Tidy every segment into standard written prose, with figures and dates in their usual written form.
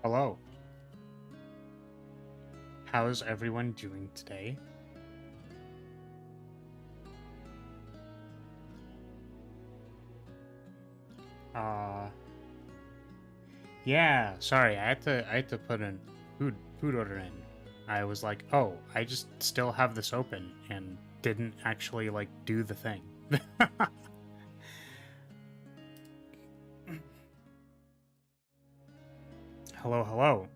Hello. How's everyone doing today? Yeah, sorry, I had to put a food order in. I was like, oh, I just still have this open and didn't actually like do the thing. Hello, hello.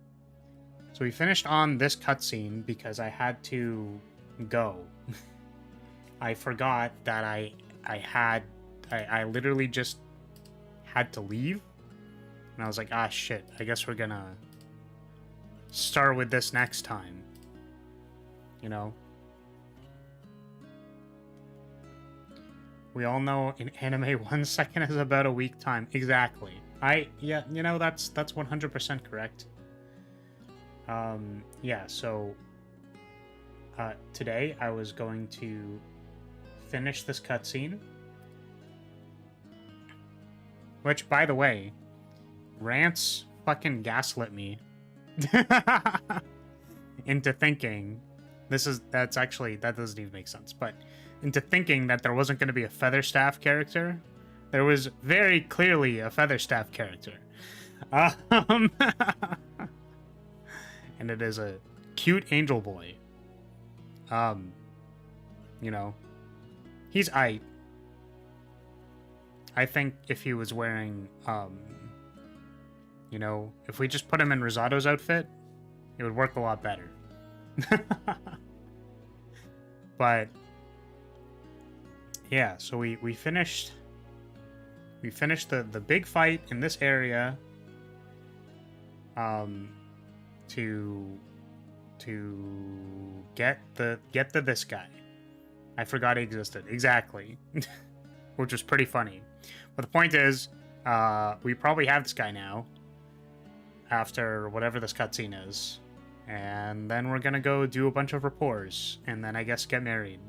So we finished on this cutscene because I had to go. I forgot that I literally just had to leave. And I was like, ah, shit, I guess we're gonna start with this next time. You know? We all know in anime 1 second is about a week time. Exactly. Yeah, you know, that's 100% correct. Yeah, so today I was going to finish this cutscene. Which, by the way, Rance fucking gaslit me into thinking that doesn't even make sense, but into thinking that there wasn't going to be a Featherstaff character. There was very clearly a Featherstaff character. And it is a cute angel boy. You know, he's aight. I think if he was wearing, you know, if we just put him in Rosato's outfit, it would work a lot better. But yeah, so we finished the big fight in this area to get this guy. I forgot he existed. Exactly. Which was pretty funny. But the point is, we probably have this guy now after whatever this cutscene is. And then we're gonna go do a bunch of rapports, and then I guess get married.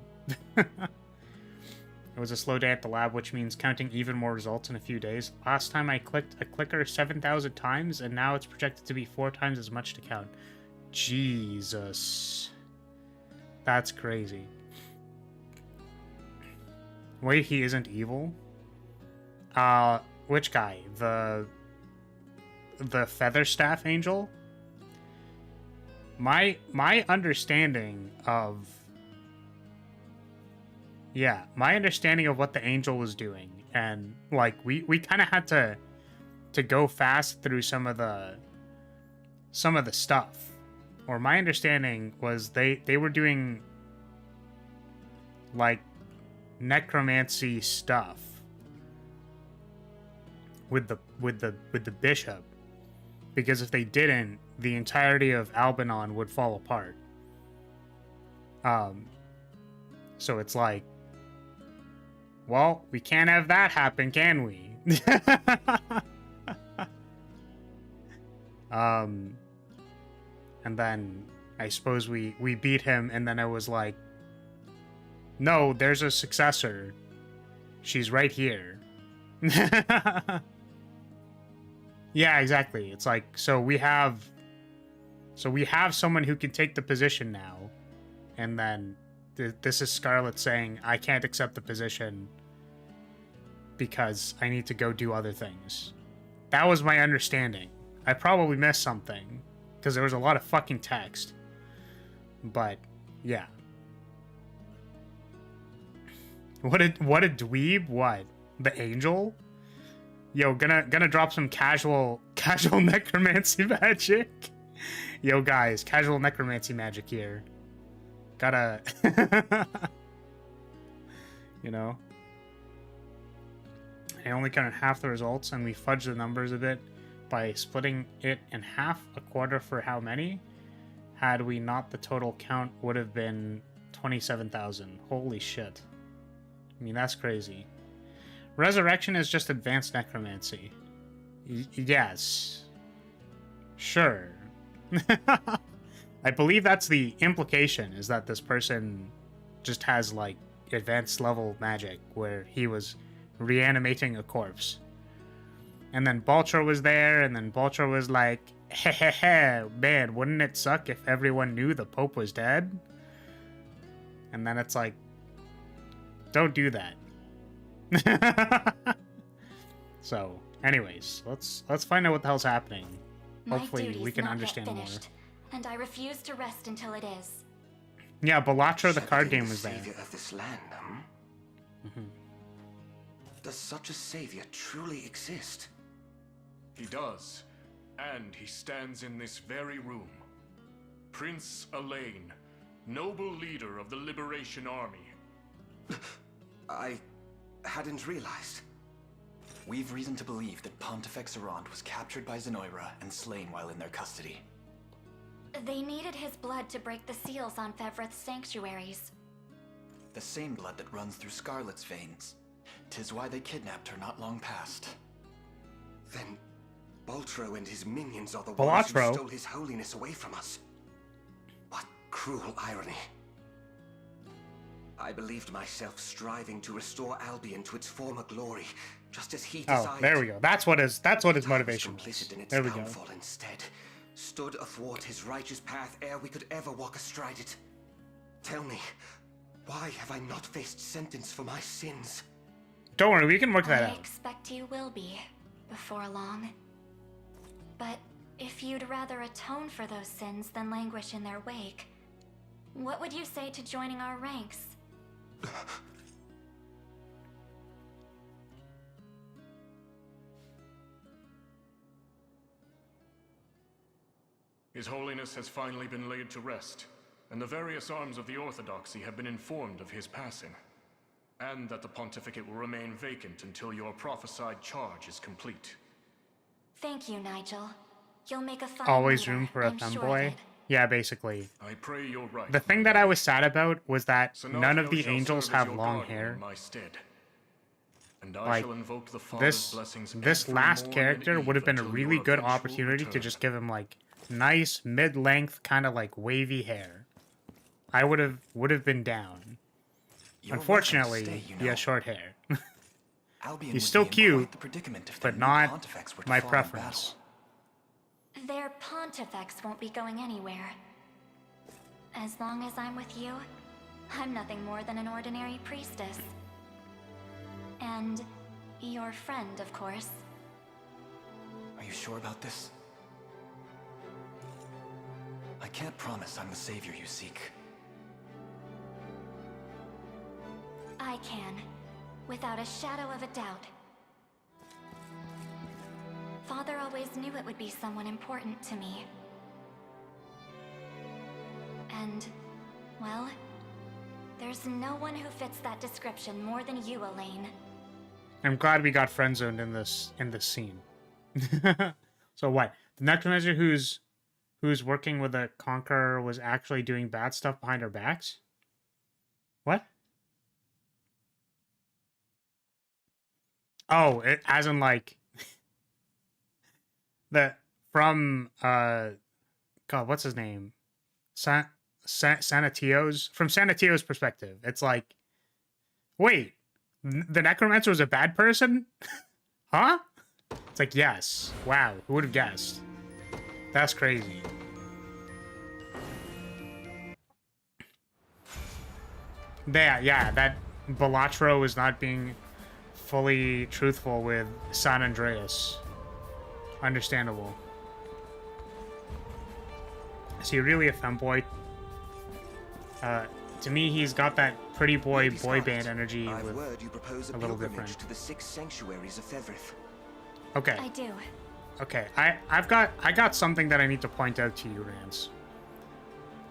It was a slow day at the lab, which means counting even more results in a few days. Last time I clicked a clicker 7,000 times, and now it's projected to be 4 times as much to count. Jesus. That's crazy. Wait, he isn't evil? Which guy? The Featherstaff angel? My understanding of... Yeah, my understanding of what the angel was doing, and like we kind of had to go fast through some of the stuff. Or my understanding was they were doing like necromancy stuff with the bishop, because if they didn't, the entirety of Albanon would fall apart. So it's like, well, we can't have that happen, can we? And then I suppose we beat him, and then I was like, no, there's a successor. She's right here. Yeah, exactly. It's like, so we have someone who can take the position now, and then this is Scarlet saying, I can't accept the position because I need to go do other things. That was my understanding. I probably missed something because there was a lot of fucking text. But yeah. What a dweeb? What? The angel? Yo, gonna drop some casual necromancy magic. Yo guys, casual necromancy magic here. Gotta you know. I only counted half the results, and we fudged the numbers a bit by splitting it in half, a quarter for how many. Had we not, the total count would have been 27,000. Holy shit. I mean, that's crazy. Resurrection is just advanced necromancy. Yes. Sure. I believe that's the implication, is that this person just has, like, advanced level magic where he was reanimating a corpse. And then Baltra was there, and then Baltra was like, "Hehehe, man, wouldn't it suck if everyone knew the Pope was dead?" And then it's like, don't do that. So, anyways, let's find out what the hell's happening. Hopefully, we can understand more. And I refuse to rest until it is. Yeah, Balatro, the card game, was there. Savior of this land, huh? Does such a savior truly exist? He does, and he stands in this very room. Prince Elaine, noble leader of the Liberation Army. I hadn't realized. We've reason to believe that Pontifex Errant was captured by Zenoira and slain while in their custody. They needed his blood to break the seals on Fevrith's sanctuaries. The same blood that runs through Scarlet's veins. 'Tis why they kidnapped her not long past. Then Baltro and his minions are the ones who stole his holiness away from us. What cruel irony. I believed myself striving to restore Albion to its former glory, just as he desired. Oh, there we go. That's what his motivation was. In its there we go. downfall instead, stood athwart his righteous path ere we could ever walk astride it. Tell me, why have I not faced sentence for my sins? Don't worry, we can work that out. I expect you will be, before long. But if you'd rather atone for those sins than languish in their wake, what would you say to joining our ranks? His Holiness has finally been laid to rest, and the various arms of the Orthodoxy have been informed of his passing, and that the pontificate will remain vacant until your prophesied charge is complete. Thank you, Nigel. You'll make a fine Always leader, room for a I'm sure femboy. of it. Yeah, basically. I pray you're right. The thing that I was sad about was that none of Sanagio the shall angels serve as have your long guardian hair. in my stead. And I Like, shall invoke the Father's blessings this every last morn character and would have eve been a until really your good eventual opportunity to return. just give him like nice mid-length kind of like wavy hair. I would have been down. You're Unfortunately, welcome to stay, you he know. has short hair. Albion He's would still be in cute, quite the predicament if their but new not Pontifex were to my fall in preference. battle. Their pontifex won't be going anywhere. As long as I'm with you, I'm nothing more than an ordinary priestess. And your friend, of course. Are you sure about this? I can't promise I'm the savior you seek. I can, without a shadow of a doubt. Father always knew it would be someone important to me. And, well, there's no one who fits that description more than you, Elaine. I'm glad we got friend zoned in this scene. So what? The necromancer who's working with the Conqueror was actually doing bad stuff behind our backs? What? Oh, as in like from God, what's his name? Sanatio's, from Sanatio's perspective. It's like, wait, the necromancer was a bad person? Huh? It's like, yes. Wow, who would have guessed? That's crazy. Yeah, that Balatro is not being fully truthful with San Andreas. Understandable. Is he really a femboy? To me, he's got that pretty boy band energy I've with word you propose a little pilgrimage different. to the 6 sanctuaries of Fevrith. Okay. I do. Okay, I got something that I need to point out to you, Rance.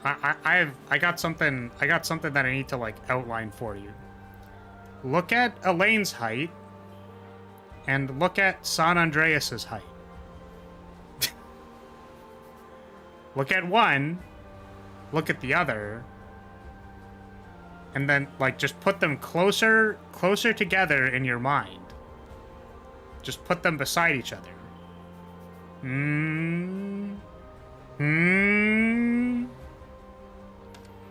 I got something that I need to like outline for you. Look at Elaine's height and look at San Andreas's height. Look at one, look at the other, and then like just put them closer together in your mind. Just put them beside each other.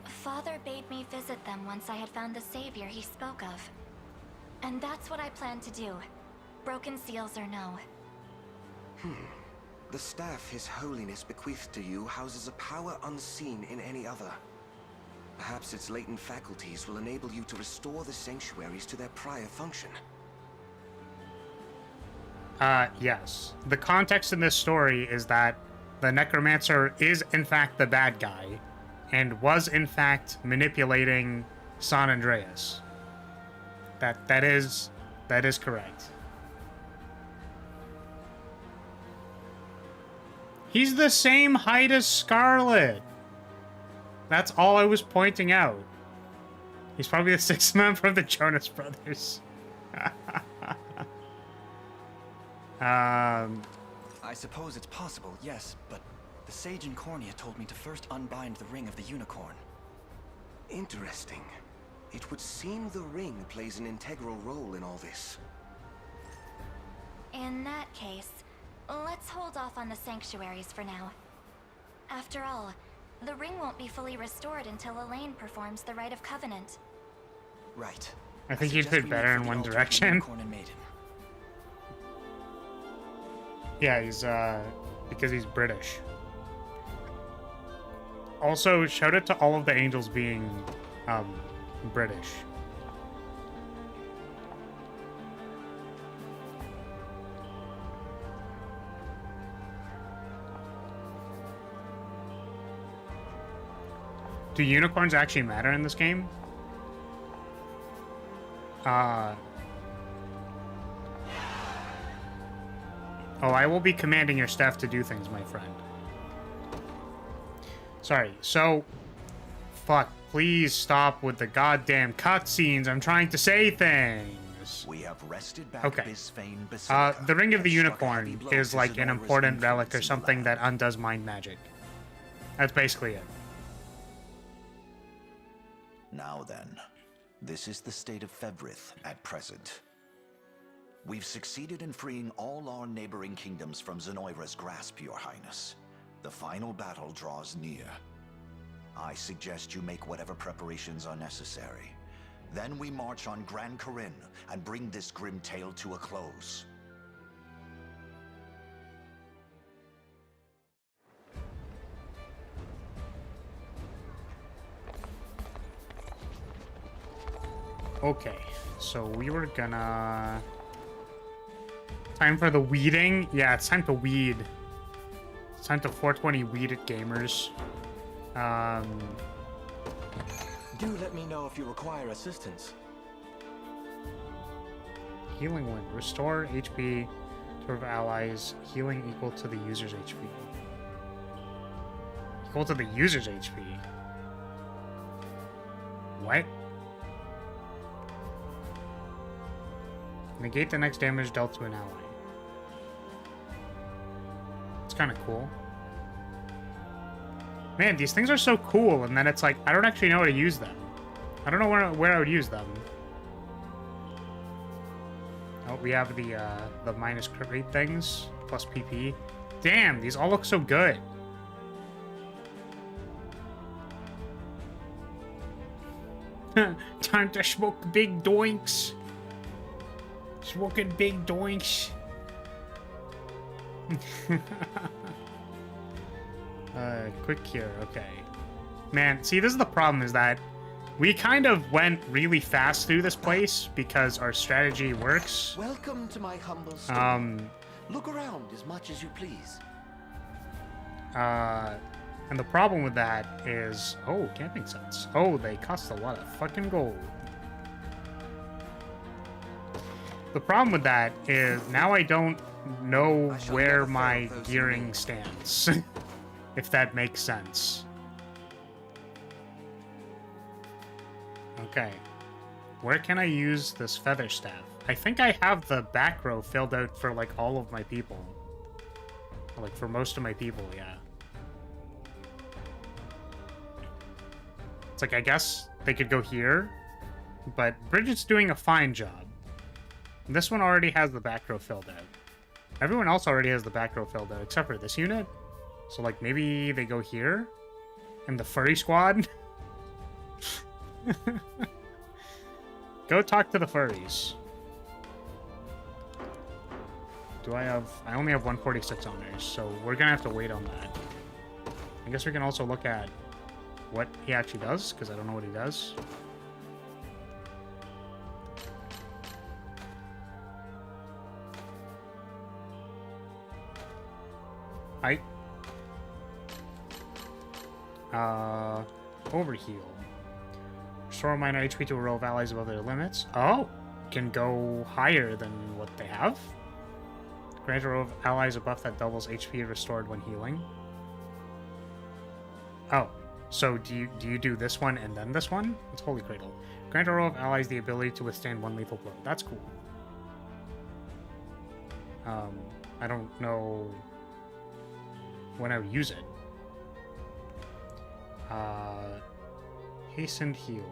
Father bade me visit them once I had found the savior he spoke of. And that's what I plan to do. Broken seals or no. The staff His Holiness bequeathed to you houses a power unseen in any other. Perhaps its latent faculties will enable you to restore the sanctuaries to their prior function. Yes. The context in this story is that the Necromancer is in fact the bad guy, and was in fact manipulating San Andreas. That is correct. He's the same height as Scarlet. That's all I was pointing out. He's probably the sixth member of the Jonas Brothers. I suppose it's possible, yes, but the Sage in Cornea told me to first unbind the ring of the unicorn. Interesting. It would seem the ring plays an integral role in all this. In that case, let's hold off on the sanctuaries for now. After all, the ring won't be fully restored until Elaine performs the Rite of Covenant. Right. I think you'd fit better in one direction. Yeah, he's, because he's British. Also, shout out to all of the angels being, British. Do unicorns actually matter in this game? Oh, I will be commanding your staff to do things, my friend. Sorry, so... Fuck, please stop with the goddamn cutscenes. I'm trying to say things. We have rested back Okay. Basilica, The Ring of the and struck a Unicorn heavy blow is to like an Zenora's important relic or influence in the something land. that undoes mind magic. That's basically it. Now then, this is the state of Fevrith at present. We've succeeded in freeing all our neighboring kingdoms from Zenoira's grasp, Your Highness. The final battle draws near. I suggest you make whatever preparations are necessary. Then we march on Gran Corinne and bring this grim tale to a close. Okay, so we were gonna... Time for the weeding? Yeah, it's time to weed. It's time to 420 weed it, gamers. Do let me know if you require assistance. Healing Wind. Restore HP to allies. Healing equal to the user's HP. Equal to the user's HP? What? Negate the next damage dealt to an ally. It's kind of cool. Man, these things are so cool, and then it's like, I don't actually know how to use them. I don't know where I would use them. Oh, we have the minus crit rate things, plus PP. Damn, these all look so good. Time to smoke big doinks. Smoking big doinks. Quick cure, okay. Man, see, this is the problem, is that we kind of went really fast through this place because our strategy works. Welcome to my humble store. Look around as much as you please. And the problem with that is... Oh, camping sites. Oh, they cost a lot of fucking gold. The problem with that is now I don't know where my gearing stands. If that makes sense. Okay. Where can I use this feather staff? I think I have the back row filled out for, like, all of my people. Like, for most of my people, yeah. It's like, I guess they could go here, but Bridget's doing a fine job. This one already has the back row filled out. Everyone else already has the back row filled out, except for this unit. So, like, maybe they go here? And the furry squad? Go talk to the furries. do I have... I only have 146 honors, so we're gonna have to wait on that. I guess we can also look at what he actually does, because I don't know what he does. Overheal. Restore minor HP to a row of allies above their limits. Oh! Can go higher than what they have. Grant a row of allies a buff that doubles HP restored when healing. Oh. So do you do this one and then this one? It's Holy Cradle. Grant a row of allies the ability to withstand one lethal blow. That's cool. I don't know when I would use it. Hastened heal.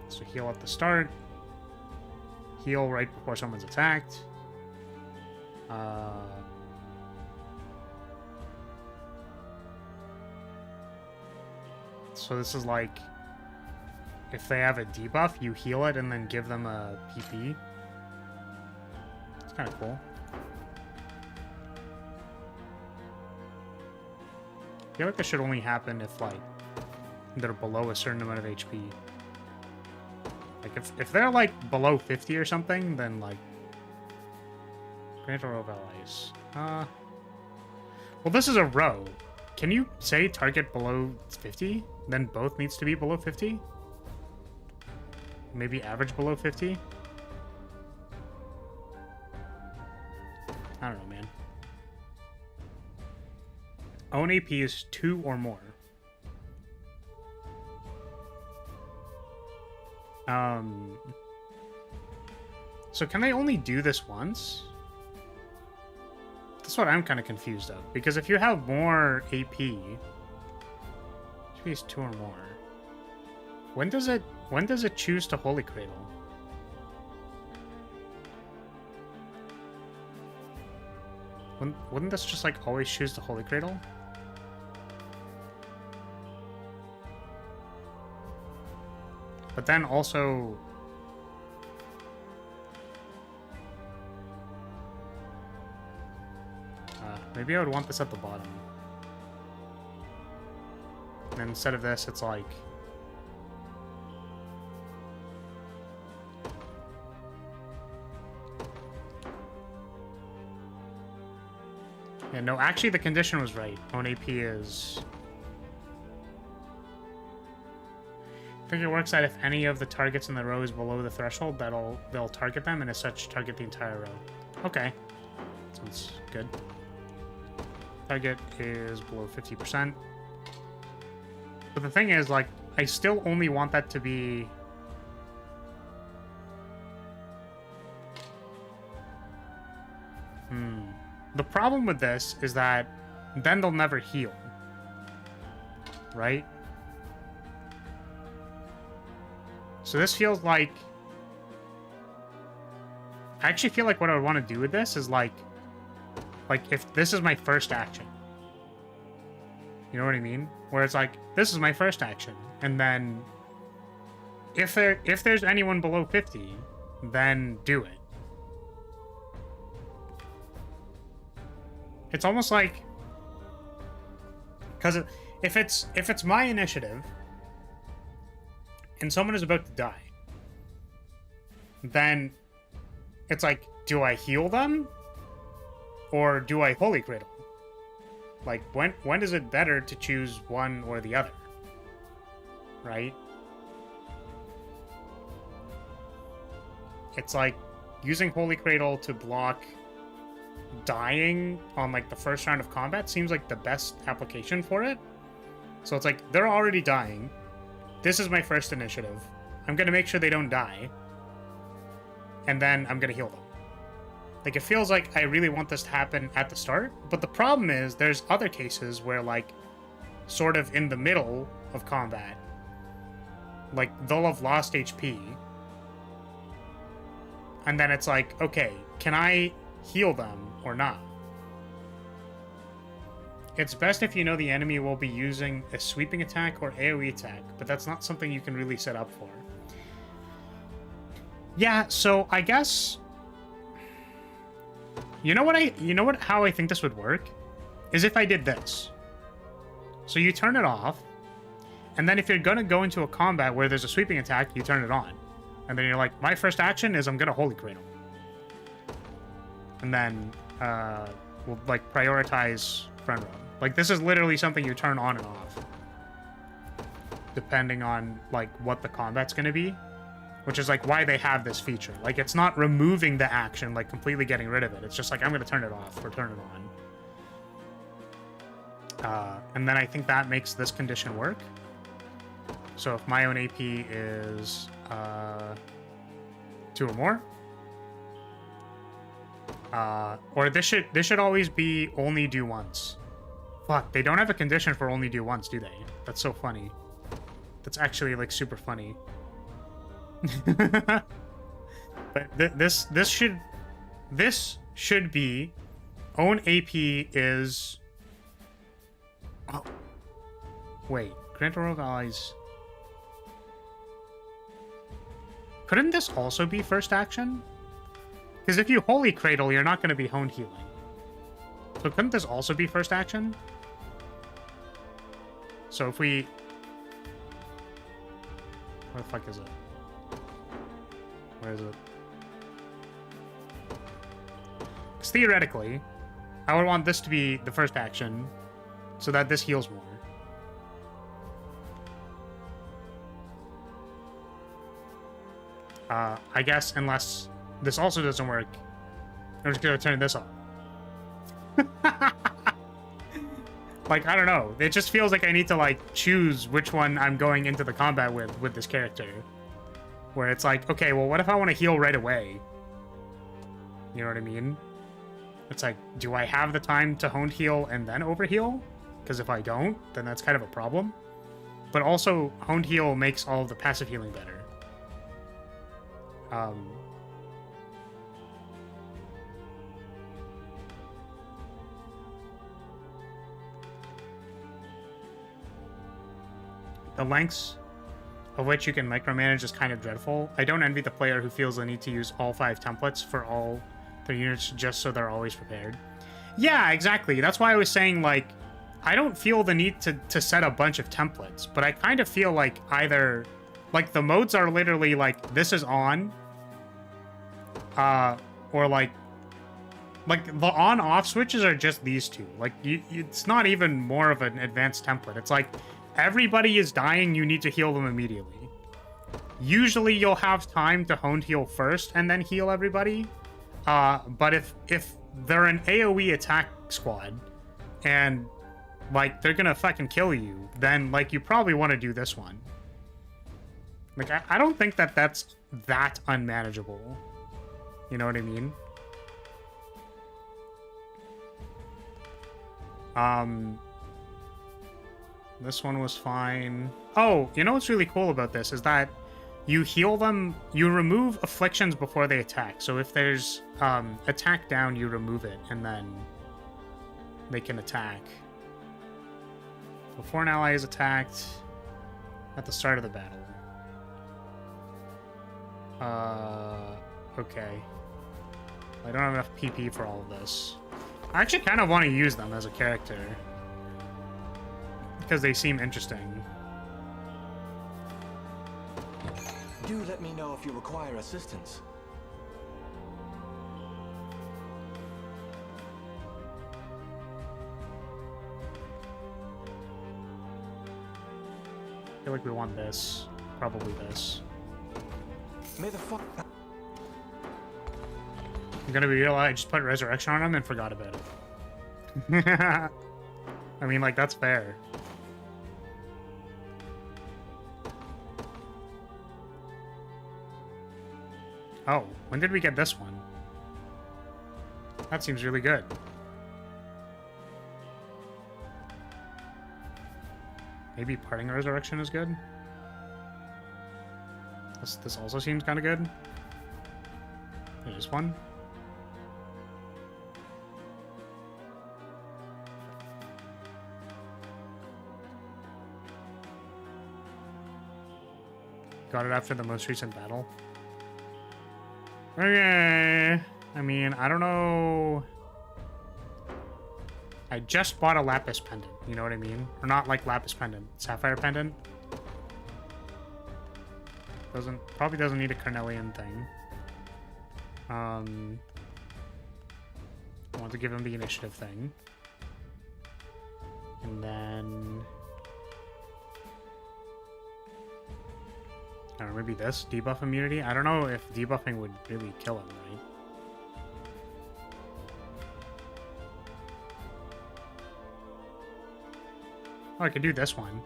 So heal at the start. Heal right before someone's attacked. So this is like, if they have a debuff, you heal it and then give them a PP. It's kind of cool. I feel like this should only happen if, like, they're below a certain amount of HP. Like, if they're, like, below 50 or something, then, like... Grant a row of allies. Well, this is a row. Can you say target below 50? Then both needs to be below 50? Maybe average below 50? I don't know, man. Own AP is 2 or more. So can they only do this once? That's what I'm kind of confused of. Because if you have more AP, HP is 2 or more. When does it choose to Holy Cradle? Wouldn't this just, like, always choose the Holy Cradle? But then also... maybe I would want this at the bottom. And then instead of this, it's like... Yeah, no, actually the condition was right. Own AP is... I think it works that if any of the targets in the row is below the threshold, they'll target them, and as such, target the entire row. Okay. Sounds good. Target is below 50%. But the thing is, like, I still only want that to be... The problem with this is that then they'll never heal. Right? So this feels like... I actually feel like what I would want to do with this is like if this is my first action. You know what I mean? Where it's like, this is my first action. And then if there's anyone below 50, then do it. It's almost like, because if it's my initiative and someone is about to die, then it's like, do I heal them or do I Holy Cradle? Like, when is it better to choose one or the other? Right? It's like using Holy Cradle to block dying on, like, the first round of combat seems like the best application for it. So it's like, they're already dying. This is my first initiative. I'm gonna make sure they don't die. And then I'm gonna heal them. Like, it feels like I really want this to happen at the start. But the problem is, there's other cases where, like, sort of in the middle of combat, like, they'll have lost HP. And then it's like, okay, can I heal them or not? It's best if you know the enemy will be using a sweeping attack or AoE attack, but that's not something you can really set up for. Yeah, so I guess... how I think this would work? Is if I did this. So you turn it off, and then if you're gonna go into a combat where there's a sweeping attack, you turn it on. And then you're like, my first action is I'm gonna Holy Cradle. And then we'll like prioritize friend roam. Like this is literally something you turn on and off. Depending on like what the combat's gonna be. Which is like why they have this feature. Like it's not removing the action, like completely getting rid of it. It's just like I'm gonna turn it off or turn it on. And then I think that makes this condition work. So if my own AP is 2 or more. Or this should always be only do once. Fuck, they don't have a condition for only do once, do they? That's so funny. That's actually like super funny. But this should be own AP is. Oh, wait, grant rogue allies. Couldn't this also be first action? Because if you Holy Cradle, you're not going to be honed healing. So couldn't this also be first action? So if we... Where the fuck is it? Where is it? Because theoretically, I would want this to be the first action so that this heals more. I guess unless this also doesn't work, I'm just gonna turn this off. Like, I don't know. It just feels like I need to, like, choose which one I'm going into the combat with this character. Where it's like, okay, well, what if I want to heal right away? You know what I mean? It's like, do I have the time to honed heal and then overheal? Because if I don't, then that's kind of a problem. But also, honed heal makes all of the passive healing better. The lengths of which you can micromanage is kind of dreadful. I don't envy the player who feels the need to use all 5 templates for all their units just so they're always prepared. Yeah, exactly. That's why I was saying, like, I don't feel the need to set a bunch of templates, but I kind of feel like either, like, the modes are literally, like, this is on, or, like the on-off switches are just these two. Like, it's not even more of an advanced template. It's like, everybody is dying, you need to heal them immediately. Usually you'll have time to honed heal first and then heal everybody. But if they're an AoE attack squad and, like, they're gonna fucking kill you, then, like, you probably want to do this one. Like, I don't think that's that unmanageable. You know what I mean? This one was fine. Oh, you know what's really cool about this is that you heal them, you remove afflictions before they attack. So if there's attack down, you remove it, and then they can attack. Before an ally is attacked at the start of the battle. Okay. I don't have enough PP for all of this. I actually kind of want to use them as a character. Because they seem interesting. Do let me know if you require assistance. I feel like we want this. Probably this. May the fuck... I'm gonna be real, I just put Resurrection on him and forgot about it. I mean, like, that's fair. Oh, when did we get this one? That seems really good. Maybe Parting Resurrection is good? This also seems kind of good. There's one. Got it after the most recent battle. Okay. I mean, I don't know. I just bought a lapis pendant, you know what I mean? Or not like lapis pendant, sapphire pendant. Probably doesn't need a carnelian thing. I want to give him the initiative thing. And then... I don't know, maybe this? Debuff immunity? I don't know if debuffing would really kill him, right? Oh, I could do this one.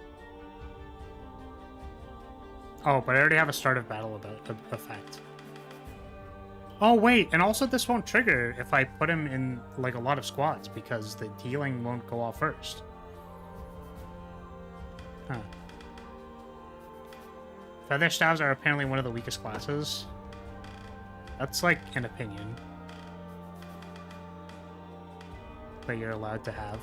Oh, but I already have a start of battle effect. Oh, wait, and also this won't trigger if I put him in, like, a lot of squads, because the healing won't go off first. Huh. Feather staves are apparently one of the weakest classes. That's, like, an opinion that you're allowed to have.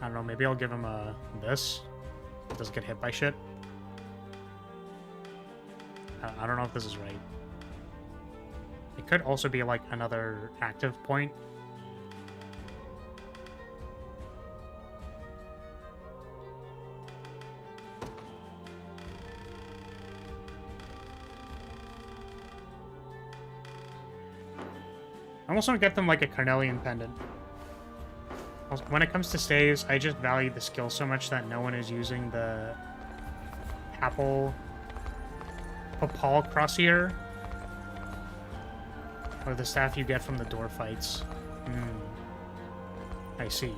I don't know, maybe I'll give him this. Doesn't get hit by shit. I don't know if this is right. It could also be like another active point. I almost want to get them like a carnelian pendant. When it comes to staves, I just value the skill so much that no one is using the Papal Crossier. Or the staff you get from the door fights. I see.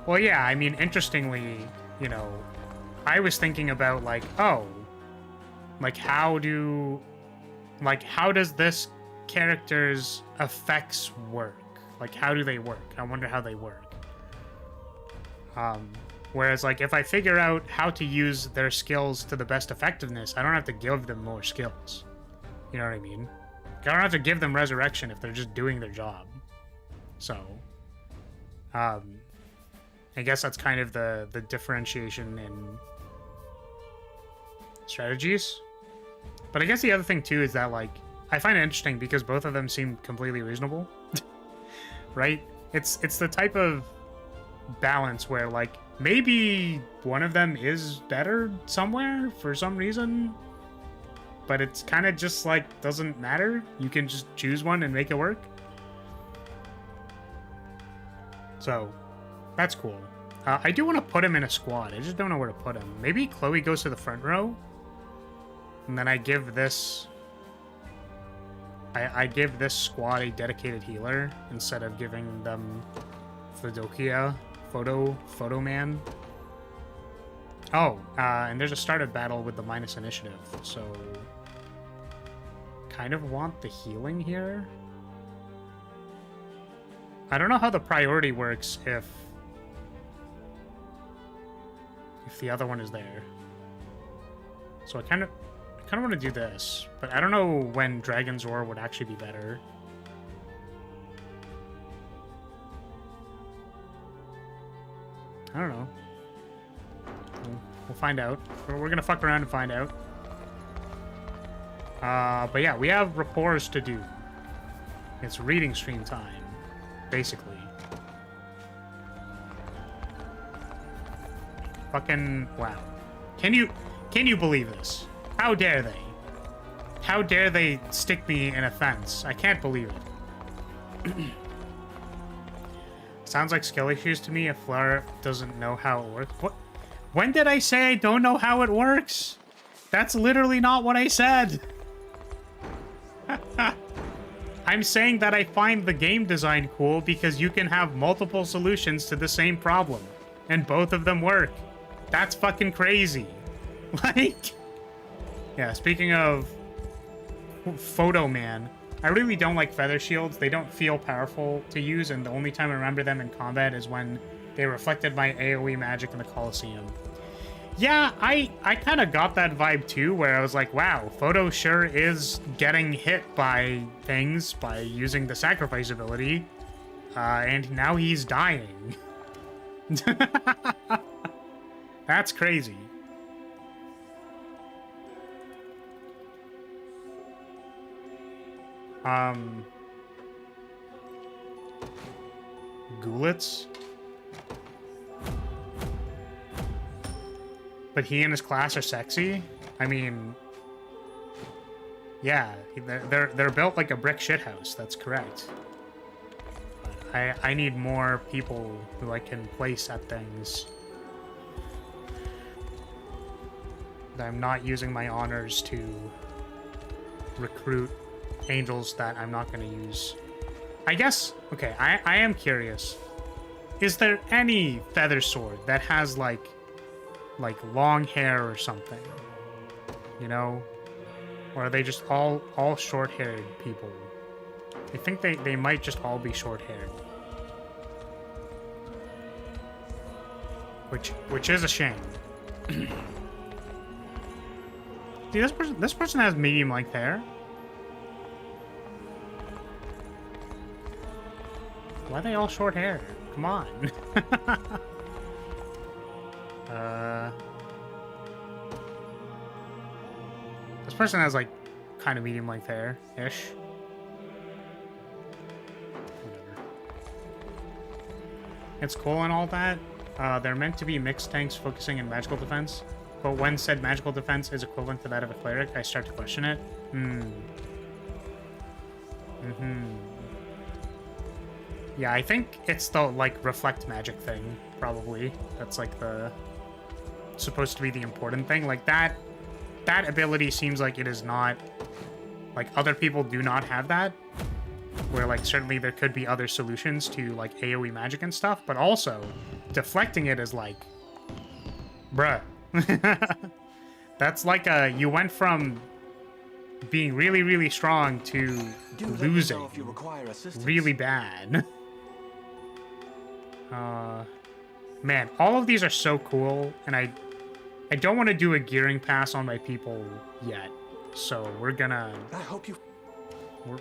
Well, yeah, I mean, interestingly, you know, I was thinking about, like, oh, like, how does this character's effects work? Like, how do they work? I wonder how they work. Whereas, like, if I figure out how to use their skills to the best effectiveness, I don't have to give them more skills. You know what I mean? I don't have to give them resurrection if they're just doing their job. So, I guess that's kind of the differentiation in strategies. But I guess the other thing, too, is that, like, I find it interesting because both of them seem completely reasonable. Right? It's the type of balance where, like, maybe one of them is better somewhere for some reason, but it's kind of just, like, doesn't matter. You can just choose one and make it work. So, that's cool. I do want to put him in a squad. I just don't know where to put him. Maybe Chloe goes to the front row, and then I give this... I give this squad a dedicated healer instead of giving them Photo Man. Oh, and there's a start of battle with the minus initiative, so kind of want the healing here. I don't know how the priority works if the other one is there. So I kind of want to do this, but I don't know when Dragon's Roar would actually be better. I don't know. We'll find out. We're gonna fuck around and find out. But yeah, we have rapports to do. It's reading stream time, basically. Fucking wow. Can you believe this? How dare they? How dare they stick me in a fence? I can't believe it. Sounds like skill issues to me if Fleur doesn't know how it works. What? When did I say I don't know how it works? That's literally not what I said. I'm saying that I find the game design cool because you can have multiple solutions to the same problem, and both of them work. That's fucking crazy. Like... Yeah, speaking of Photo Man, I really don't like feather shields. They don't feel powerful to use, and the only time I remember them in combat is when they reflected my AoE magic in the Colosseum. Yeah, I kind of got that vibe too, where I was like, wow, Photo sure is getting hit by things by using the sacrifice ability, and now he's dying. That's crazy. Ghoulets? But he and his class are sexy? I mean... Yeah, they're built like a brick shithouse, that's correct. I need more people who I can place at things. I'm not using my honors to recruit angels that I'm not going to use. I guess, okay, I am curious. Is there any feather sword that has like long hair or something? You know? Or are they just all short-haired people? I think they might just all be short-haired. Which is a shame. See, this person has medium-length hair. Why are they all short hair? Come on. This person has like kind of medium-length hair-ish. Whatever. It's cool and all that. They're meant to be mixed tanks focusing in magical defense. But when said magical defense is equivalent to that of a cleric, I start to question it. Yeah, I think it's the, like, reflect magic thing, probably. That's, like, supposed to be the important thing. Like, that ability seems like it is not... Like, other people do not have that. Where, like, certainly there could be other solutions to, like, AoE magic and stuff. But also, deflecting it is, like... Bruh. That's like you went from being really, really strong to losing really bad. Man, all of these are so cool, and I don't want to do a gearing pass on my people yet, so we're gonna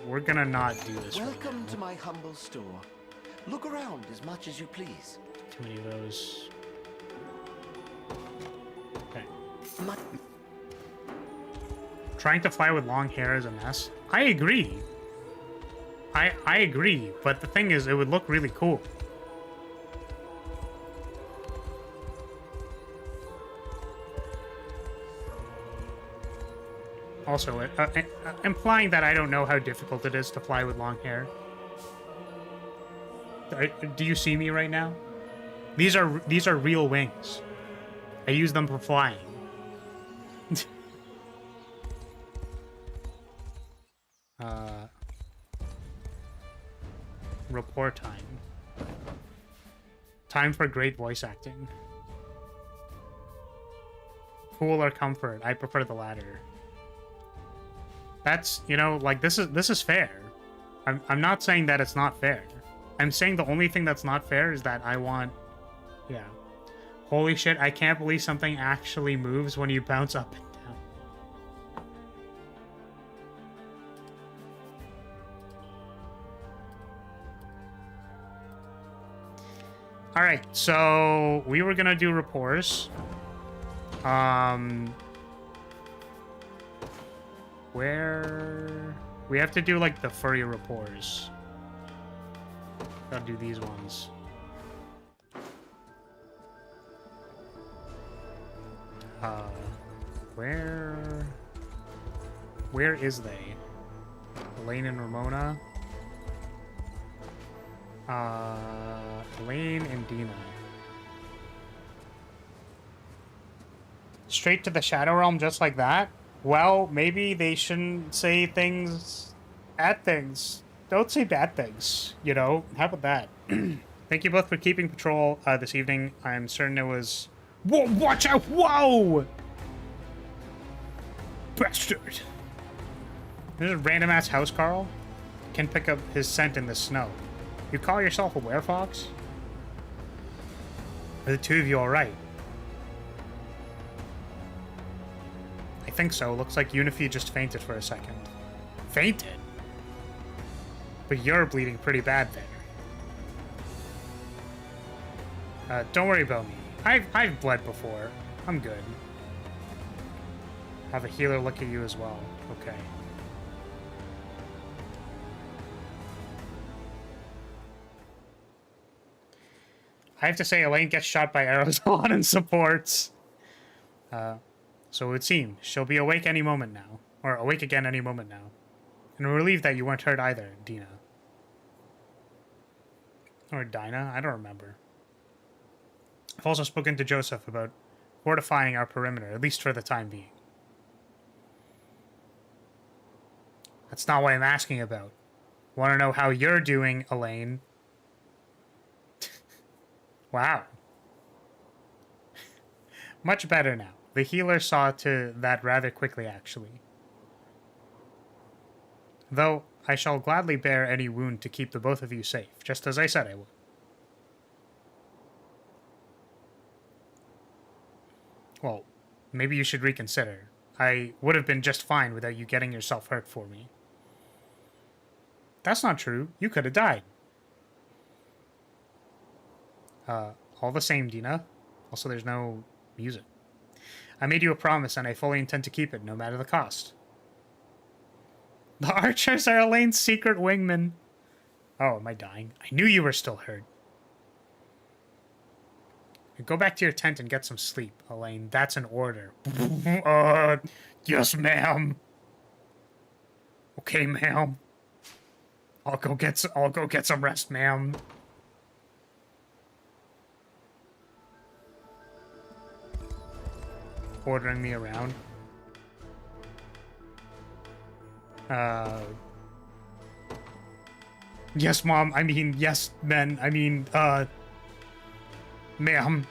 we're gonna not do this. Welcome to my humble store. Look around as much as you please. Too many of those. Okay. Trying to fly with long hair is a mess. I agree. I agree, but the thing is, it would look really cool. Also, implying that I don't know how difficult it is to fly with long hair. Do you see me right now? These are real wings. I use them for flying. Report time. Time for great voice acting. Cool or comfort? I prefer the latter. That's, you know, like, this is fair. I'm not saying that it's not fair. I'm saying the only thing that's not fair is that I want... Yeah. Holy shit, I can't believe something actually moves when you bounce up and down. Alright, so we were gonna do rapports. Where... We have to do, like, the furry rapports. Gotta do these ones. Where is they? Elaine and Ramona? Elaine and Dina. Straight to the Shadow Realm just like that? Well, maybe they shouldn't say things at things. Don't say bad things, you know? How about that? Thank you both for keeping patrol this evening. I'm certain it was... Whoa, watch out! Whoa! Bastard! There's a random-ass house, Carl. Can pick up his scent in the snow. You call yourself a werefox? Are the two of you alright? I think so. Looks like Unifi just fainted for a second. Fainted? But you're bleeding pretty bad there. Don't worry about me. I've bled before. I'm good. Have a healer look at you as well. Okay. I have to say, Elaine gets shot by arrows a lot in supports. So it would seem she'll be awake any moment now. Or awake again any moment now. And we're relieved that you weren't hurt either, Dina. Or Dinah, I don't remember. I've also spoken to Joseph about fortifying our perimeter, at least for the time being. That's not what I'm asking about. Want to know how you're doing, Elaine? Wow. Much better now. The healer saw to that rather quickly, actually. Though, I shall gladly bear any wound to keep the both of you safe, just as I said I would. Well, maybe you should reconsider. I would have been just fine without you getting yourself hurt for me. That's not true. You could have died. All the same, Dina. Also, there's no music. I made you a promise, and I fully intend to keep it, no matter the cost. The archers are Elaine's secret wingmen. Oh, am I dying? I knew you were still hurt. Go back to your tent and get some sleep, Elaine. That's an order. Yes, ma'am. Okay, ma'am. I'll go get some rest, ma'am. Ordering me around. Yes, mom. I mean, yes, men. I mean, ma'am.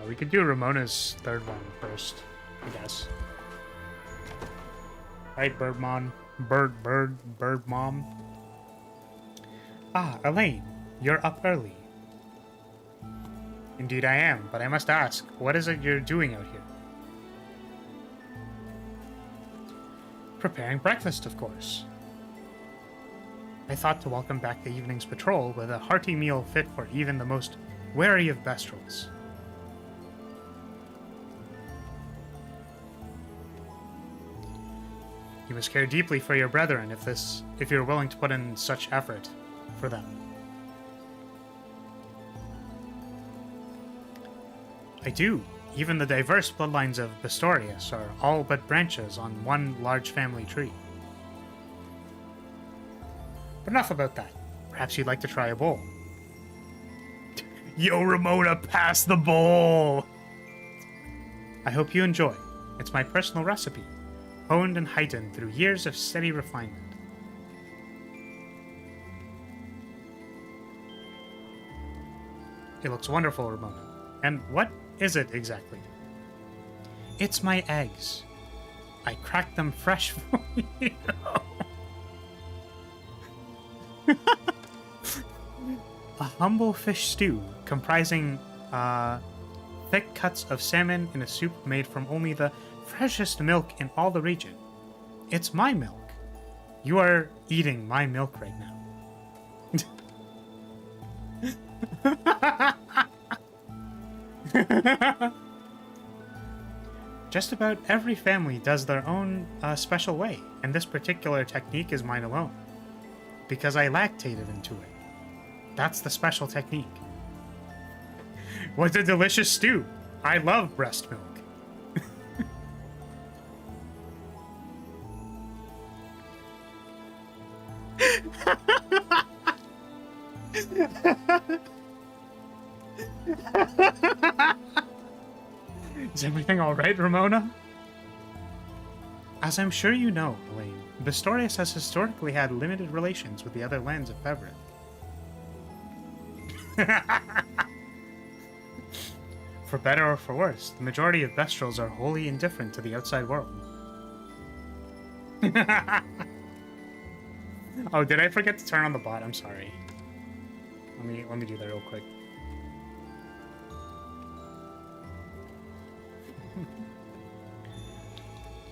We could do Ramona's third one first, I guess. Right, Birdmon? Bird Mom. Ah, Elaine, you're up early. Indeed I am, but I must ask, what is it you're doing out here? Preparing breakfast, of course. I thought to welcome back the evening's patrol with a hearty meal fit for even the most wary of bestrels. You must care deeply for your brethren if you're willing to put in such effort for them. I do. Even the diverse bloodlines of Pistorius are all but branches on one large family tree. But enough about that. Perhaps you'd like to try a bowl. Yo, Ramona, pass the bowl! I hope you enjoy. It's my personal recipe, honed and heightened through years of steady refinement. It looks wonderful, Ramona. And what is it exactly? It's my eggs. I cracked them fresh for you. A humble fish stew comprising thick cuts of salmon in a soup made from only the freshest milk in all the region. It's my milk. You are eating my milk right now. Just about every family does their own special way, and this particular technique is mine alone. Because I lactated into it. That's the special technique. What a delicious stew! I love breast milk. Is everything alright, Ramona? As I'm sure you know, Elaine, Pistorius has historically had limited relations with the other lands of Fevrin. For better or for worse, the majority of Bestrels are wholly indifferent to the outside world. Oh, did I forget to turn on the bot? I'm sorry. Let me do that real quick.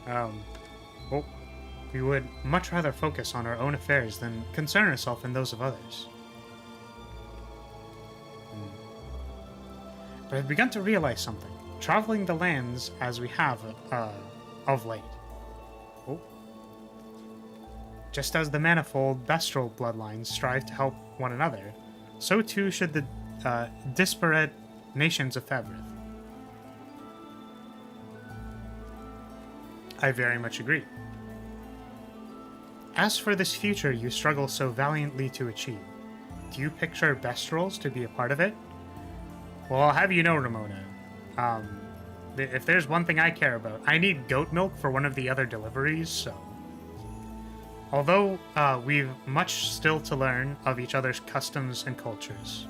Well, we would much rather focus on our own affairs than concern ourselves in those of others. But I've begun to realize something. Traveling the lands as we have of late. Oh. Just as the manifold bestial bloodlines strive to help one another, so too should the disparate nations of Fevrith. I very much agree. As for this future you struggle so valiantly to achieve, do you picture Bestrels to be a part of it? Well, I'll have you know, Ramona, if there's one thing I care about, I need goat milk for one of the other deliveries, so... Although we've much still to learn of each other's customs and cultures,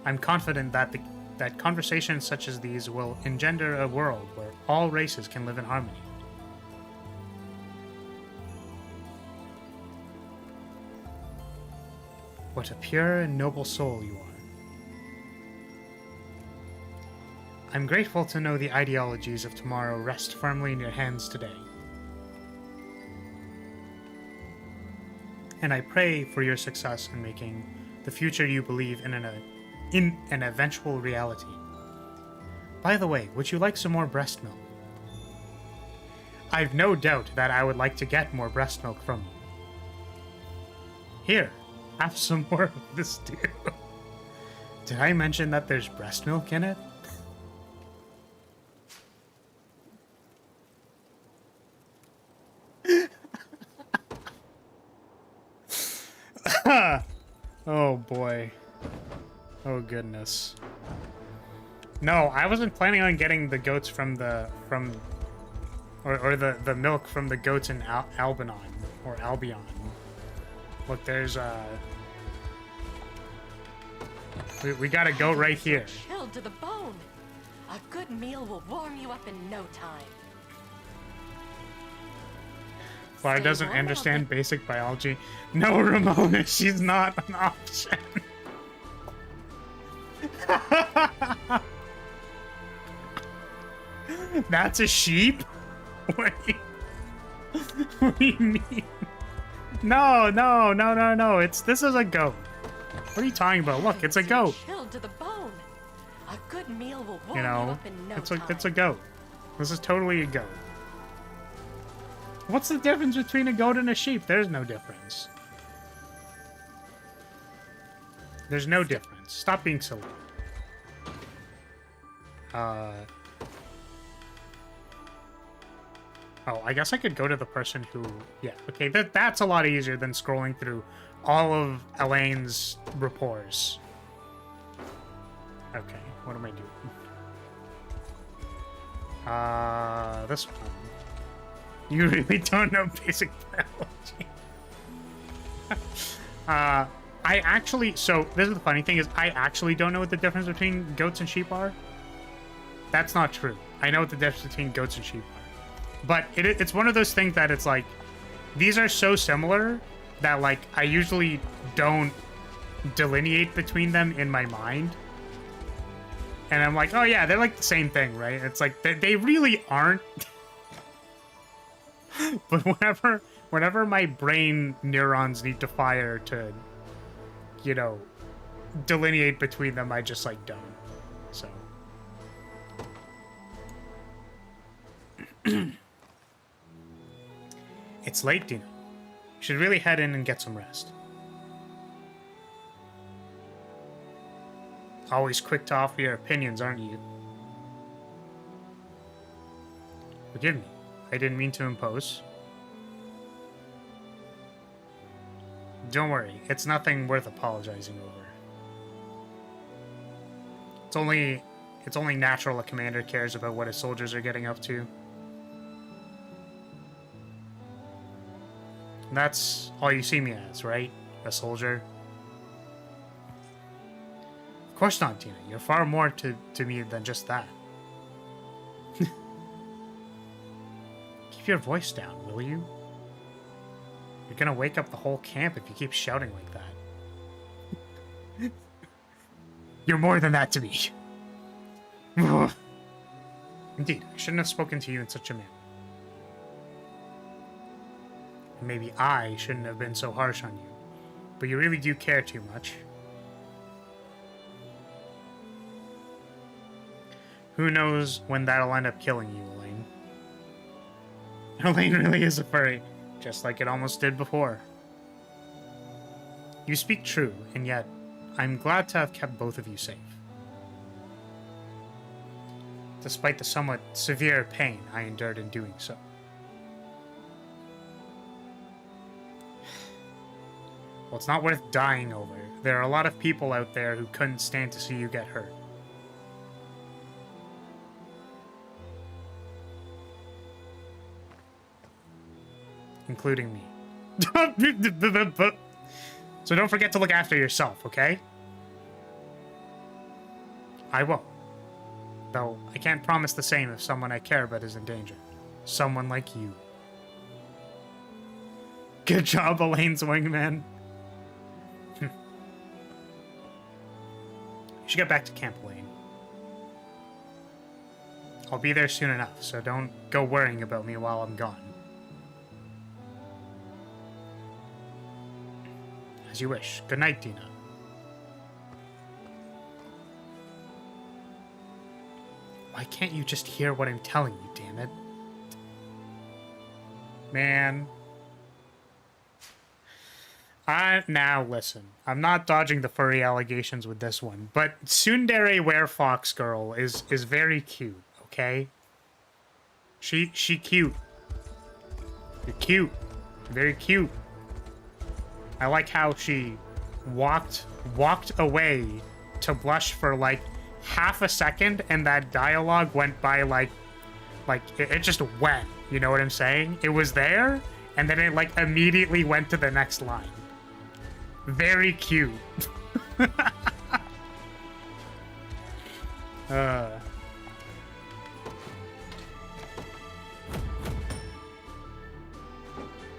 I'm confident that that conversations such as these will engender a world where all races can live in harmony. What a pure and noble soul you are. I'm grateful to know the ideologies of tomorrow rest firmly in your hands today. And I pray for your success in making the future you believe in an eventual reality. By the way, would you like some more breast milk? I've no doubt that I would like to get more breast milk from you. Here, have some more of this too. Did I mention that there's breast milk in it? Oh boy. Oh goodness. No, I wasn't planning on getting the goats from the milk from the goats in Albion. Look, there's we got a goat right here. Chilled to the bone. A good meal will warm you up in no time. Fly doesn't understand basic biology. No, Ramona, she's not an option. That's a sheep? Wait. What do you mean? No. This is a goat. What are you talking about? Look, it's a goat. Chilled to the bone. A good meal will warm You know, up in no it's a goat. This is totally a goat. What's the difference between a goat and a sheep? There's no difference. There's no difference. Stop being silly. Oh, I guess I could go to the person who... Yeah, okay, that's a lot easier than scrolling through all of Elaine's rapports. Okay, what am I doing? This one. You really don't know basic biology. I actually... So, this is the funny thing is, I actually don't know what the difference between goats and sheep are. That's not true. I know what the difference between goats and sheep are. But it's one of those things that it's like, these are so similar that, like, I usually don't delineate between them in my mind. And I'm like, oh yeah, they're like the same thing, right? It's like, they really aren't. But whenever my brain neurons need to fire to, you know, delineate between them, I just, like, don't. So. It's late, Dino. You should really head in and get some rest. Always quick to offer your opinions, aren't you? Forgive me. I didn't mean to impose. Don't worry. It's nothing worth apologizing over. It's only natural a commander cares about what his soldiers are getting up to. That's all you see me as, right? A soldier? Of course not, Tina. You're far more to me than just that. Keep your voice down, will you? You're gonna wake up the whole camp if you keep shouting like that. You're more than that to me. Indeed, I shouldn't have spoken to you in such a manner. Maybe I shouldn't have been so harsh on you, but you really do care too much. Who knows when that'll end up killing you, Elaine. Elaine really is a furry, just like it almost did before. You speak true, and yet I'm glad to have kept both of you safe. Despite the somewhat severe pain I endured in doing so. Well, it's not worth dying over. There are a lot of people out there who couldn't stand to see you get hurt. Including me. So don't forget to look after yourself, okay? I will. Though I can't promise the same if someone I care about is in danger. Someone like you. Good job, Elaine's wingman. You should get back to camp, Elaine. I'll be there soon enough, so don't go worrying about me while I'm gone. As you wish. Good night, Dina. Why can't you just hear what I'm telling you, damn it? Man. Now listen. I'm not dodging the furry allegations with this one, but Tsundere Werefox girl is very cute, okay? She cute. You're cute. Very cute. I like how she walked away to blush for like half a second, and that dialogue went by like it just went. You know what I'm saying? It was there, and then it like immediately went to the next line. Very cute.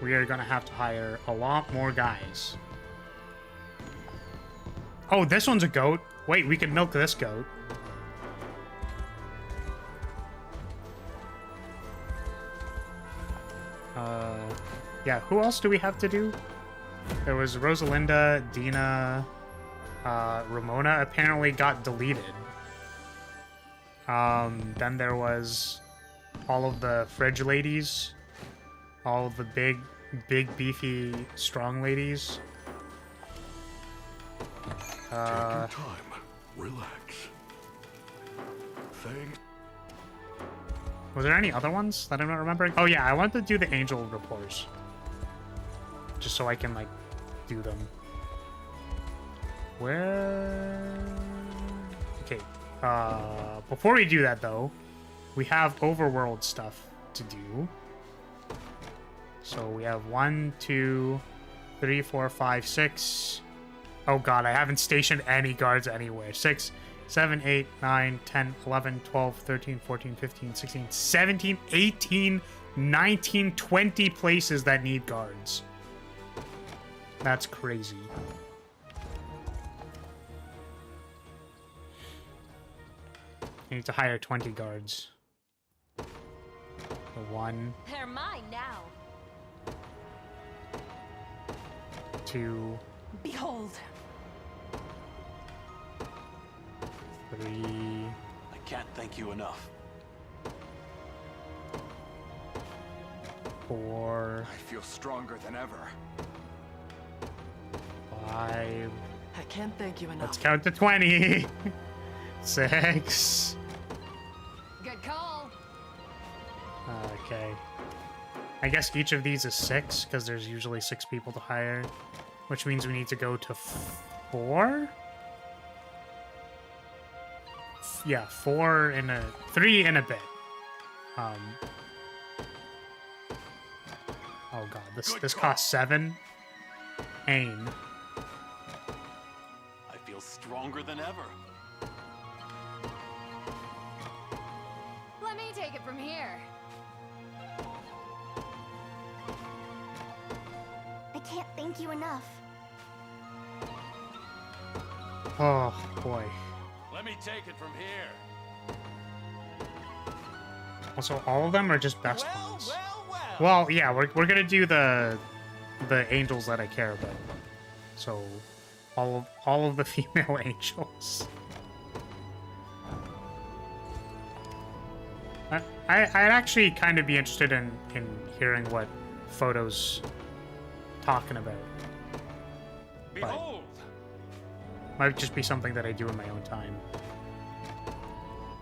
We are gonna have to hire a lot more guys. Oh, this one's a goat. Wait, we can milk this goat. Yeah, who else do we have to do? There was Rosalinda, Dina, Ramona apparently got deleted. Then there was all of the fridge ladies. All of the big, beefy, strong ladies. Take your time. Relax. Thanks. Was there any other ones that I'm not remembering? Oh yeah, I want to do the angel reports. Just so I can, like, do them. Where... Okay. Before we do that, though, we have overworld stuff to do. So we have 1, 2, 3, 4, 5, 6. Oh god, I haven't stationed any guards anywhere. 6, 7, 8, 9, 10, 11, 12, 13, 14, 15, 16, 17, 18, 19, 20 places that need guards. That's crazy. I need to hire 20 guards. 1. They're mine now. 2. Behold. 3. I can't thank you enough. 4. I feel stronger than ever. 5. I can't thank you enough. Let's count to 20. 6. Good call. Okay. I guess each of these is 6, because there's usually 6 people to hire. Which means we need to go to 4? Yeah, 3 in a bit. Oh god, this costs 7. Aim. I feel stronger than ever. Let me take it from here. I can't thank you enough. Oh boy. Let me take it from here. Also, all of them are just best ones. Well, yeah, we're gonna do the angels that I care about. So, all of the female angels. I'd actually kind of be interested in hearing what Photo's talking about. Behold! But might just be something that I do in my own time.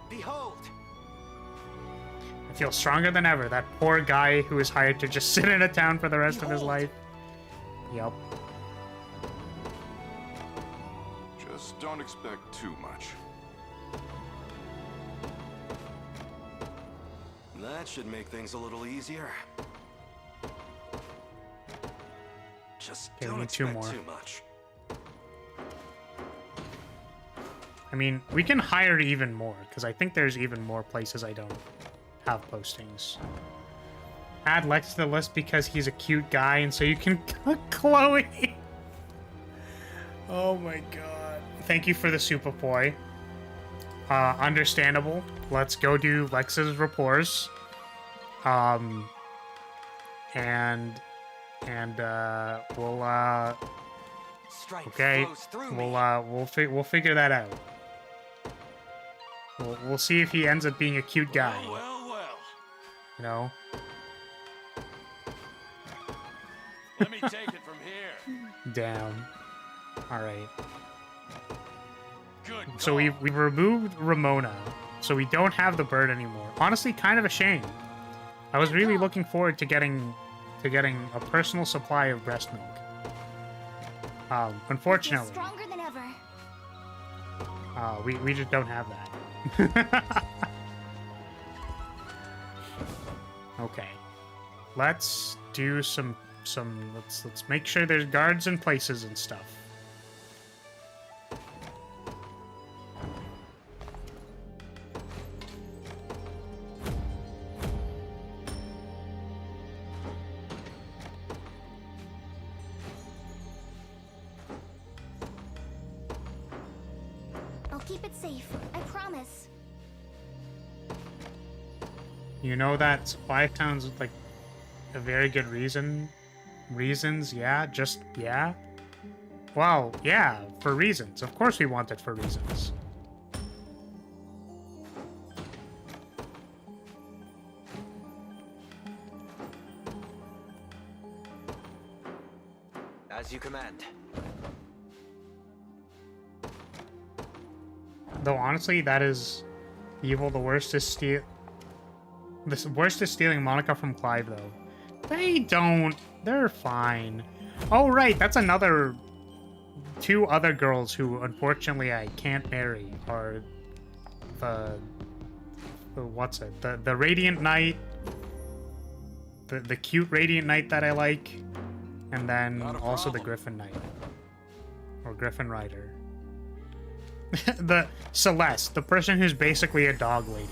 Behold! I feel stronger than ever. That poor guy who was hired to just sit in a town for the rest of his life. Yep. Just don't expect too much. That should make things a little easier. Just Okay, we don't need two expect more. too much. I mean, we can hire even more, because I think there's even more places I don't have postings. Add Lex to the list because he's a cute guy, and so you can Chloe. Oh my god. Thank you for the super poi. Understandable. Let's go do Lex's rapports. We'll okay. We'll figure that out. We'll see if he ends up being a cute guy. Well. You know. Let me take it from here. Down. All right. Good. So we removed Ramona, so we don't have the bird anymore. Honestly, kind of a shame. I was really looking forward to getting a personal supply of breast milk. Unfortunately, Stronger than ever. we just don't have that. Okay, let's do let's make sure there's guards in places and stuff. I'll keep it safe. I promise. You know that supply sounds like a very good reason. Reasons, yeah, just yeah. Well, yeah, for reasons. Of course we want it for reasons. As you command. Though honestly, that is evil. The worst is steal. The worst is stealing Monica from Clive, though. They don't. They're fine. Oh right, that's another. Two other girls who unfortunately I can't marry are the what's it? The Radiant Knight. The cute Radiant Knight that I like, and then also the Griffin Knight or Griffin Rider. The Celeste, the person who's basically a dog lady.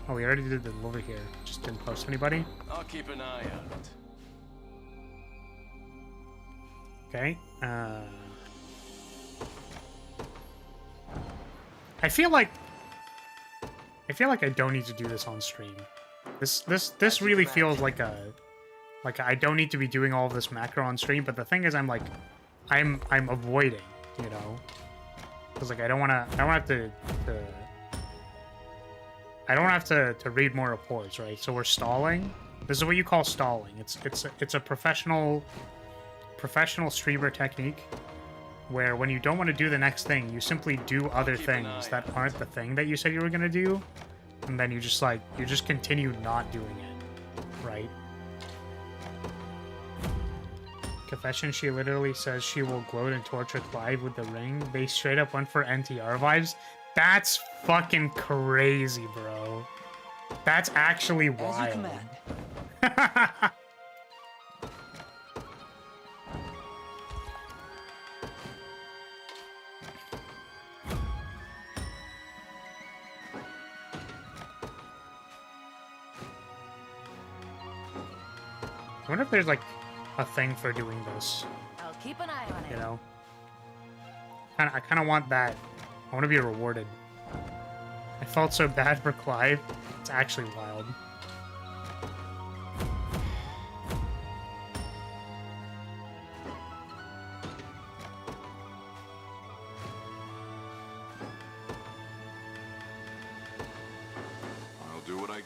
Oh, we already did the over here. Just didn't post anybody. I'll keep an eye on it. Okay. I feel like I don't need to do this on stream. This really feels like I don't need to be doing all of this macro on stream. But the thing is, I'm avoiding, you know, because like I don't have to read more reports, right? So we're stalling. This is what you call stalling. It's a professional streamer technique where when you don't want to do the next thing, you simply do other things that aren't the thing that you said you were gonna do, and then you just continue not doing it, right? Confession, she literally says she will gloat and torture Clive with the ring. They straight up went for NTR vibes. That's fucking crazy, bro. That's actually wild. As you command. I wonder if there's like a thing for doing this. I'll keep an eye on it. You know? I kind of want that. I want to be rewarded. I felt so bad for Clive. It's actually wild.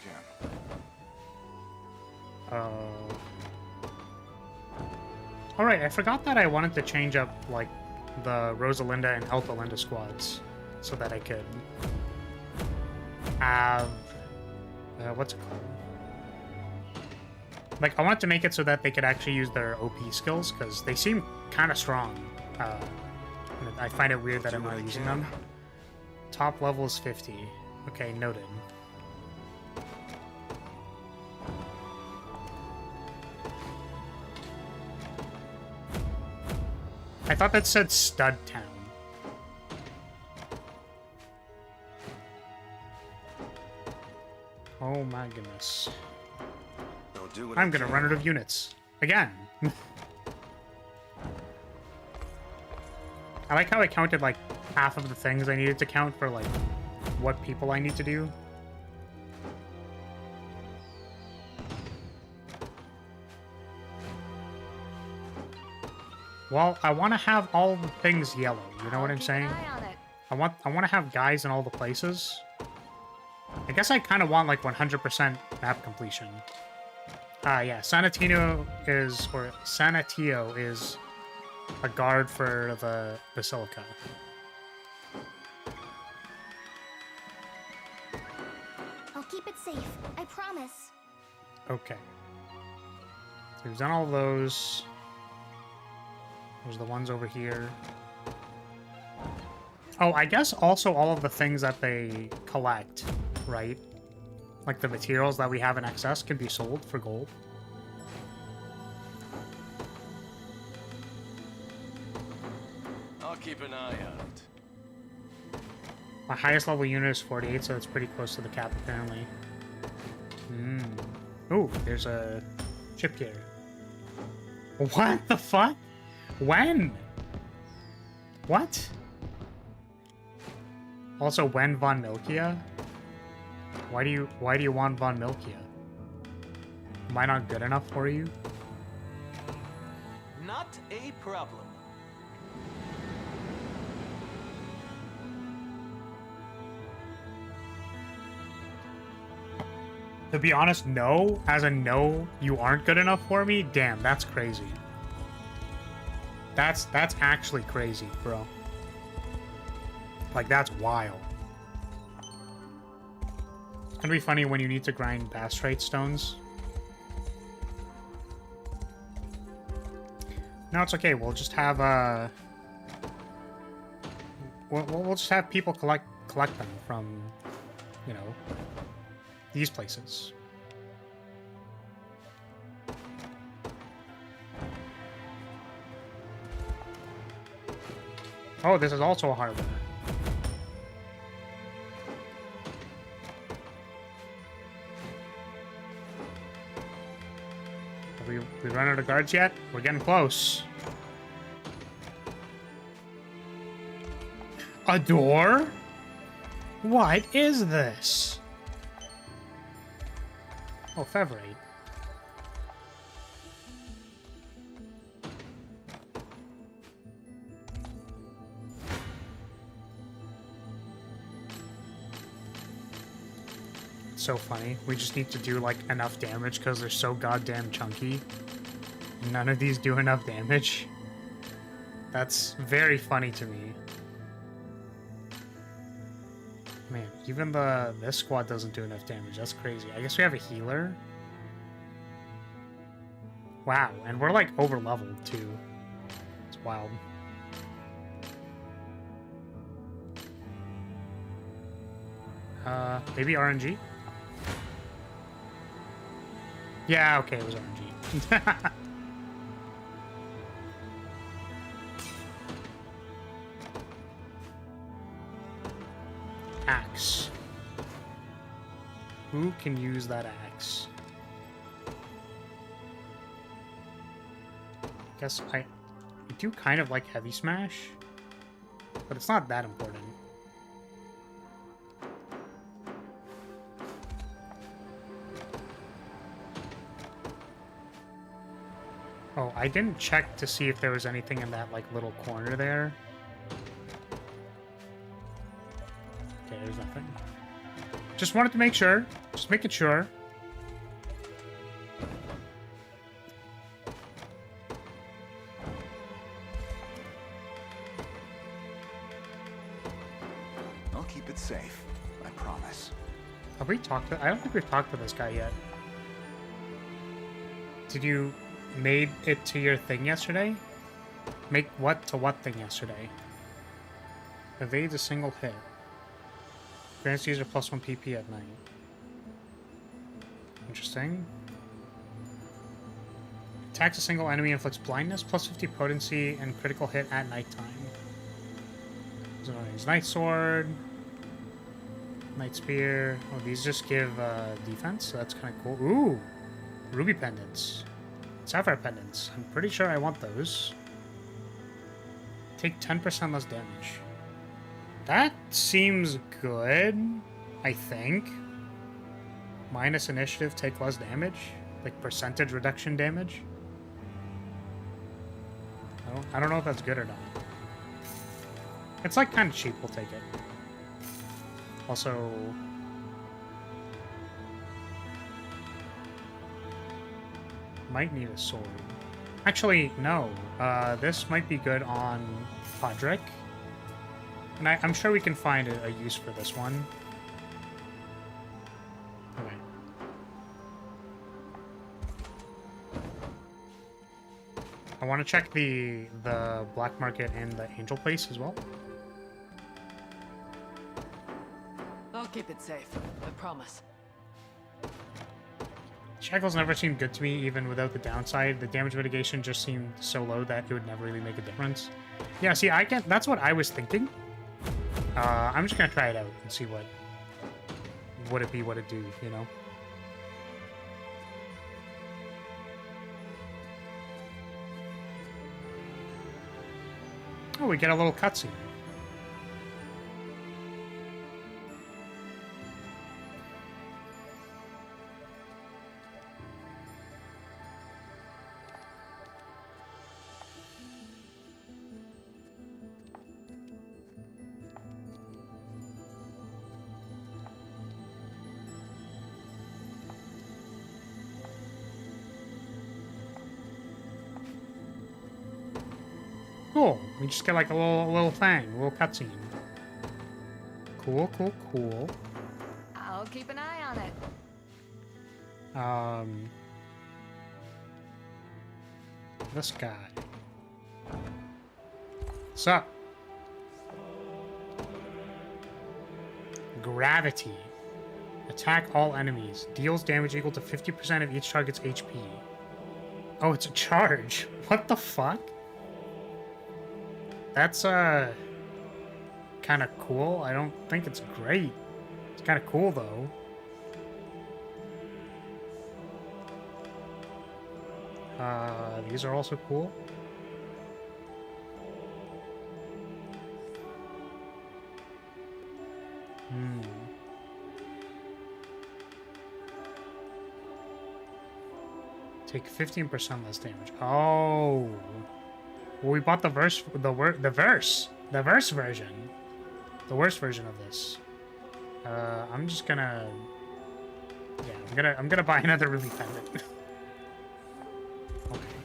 can. Alright, I forgot that I wanted to change up, like, the Rosalinda and Elthalinda squads so that I could have... what's it called? Like, I wanted to make it so that they could actually use their OP skills, because they seem kind of strong. I find it weird that I'm not using them. Top level is 50. Okay, noted. I thought that said Stud Town. Oh my goodness. I'm gonna run out of units. Again. I like how I counted like half of the things I needed to count for like what people I need to do. Well, I want to have all the things yellow. You know what I'm saying? I want to have guys in all the places. I guess I kind of want like 100% map completion. Yeah, Sanatino is a guard for the Basilica. I'll keep it safe. I promise. Okay. So we've done all those. There's the ones over here. Oh, I guess also all of the things that they collect, right? Like the materials that we have in excess can be sold for gold. I'll keep an eye out. My highest level unit is 48, so it's pretty close to the cap, apparently. Ooh, there's a ship here. What the fuck? When? What? Also, when Von Milkia? Why do you want Von Milkia? Am I not good enough for you? Not a problem. To be honest, no. As a no, you aren't good enough for me? Damn, that's crazy. That's actually crazy, bro. Like, that's wild. It's gonna be funny when you need to grind bastrate stones. No, it's okay. We'll just have we'll just have people collect them from, you know, these places. Oh, this is also a harbor. Have we run out of guards yet? We're getting close. A door? What is this? Oh, Fevrate. So funny. We just need to do like enough damage because they're so goddamn chunky. None of these do enough damage. That's very funny to me. Man, even this squad doesn't do enough damage. That's crazy. I guess we have a healer. Wow, and we're like over leveled too. It's wild. Maybe RNG? Yeah, okay, it was RNG. Axe. Who can use that axe? Guess I do kind of like heavy smash, but it's not that important. Oh, I didn't check to see if there was anything in that like little corner there. Okay, there's nothing. Just wanted to make sure. Just making sure. I'll keep it safe. I promise. Have we talked to... I don't think we've talked to this guy yet. Did you made it to your thing yesterday? Make what to what thing yesterday? Evades a single hit. Grants user +1 PP at night. Interesting. Attacks a single enemy, inflicts blindness, +50 potency, and critical hit at nighttime. So his Night Sword, Night Spear. Oh, these just give defense, so that's kind of cool. Ooh! Ruby pendants. Sapphire pendants. I'm pretty sure I want those. Take 10% less damage. That seems good, I think. Minus initiative, take less damage. Like percentage reduction damage. I don't know if that's good or not. It's like kind of cheap, we'll take it. Also... might need a sword. Actually, no. This might be good on Podrick. And I'm sure we can find a use for this one. Okay. I want to check the black market and the angel place as well. I'll keep it safe. I promise. Shackles never seemed good to me, even without the downside. The damage mitigation just seemed so low that it would never really make a difference. Yeah, see, that's what I was thinking. I'm just gonna try it out and see what would it be, what it do, you know? Oh, we get a little cutscene. Cool. We just get like a little thing, a little cutscene. Cool, cool, cool. I'll keep an eye on it. This guy. What's up? Gravity. Attack all enemies. Deals damage equal to 50% of each target's HP. Oh, it's a charge. What the fuck? That's kind of cool. I don't think it's great. It's kind of cool though. These are also cool. Take 15% less damage. Oh. Well, we bought the verse version. The worst version of this. I'm just gonna... Yeah, I'm gonna buy another Ruby pendant. Okay.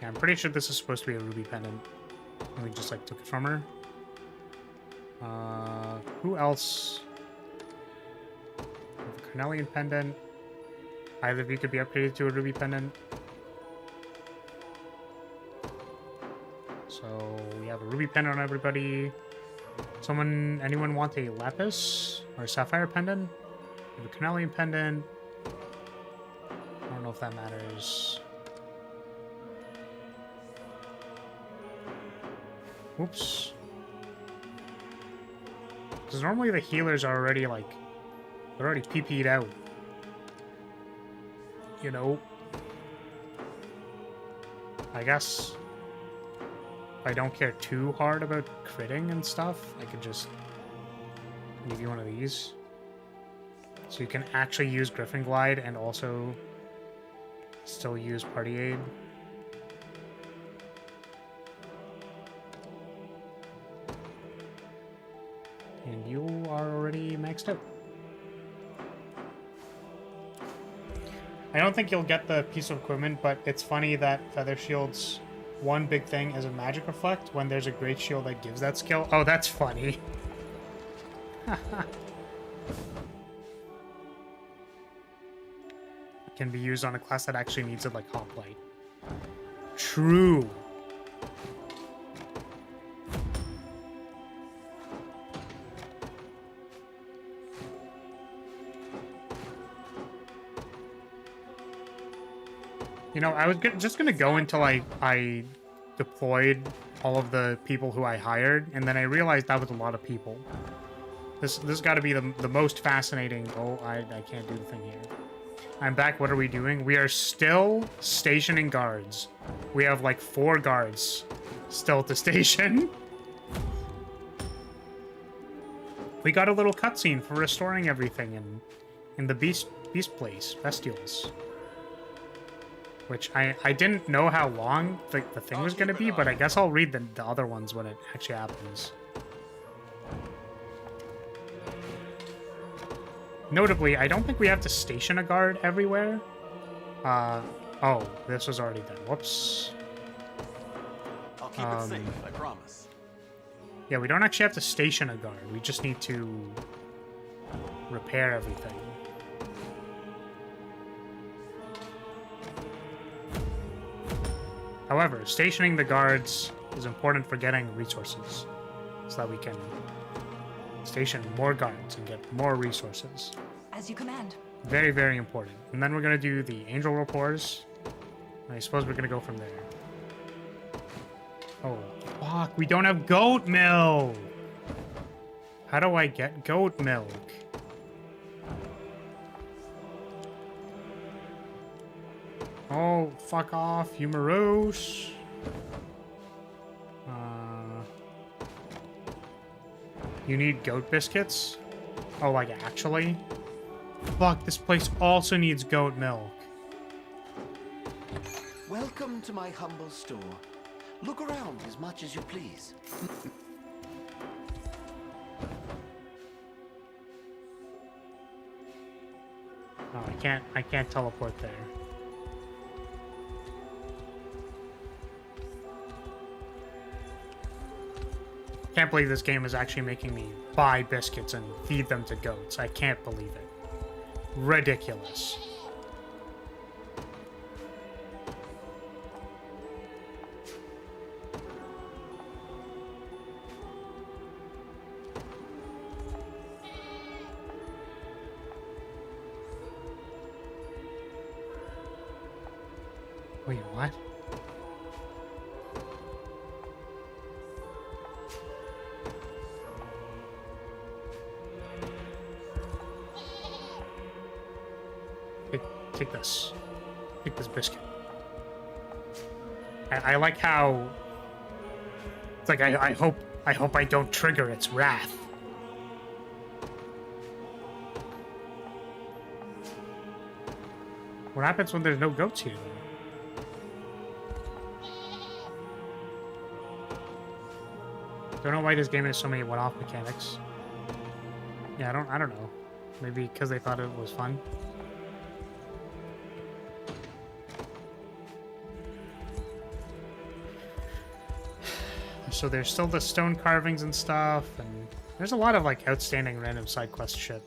Yeah, I'm pretty sure this is supposed to be a Ruby pendant. And we just like took it from her. Who else? A Cornelian pendant. Either of you could be upgraded to a Ruby pendant. So we have a Ruby pendant on everybody. Anyone want a Lapis or a Sapphire pendant? We have a Cornelian pendant. I don't know if that matters. Oops. Because normally the healers are already like, they're already PP'd out. You know? I guess if I don't care too hard about critting and stuff, I could just give you one of these. So you can actually use Griffin Glide and also still use Party Aid. And you are already maxed out. I don't think you'll get the piece of equipment, but it's funny that Feather Shield's one big thing is a magic reflect when there's a great shield that gives that skill. Oh, that's funny. It can be used on a class that actually needs it, like Hoplite. True. You know, I was just gonna go until I deployed all of the people who I hired, and then I realized that was a lot of people. This got to be the most fascinating. Oh, I can't do the thing here. I'm back. What are we doing? We are still stationing guards. We have like 4 guards still to station. We got a little cutscene for restoring everything in the beast place, bestials. Which I didn't know how long the thing was going to be, but I guess I'll read the other ones when it actually happens. Notably, I don't think we have to station a guard everywhere. Oh, this was already done. Whoops. I'll keep it safe, I promise. Yeah, we don't actually have to station a guard. We just need to repair everything. However, stationing the guards is important for getting resources, so that we can station more guards and get more resources. As you command. Very, very important. And then we're going to do the angel rapports. I suppose we're going to go from there. Oh, fuck. We don't have goat milk. How do I get goat milk? Oh, fuck off, you morose. You need goat biscuits? Oh, like, actually? Fuck, this place also needs goat milk. Welcome to my humble store. Look around as much as you please. Oh, I can't teleport there. Can't believe this game is actually making me buy biscuits and feed them to goats. I can't believe it. Ridiculous. Wait, what? Take this. Take this biscuit. I like how it's like I hope I don't trigger its wrath. What happens when there's no goats here, though? Don't know why this game has so many one-off mechanics. Yeah, I don't know. Maybe because they thought it was fun. So there's still the stone carvings and stuff, and there's a lot of like outstanding random side quest shit,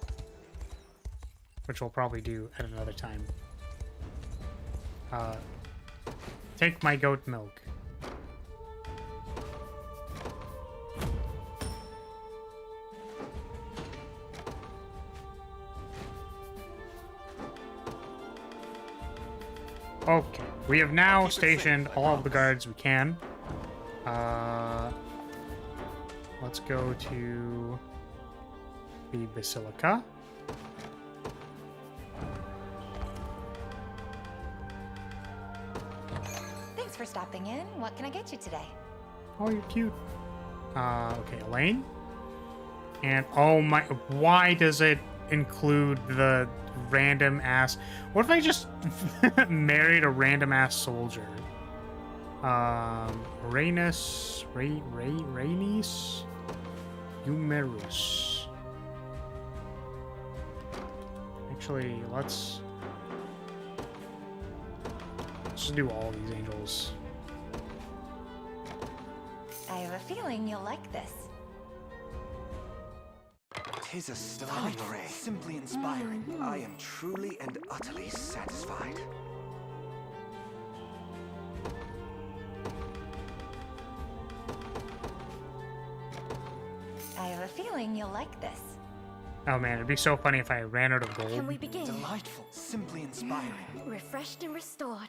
which we'll probably do at another time. Take my goat milk. Okay, we have now stationed all of the guards we can. Let's go to the Basilica. Thanks for stopping in. What can I get you today? Oh, you're cute. Okay, Elaine. And oh my, why does it include the random ass? What if I just married a random ass soldier? Rhaenys, Humerus. Actually, let's just do all these angels. I have a feeling you'll like this. 'Tis a stunning array. Simply inspiring. I am truly and utterly satisfied. I have a feeling you'll like this. Oh man, it'd be so funny if I ran out of gold. Can we begin? Delightful. Simply inspiring. Refreshed and restored.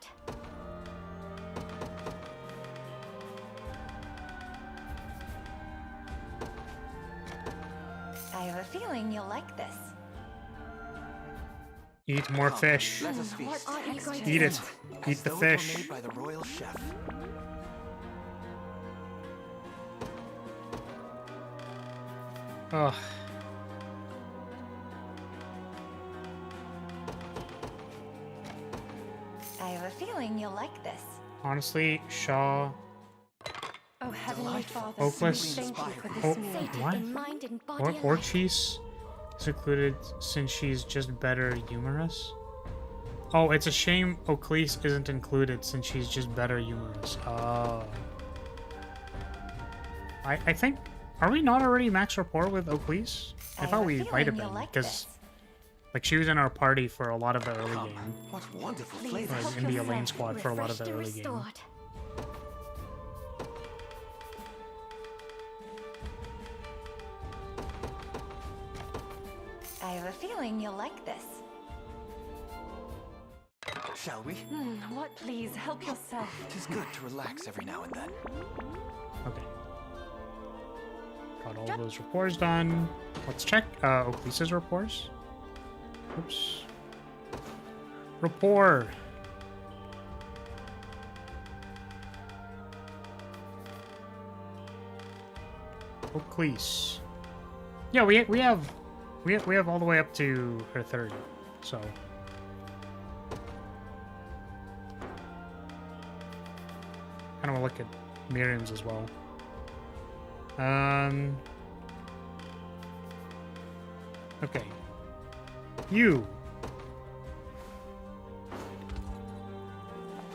I have a feeling you'll like this. Eat more fish. Let us What feast. are you going Eat to it. Eat As the though it were fish. made by the royal chef. Ugh. I have a feeling you'll like this. Honestly, Shaw. Oh, Heavenly Father, Hopeless. thank you for Oh, this meal. Sated what? in mind and body Or alike. Orchis is included since she's just better humorous. Oh, it's a shame Oclese isn't included since she's just better humorous. Oh. I think, are we not already max rapport with Oclese? I have thought a we might have feeling you'll been, like because this. like she was in our party for a lot of the early Come, game. what wonderful Please flavors. help In the yourself. Elaine squad for a lot of the Refreshed and early game. restored. I have a feeling you'll like this. Shall we? What? Please, help yourself. Tis good to relax every now and then. Okay. Got all those reports done. Let's check Oclise's reports. Oops. Rapport. Oclise. Yeah, we have all the way up to her third, so. Kind of want to look at Miriam's as well. Okay. You.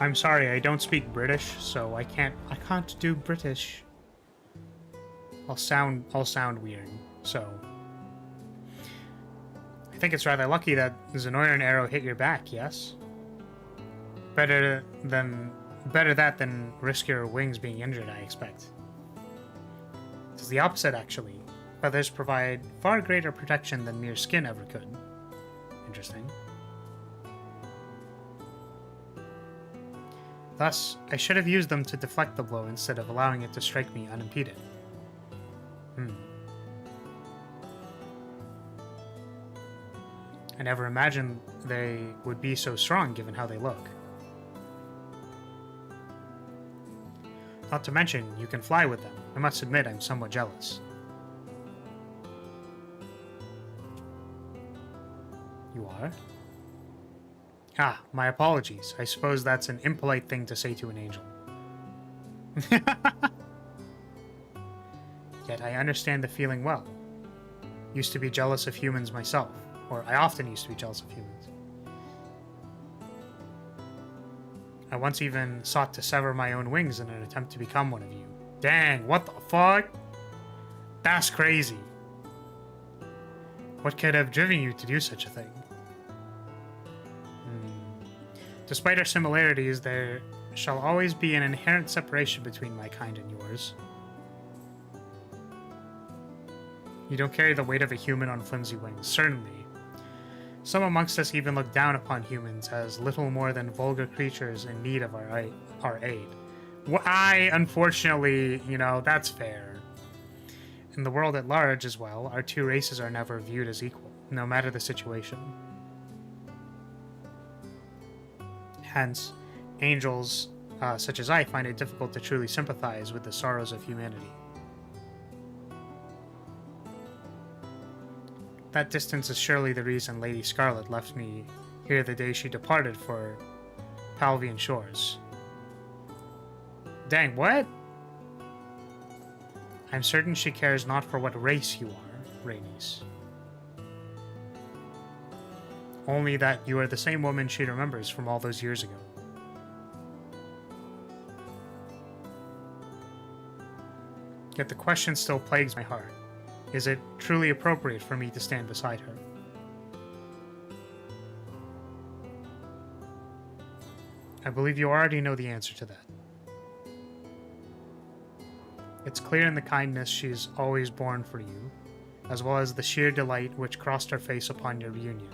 I'm sorry, I don't speak British, so I can't do British. I'll sound weird, so. I think it's rather lucky that Zenoiran arrow hit your back, yes? Better that than risk your wings being injured, I expect. It's the opposite, actually. Feathers provide far greater protection than mere skin ever could. Interesting. Thus, I should have used them to deflect the blow instead of allowing it to strike me unimpeded. I never imagined they would be so strong given how they look. Not to mention, you can fly with them. I must admit I'm somewhat jealous. You are? Ah, my apologies. I suppose that's an impolite thing to say to an angel. Yet I understand the feeling well. Used to be jealous of humans myself. Or I often used to be jealous of humans. I once even sought to sever my own wings in an attempt to become one of you. Dang, what the fuck? That's crazy. What could have driven you to do such a thing? Despite our similarities, there shall always be an inherent separation between my kind and yours. You don't carry the weight of a human on flimsy wings, certainly. Some amongst us even look down upon humans as little more than vulgar creatures in need of our aid. Unfortunately, that's fair. In the world at large as well, our two races are never viewed as equal, no matter the situation. Hence, angels such as I find it difficult to truly sympathize with the sorrows of humanity. That distance is surely the reason Lady Scarlet left me here the day she departed for Palvian shores. Dang, what? I'm certain she cares not for what race you are, Rhaenys. only that you are the same woman she remembers from all those years ago. Yet the question still plagues my heart. Is it truly appropriate for me to stand beside her? I believe you already know the answer to that. It's clear in the kindness she's always borne for you, as well as the sheer delight which crossed her face upon your reunion.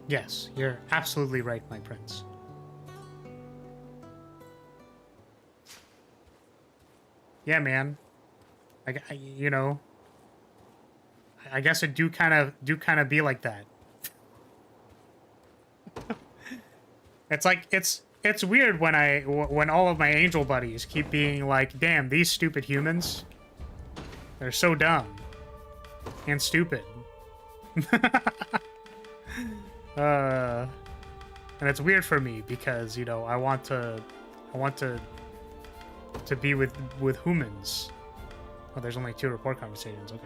Yes, you're absolutely right, my prince. Yeah, man. You know, I guess it do kind of be like that. It's like it's weird when all of my angel buddies keep being like, "Damn, these stupid humans. They're so dumb and stupid." And it's weird for me because, you know, I want to be with humans. Oh, there's only 2 report conversations. Okay.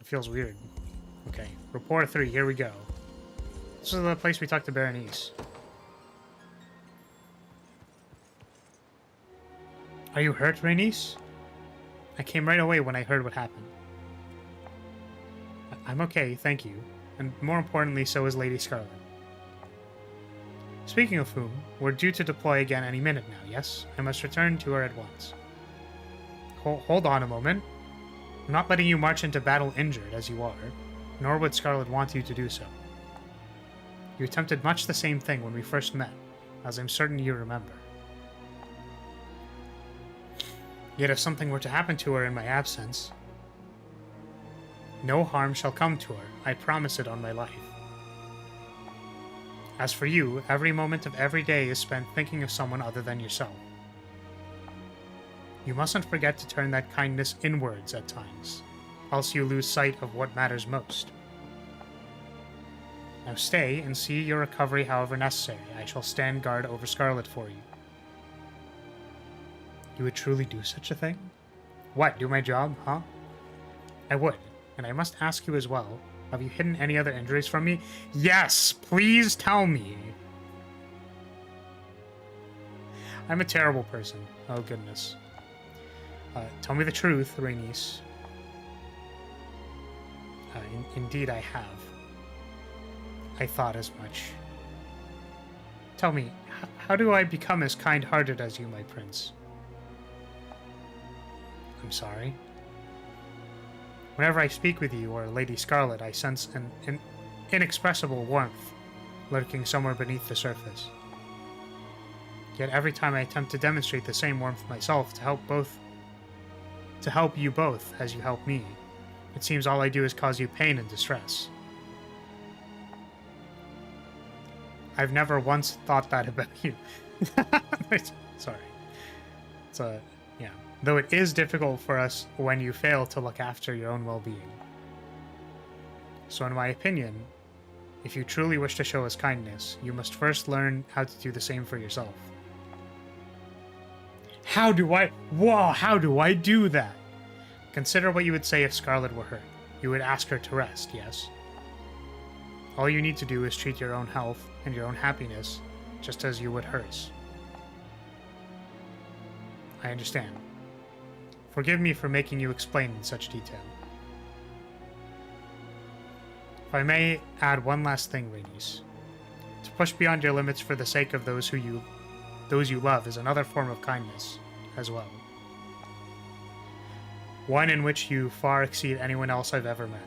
It feels weird. Okay, report 3. Here we go. This is the place we talked to Berenice. Are you hurt, Berenice? I came right away when I heard what happened. I'm okay, thank you. And more importantly, so is Lady Scarlet. Speaking of whom, we're due to deploy again any minute now, yes? I must return to her at once. Hold on a moment. I'm not letting you march into battle injured, as you are, nor would Scarlet want you to do so. You attempted much the same thing when we first met, as I'm certain you remember. Yet if something were to happen to her in my absence, no harm shall come to her, I promise it on my life. As for you, every moment of every day is spent thinking of someone other than yourself. You mustn't forget to turn that kindness inwards at times, else you lose sight of what matters most. Now stay and see your recovery however necessary. I shall stand guard over Scarlet for you. You would truly do such a thing? What, do my job, huh? I would. And I must ask you as well, have you hidden any other injuries from me? Yes, please tell me. I'm a terrible person. Oh, goodness. Tell me the truth, Rhaenys. Indeed I have. I thought as much. Tell me, how do I become as kind-hearted as you, my prince? I'm sorry. Whenever I speak with you or Lady Scarlet, I sense an inexpressible warmth lurking somewhere beneath the surface. Yet every time I attempt to demonstrate the same warmth myself to help you both as you help me, it seems all I do is cause you pain and distress. I've never once thought that about you. Sorry. Yeah. Though it is difficult for us when you fail to look after your own well-being. So in my opinion, if you truly wish to show us kindness, you must first learn how to do the same for yourself. How do I do that? Consider what you would say if Scarlet were hurt. You would ask her to rest, yes? All you need to do is treat your own health and your own happiness just as you would hers. I understand. Forgive me for making you explain in such detail. If I may add one last thing, Rhaenys. To push beyond your limits for the sake of those you love is another form of kindness as well. One in which you far exceed anyone else I've ever met.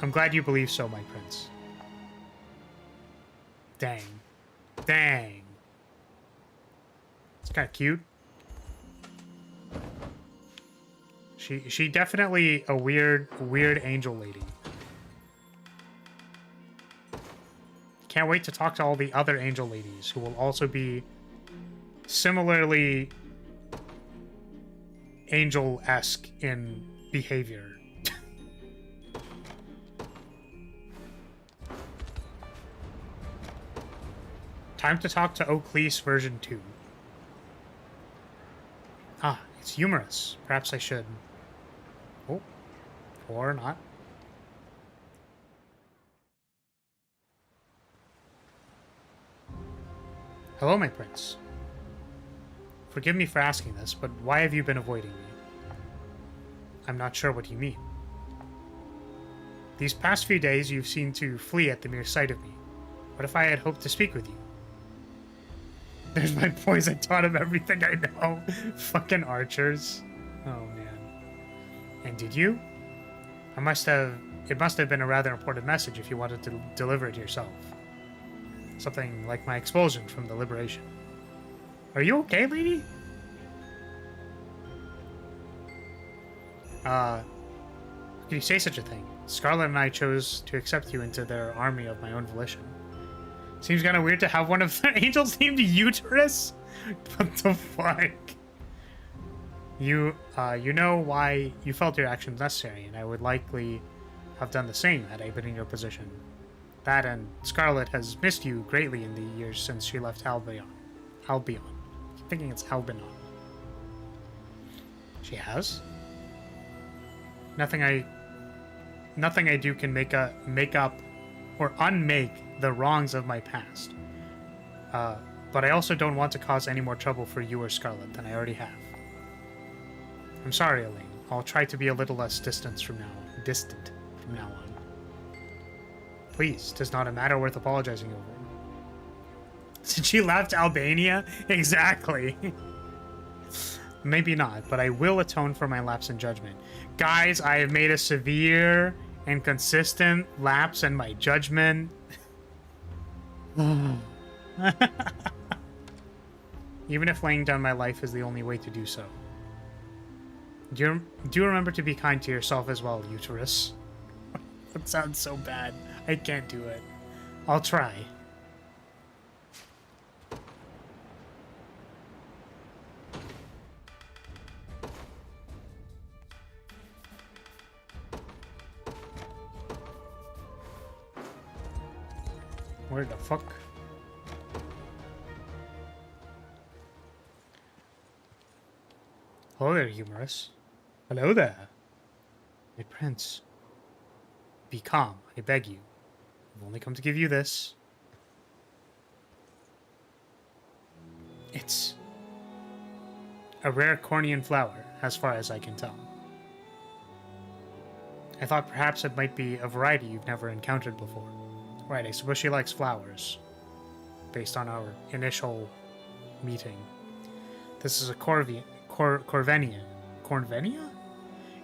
I'm glad you believe so, my prince. Dang. Dang. It's kind of cute. She definitely a weird angel lady. Can't wait to talk to all the other angel ladies who will also be similarly angel-esque in behavior. Time to talk to Oaklease version 2. Ah, it's humorous. Perhaps I should. Oh. Or not. Hello, my prince. Forgive me for asking this, but why have you been avoiding me? I'm not sure what you mean. These past few days, you've seemed to flee at the mere sight of me. What if I had hoped to speak with you? There's my boys, I taught him everything I know. Fucking archers. Oh, man. And did you? It must have been a rather important message if you wanted to deliver it yourself. Something like my expulsion from the Liberation. Are you okay, lady? Could you say such a thing? Scarlet and I chose to accept you into their army of my own volition. Seems kind of weird to have one of the angels named Uterus? What the fuck? You know why you felt your actions necessary, and I would likely have done the same had I been in your position. That and Scarlet has missed you greatly in the years since she left Albion. I keep thinking it's Albion. She has? Nothing I do can make up or unmake the wrongs of my past. But I also don't want to cause any more trouble for you or Scarlet than I already have. I'm sorry, Elaine. I'll try to be a little less distant from now on. Please, 'tis not a matter worth apologizing over. Since she left Albania? Exactly. Maybe not, but I will atone for my lapse in judgment. Guys, I have made a severe and consistent lapse in my judgment. Even if laying down my life is the only way to do so. Do remember to be kind to yourself as well, Uterus. That sounds so bad. I can't do it. I'll try. Where the fuck? Hello there, Humorous. Hello there. My prince. Be calm, I beg you. I've only come to give you this. It's a rare Cornian flower, as far as I can tell. I thought perhaps it might be a variety you've never encountered before. Right, I suppose she likes flowers, based on our initial meeting. This is a Corvenia? Corvenia?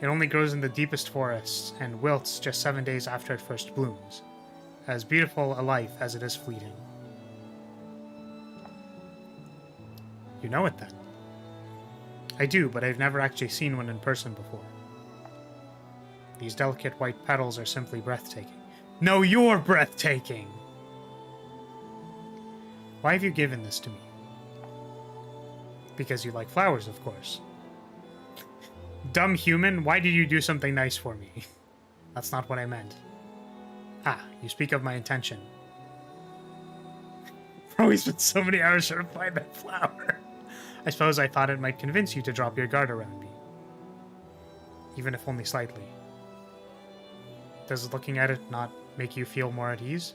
It only grows in the deepest forests and wilts just 7 days after it first blooms. As beautiful a life as it is fleeting. You know it then? I do, but I've never actually seen one in person before. These delicate white petals are simply breathtaking. No, you're breathtaking! Why have you given this to me? Because you like flowers, of course. Dumb human, why did you do something nice for me? That's not what I meant. Ah, you speak of my intention. Bro, we spent so many hours trying to find that flower. I suppose I thought it might convince you to drop your guard around me. Even if only slightly. Does looking at it not make you feel more at ease?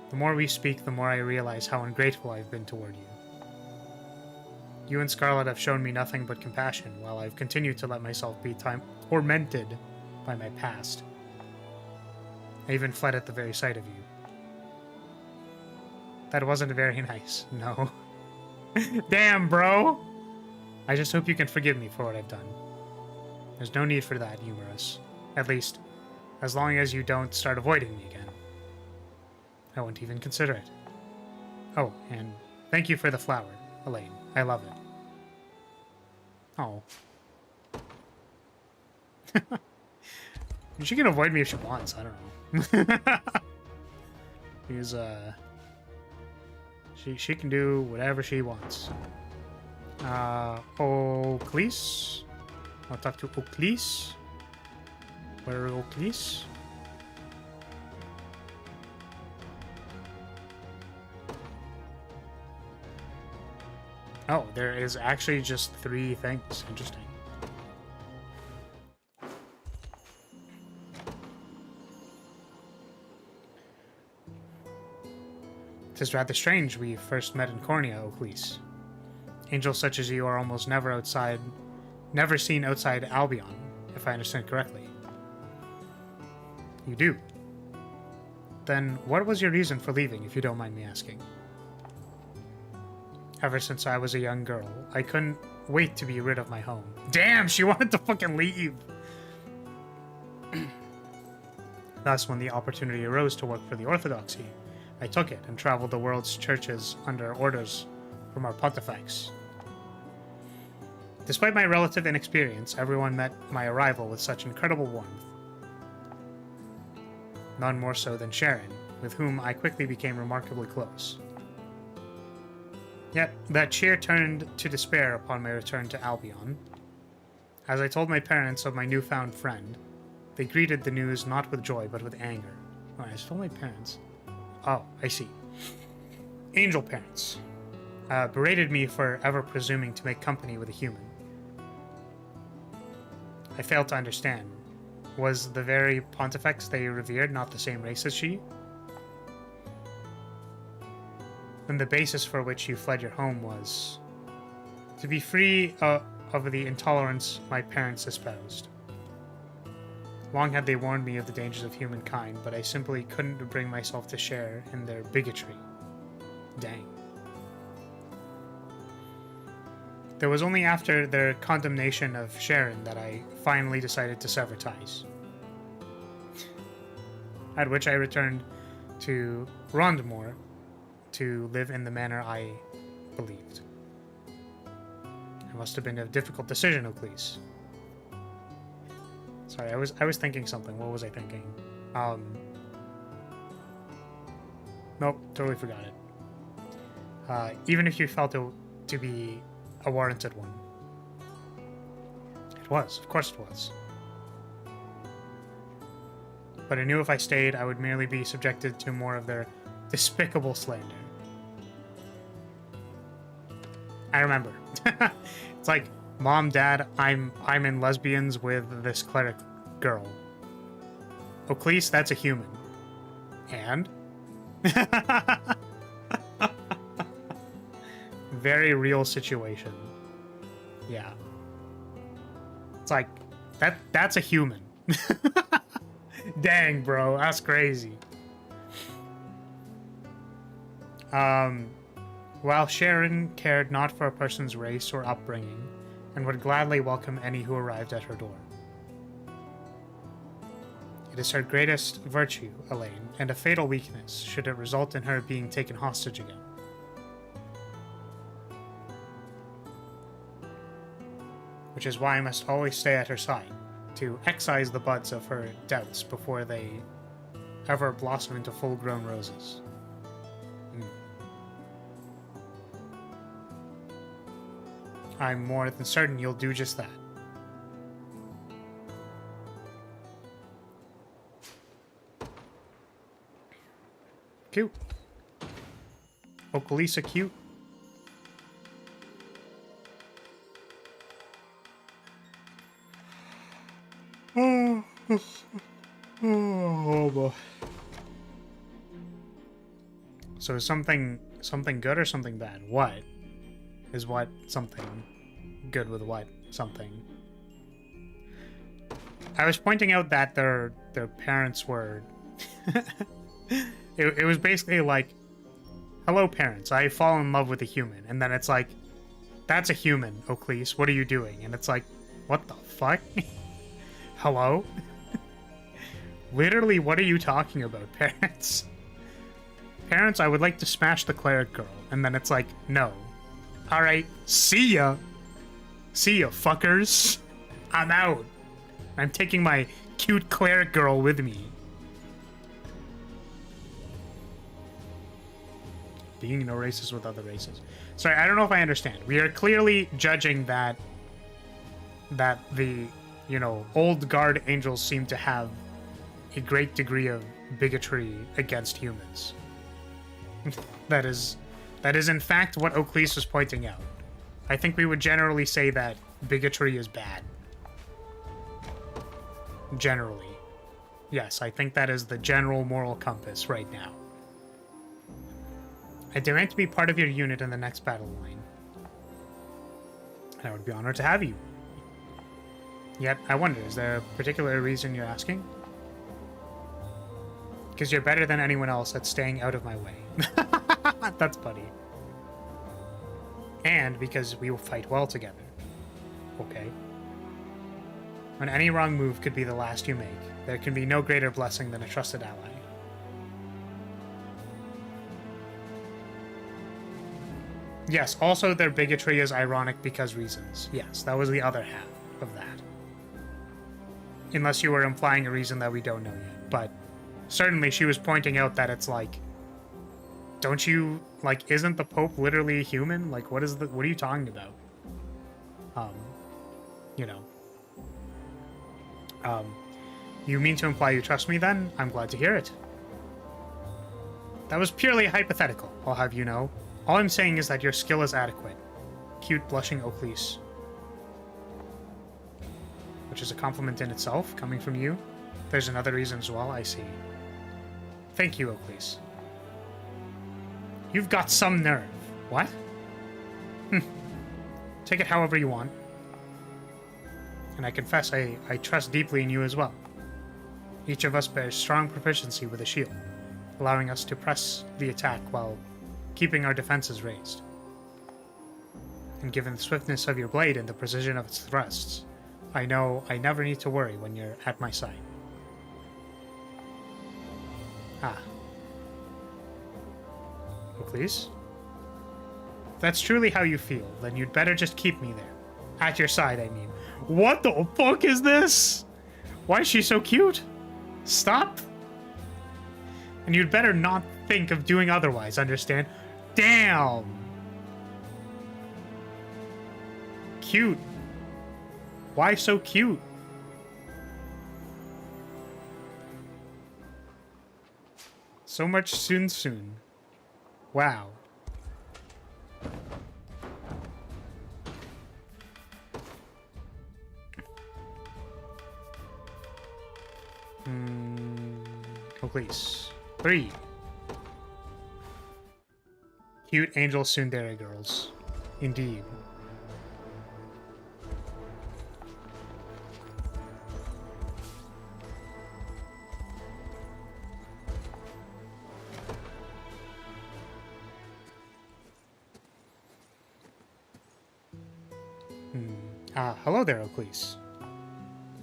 The more we speak, the more I realize how ungrateful I've been toward you. You and Scarlet have shown me nothing but compassion, while I've continued to let myself be tormented by my past. I even fled at the very sight of you. That wasn't very nice, no. Damn, bro! I just hope you can forgive me for what I've done. There's no need for that, Humorous. At least, as long as you don't start avoiding me again. I won't even consider it. Oh, and thank you for the flower, Elaine. I love it. Oh. She can avoid me if she wants, I don't know. Because, she can do whatever she wants. Oaklease? I'll talk to Oaklease. Where are Oaklease? Oh, there is actually just 3 things. Interesting. Tis rather strange we first met in Cornea, Oclese. Angels such as you are almost never seen outside Albion, if I understand correctly. You do. Then what was your reason for leaving, if you don't mind me asking? Ever since I was a young girl, I couldn't wait to be rid of my home. Damn, she wanted to fucking leave! Thus, when the opportunity arose to work for the Orthodoxy, I took it and traveled the world's churches under orders from our pontifex. Despite my relative inexperience, everyone met my arrival with such incredible warmth. None more so than Sharon, with whom I quickly became remarkably close. Yet, that cheer turned to despair upon my return to Albion. As I told my parents of my newfound friend, they greeted the news not with joy, but with anger. Oh, I told my parents. Oh, I see. Angel parents. Berated me for ever presuming to make company with a human. I failed to understand. Was the very pontifex they revered not the same race as she? Then the basis for which you fled your home was to be free of the intolerance my parents espoused. Long had they warned me of the dangers of humankind, but I simply couldn't bring myself to share in their bigotry. Dang. It was only after their condemnation of Sharon that I finally decided to sever ties. At which I returned to Rondemore to live in the manner I believed. It must have been a difficult decision, Oclese. Sorry, I was thinking something. What was I thinking? Nope, totally forgot it. Even if you felt it to be a warranted one. It was, of course it was. But I knew if I stayed, I would merely be subjected to more of their despicable slander. I remember. It's like, Mom, Dad, I'm in lesbians with this cleric girl. Oclese, that's a human. And? Very real situation. Yeah. It's like, that's a human. Dang, bro, that's crazy. While Sharon cared not for a person's race or upbringing, and would gladly welcome any who arrived at her door. It is her greatest virtue, Elaine, and a fatal weakness should it result in her being taken hostage again. Which is why I must always stay at her side, to excise the buds of her doubts before they ever blossom into full-grown roses. I'm more than certain you'll do just that. Cute. Oclisa cute. Oh boy. So is something good or something bad? What is what something good with what something? I was pointing out that their parents were it was basically like, hello parents, I fall in love with a human, and then it's like, that's a human, Oclese, what are you doing? And it's like, what the fuck? Hello? Literally, what are you talking about, parents? Parents, I would like to smash the cleric girl. And then it's like, no. Alright, see ya. See ya, fuckers. I'm out. I'm taking my cute cleric girl with me. Being no racist with other races. Sorry, I don't know if I understand. We are clearly judging that the, you know, old guard angels seem to have a great degree of bigotry against humans. That is in fact what Oclese was pointing out. I think we would generally say that bigotry is bad. Generally. Yes, I think that is the general moral compass right now. I demand to be part of your unit in the next battle line. I would be honored to have you. Yet, I wonder, is there a particular reason you're asking? Because you're better than anyone else at staying out of my way. That's funny. And because we will fight well together. Okay. When any wrong move could be the last you make, there can be no greater blessing than a trusted ally. Yes, also their bigotry is ironic because reasons. Yes, that was the other half of that. Unless you were implying a reason that we don't know yet. But certainly she was pointing out that it's like, don't you, like, isn't the Pope literally a human? Like, what are you talking about? You know. You mean to imply you trust me then? I'm glad to hear it. That was purely hypothetical, I'll have you know. All I'm saying is that your skill is adequate. Cute, blushing Oakley's. Which is a compliment in itself, coming from you. There's another reason as well, I see. Thank you, Oakley's. You've got some nerve. What? Take it however you want. And I confess, I trust deeply in you as well. Each of us bears strong proficiency with a shield, allowing us to press the attack while keeping our defenses raised. And given the swiftness of your blade and the precision of its thrusts, I know I never need to worry when you're at my side. Ah. Oh, please? If that's truly how you feel, then you'd better just keep me there. At your side, I mean. What the fuck is this? Why is she so cute? Stop. And you'd better not think of doing otherwise, understand? Damn! Cute. Why so cute? So much soon. Wow. Oh, please. 3. Cute angel tsundere girls. Indeed. Hello there, Oakley's.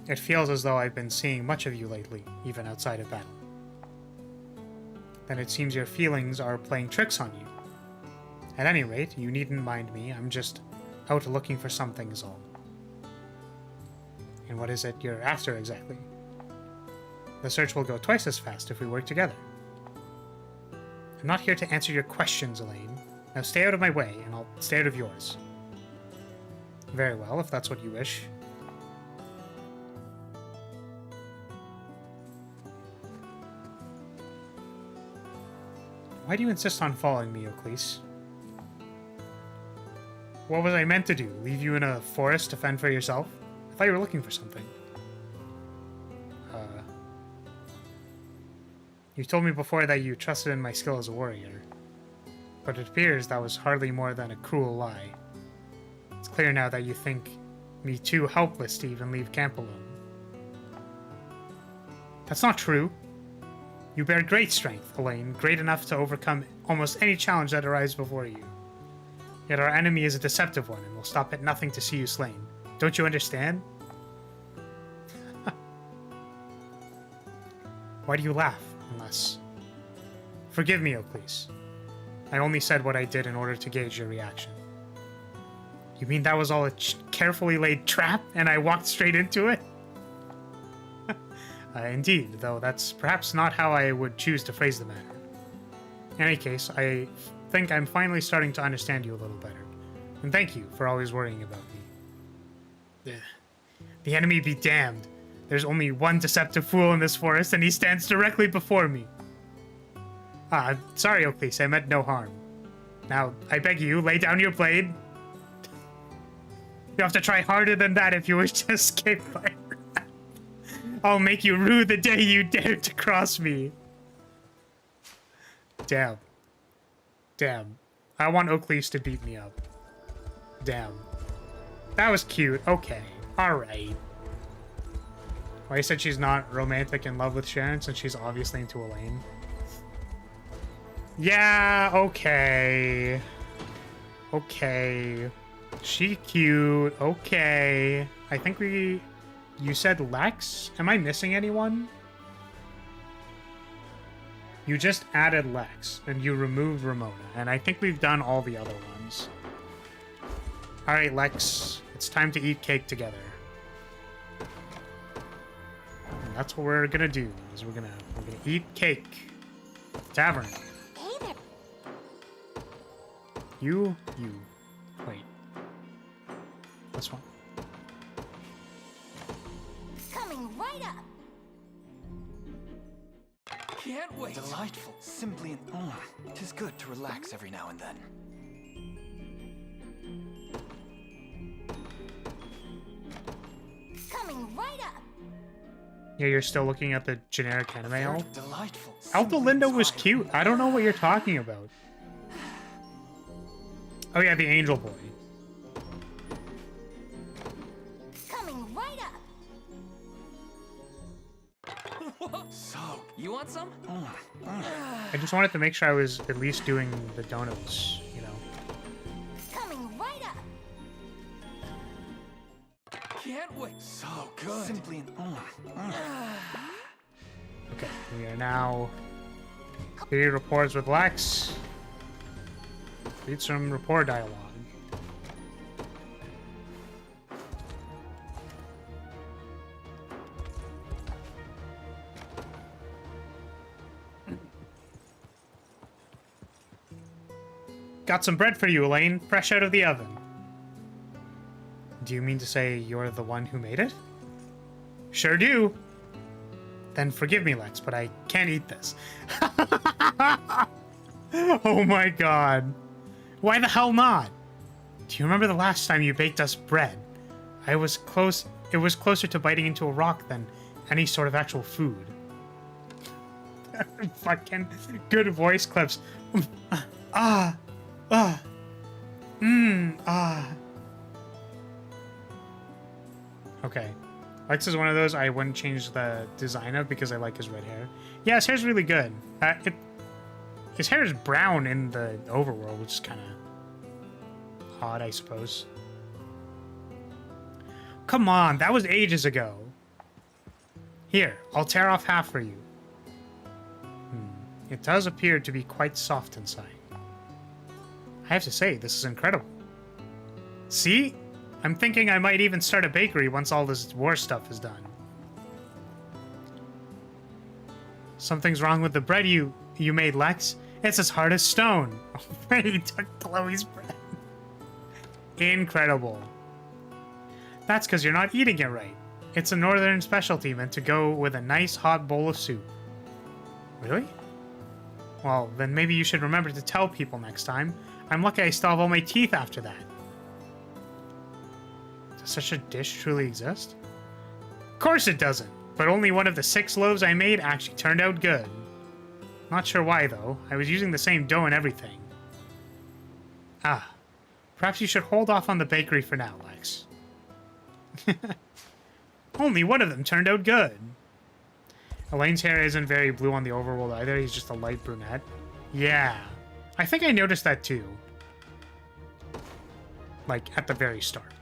It feels as though I've been seeing much of you lately, even outside of battle. Then it seems your feelings are playing tricks on you. At any rate, you needn't mind me. I'm just out looking for something is all. And what is it you're after exactly? The search will go twice as fast if we work together. I'm not here to answer your questions, Elaine. Now stay out of my way, and I'll stay out of yours. Very well, if that's what you wish. Why do you insist on following me, Oakley's? What was I meant to do? Leave you in a forest to fend for yourself? I thought you were looking for something. You told me before that you trusted in my skill as a warrior. But it appears that was hardly more than a cruel lie. It's clear now that you think me too helpless to even leave camp alone. That's not true. You bear great strength, Elaine, great enough to overcome almost any challenge that arises before you. Yet our enemy is a deceptive one and will stop at nothing to see you slain. Don't you understand? Why do you laugh, unless... Forgive me, Oakley's. I only said what I did in order to gauge your reaction. You mean that was all a carefully laid trap, and I walked straight into it? Indeed, though that's perhaps not how I would choose to phrase the matter. In any case, I think I'm finally starting to understand you a little better. And thank you for always worrying about me. The enemy be damned. There's only one deceptive fool in this forest, and he stands directly before me. Sorry, Oakley, I meant no harm. Now, I beg you, lay down your blade. You have to try harder than that if you wish to escape my wrath. I'll make you rue the day you dared to cross me. Damn. Damn. I want Oakleaf to beat me up. Damn. That was cute. Okay. Alright. Well, you said she's not romantic in love with Sharon since she's obviously into Elaine. Yeah, okay. Okay. She cute. Okay. I think we... You said Lex? Am I missing anyone? You just added Lex, and you removed Ramona, and I think we've done all the other ones. Alright, Lex. It's time to eat cake together. And that's what we're gonna do, is we're gonna eat cake. Tavern. Hey there. You. Wait. This one. Coming right up. Can't wait. Delightful. Simply an... Tis good to relax every now and then. Coming right up. Yeah, you're still looking at the generic anime elf? Delightful. Alphalinda was cute. I don't know what you're talking about. Oh yeah, the angel boy. Coming right up. So, you want some? I just wanted to make sure I was at least doing the donuts, you know. Coming right up. Can't wait. So good. Simply an... Okay, we are now... Read reports with Lex. Read some rapport dialogue. Got some bread for you, Elaine, fresh out of the oven. Do you mean to say you're the one who made it? Sure do. Then forgive me, Lex, but I can't eat this. Oh my god. Why the hell not? Do you remember the last time you baked us bread? It was closer to biting into a rock than any sort of actual food. Fucking good voice clips. Okay. Lex is one of those I wouldn't change the design of because I like his red hair. Yeah, his hair's really good. His hair is brown in the overworld, which is kind of odd, I suppose. Come on, that was ages ago. Here, I'll tear off half for you. It does appear to be quite soft inside. I have to say, this is incredible. See? I'm thinking I might even start a bakery once all this war stuff is done. Something's wrong with the bread you made, Lex. It's as hard as stone. He took Chloe's bread. Incredible. That's because you're not eating it right. It's a northern specialty meant to go with a nice hot bowl of soup. Really? Well, then maybe you should remember to tell people next time. I'm lucky I still have all my teeth after that. Does such a dish truly exist? Of course it doesn't, but only one of the 6 loaves I made actually turned out good. Not sure why, though. I was using the same dough and everything. Perhaps you should hold off on the bakery for now, Lex. Only one of them turned out good. Elaine's hair isn't very blue on the overworld either. He's just a light brunette. Yeah. I think I noticed that too. Like, at the very start.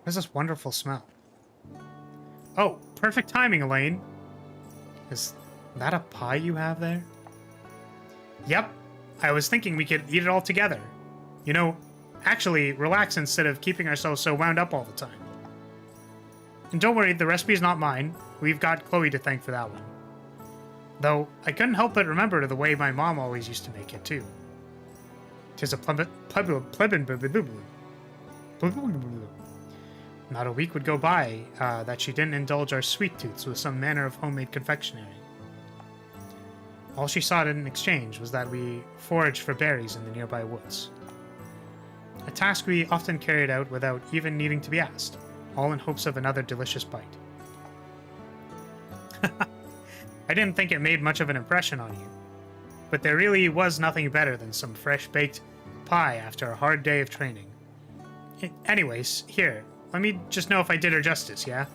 What's this wonderful smell? Oh, perfect timing, Elaine. Is that a pie you have there? Yep. I was thinking we could eat it all together. You know, actually relax instead of keeping ourselves so wound up all the time. And don't worry, the recipe's not mine. We've got Chloe to thank for that one. Though, I couldn't help but remember the way my mom always used to make it, too. 'Tis a Not a week would go by that she didn't indulge our sweet tooths with some manner of homemade confectionery. All she sought in exchange was that we foraged for berries in the nearby woods. A task we often carried out without even needing to be asked, all in hopes of another delicious bite. I didn't think it made much of an impression on you, but there really was nothing better than some fresh-baked pie after a hard day of training. Anyways, here, let me just know if I did her justice, yeah?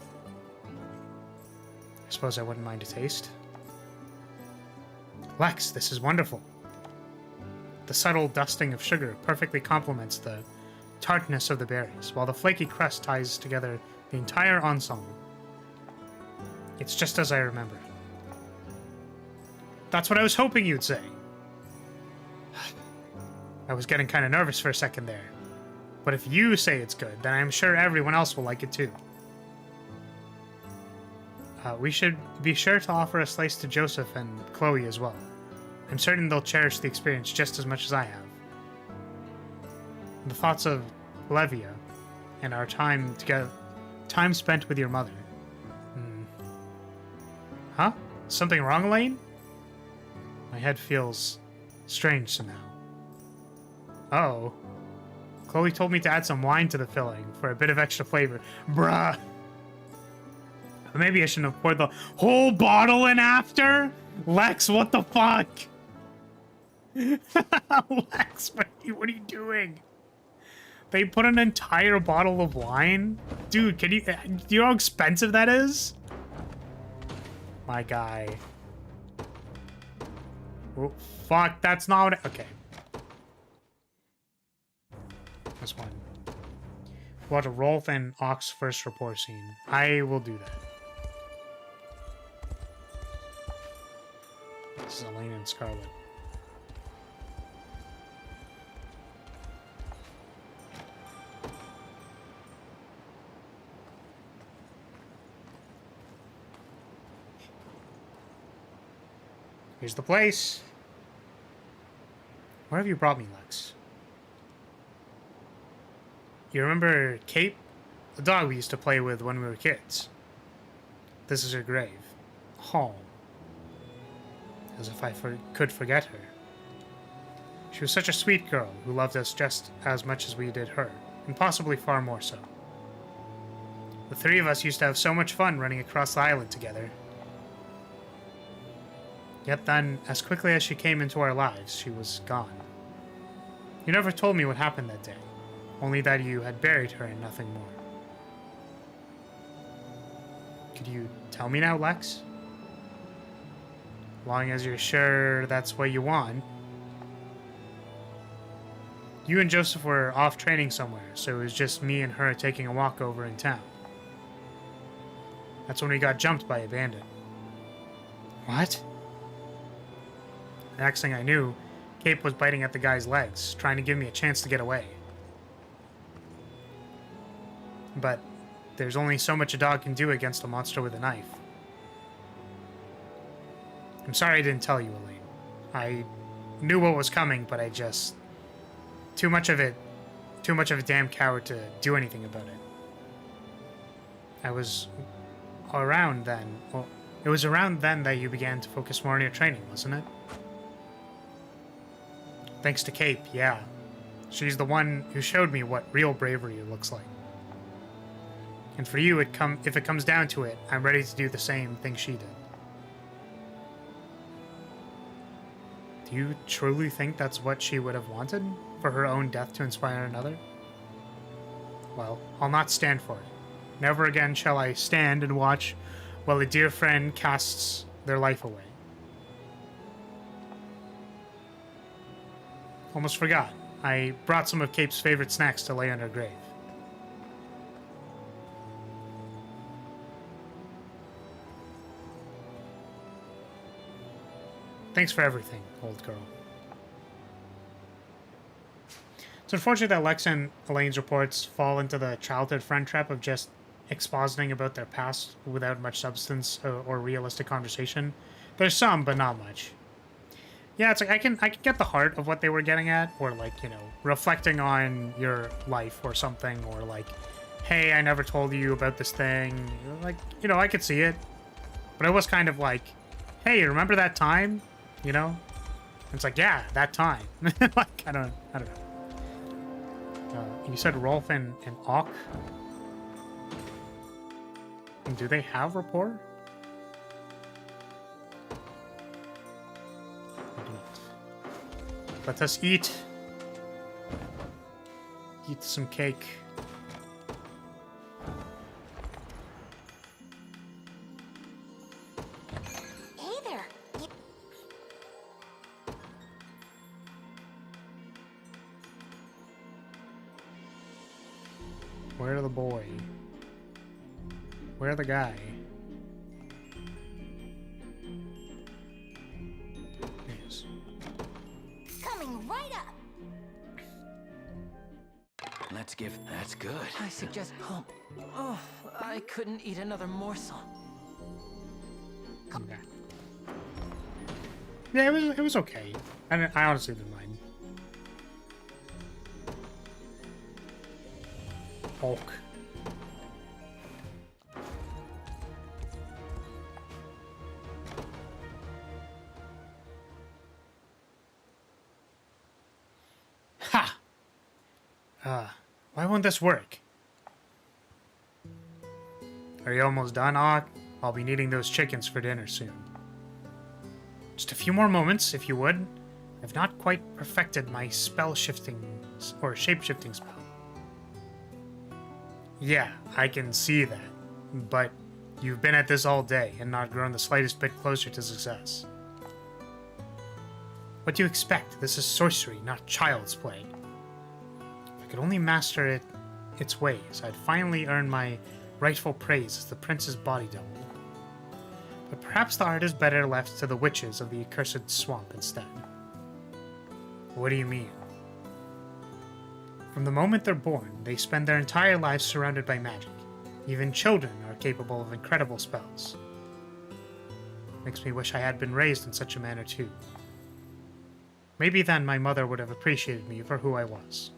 I suppose I wouldn't mind a taste. Lex, this is wonderful. The subtle dusting of sugar perfectly complements the tartness of the berries, while the flaky crust ties together the entire ensemble. It's just as I remembered. That's what I was hoping you'd say. I was getting kind of nervous for a second there. But if you say it's good, then I'm sure everyone else will like it too. We should be sure to offer a slice to Joseph and Chloe as well. I'm certain they'll cherish the experience just as much as I have. The thoughts of Levia and our time together, time spent with your mother. Huh? Something wrong, Elaine? My head feels strange somehow. Uh-oh. Chloe told me to add some wine to the filling for a bit of extra flavor. Bruh. Maybe I shouldn't have poured the whole bottle in after? Lex, what the fuck? Lex, what are you doing? They put an entire bottle of wine? Dude, do you know how expensive that is? My guy. Oh, fuck, that's not what okay. This one. Watch a Rolf and Ox first rapport scene. I will do that. This is Elaine and Scarlet. Here's the place. Where have you brought me, Lex? You remember Cape? The dog we used to play with when we were kids. This is her grave. Home. As if I could forget her. She was such a sweet girl who loved us just as much as we did her, and possibly far more so. The three of us used to have so much fun running across the island together. Yet then, as quickly as she came into our lives, she was gone. You never told me what happened that day, only that you had buried her and nothing more. Could you tell me now, Lex? Long as you're sure that's what you want. You and Joseph were off training somewhere, so it was just me and her taking a walk over in town. That's when we got jumped by a bandit. What? The next thing I knew, Cape was biting at the guy's legs, trying to give me a chance to get away. But there's only so much a dog can do against a monster with a knife. I'm sorry I didn't tell you, Elaine. I knew what was coming, but I just... Too much of a damn coward to do anything about it. I was around then. Well, it was around then that you began to focus more on your training, wasn't it? Thanks to Cape, yeah. She's the one who showed me what real bravery looks like. And for you, if it comes down to it, I'm ready to do the same thing she did. Do you truly think that's what she would have wanted? For her own death to inspire another? Well, I'll not stand for it. Never again shall I stand and watch while a dear friend casts their life away. Almost forgot. I brought some of Cape's favorite snacks to lay on her grave. Thanks for everything, old girl. It's unfortunate that Lex and Elaine's reports fall into the childhood friend trap of just expositing about their past without much substance or realistic conversation. There's some, but not much. Yeah, it's like I can get the heart of what they were getting at, or like, you know, reflecting on your life or something, or like hey, I never told you about this thing. Like, you know, I could see it. But I was kind of like, hey, remember that time? You know? And it's like, yeah, that time. Like, I don't know. You said Rolf and Auk? And do they have rapport? I do not. Let us eat. Eat some cake. Hey there. Where the boy? Where the guy? Yes. Coming right up. Let's give. That's good. I suggest pump. Oh, I couldn't eat another morsel. Okay. Yeah, it was okay. I honestly didn't mind. Hulk. Ha! Why won't this work? Are you almost done, Auk? I'll be needing those chickens for dinner soon. Just a few more moments, if you would. I've not quite perfected my spell shifting or shape shifting spell. Yeah, I can see that. But you've been at this all day and not grown the slightest bit closer to success. What do you expect? This is sorcery, not child's play. If I could only master its ways, I'd finally earn my rightful praise as the prince's body double. But perhaps the art is better left to the witches of the accursed swamp instead. What do you mean? From the moment they're born, they spend their entire lives surrounded by magic. Even children are capable of incredible spells. Makes me wish I had been raised in such a manner too. Maybe then my mother would have appreciated me for who I was.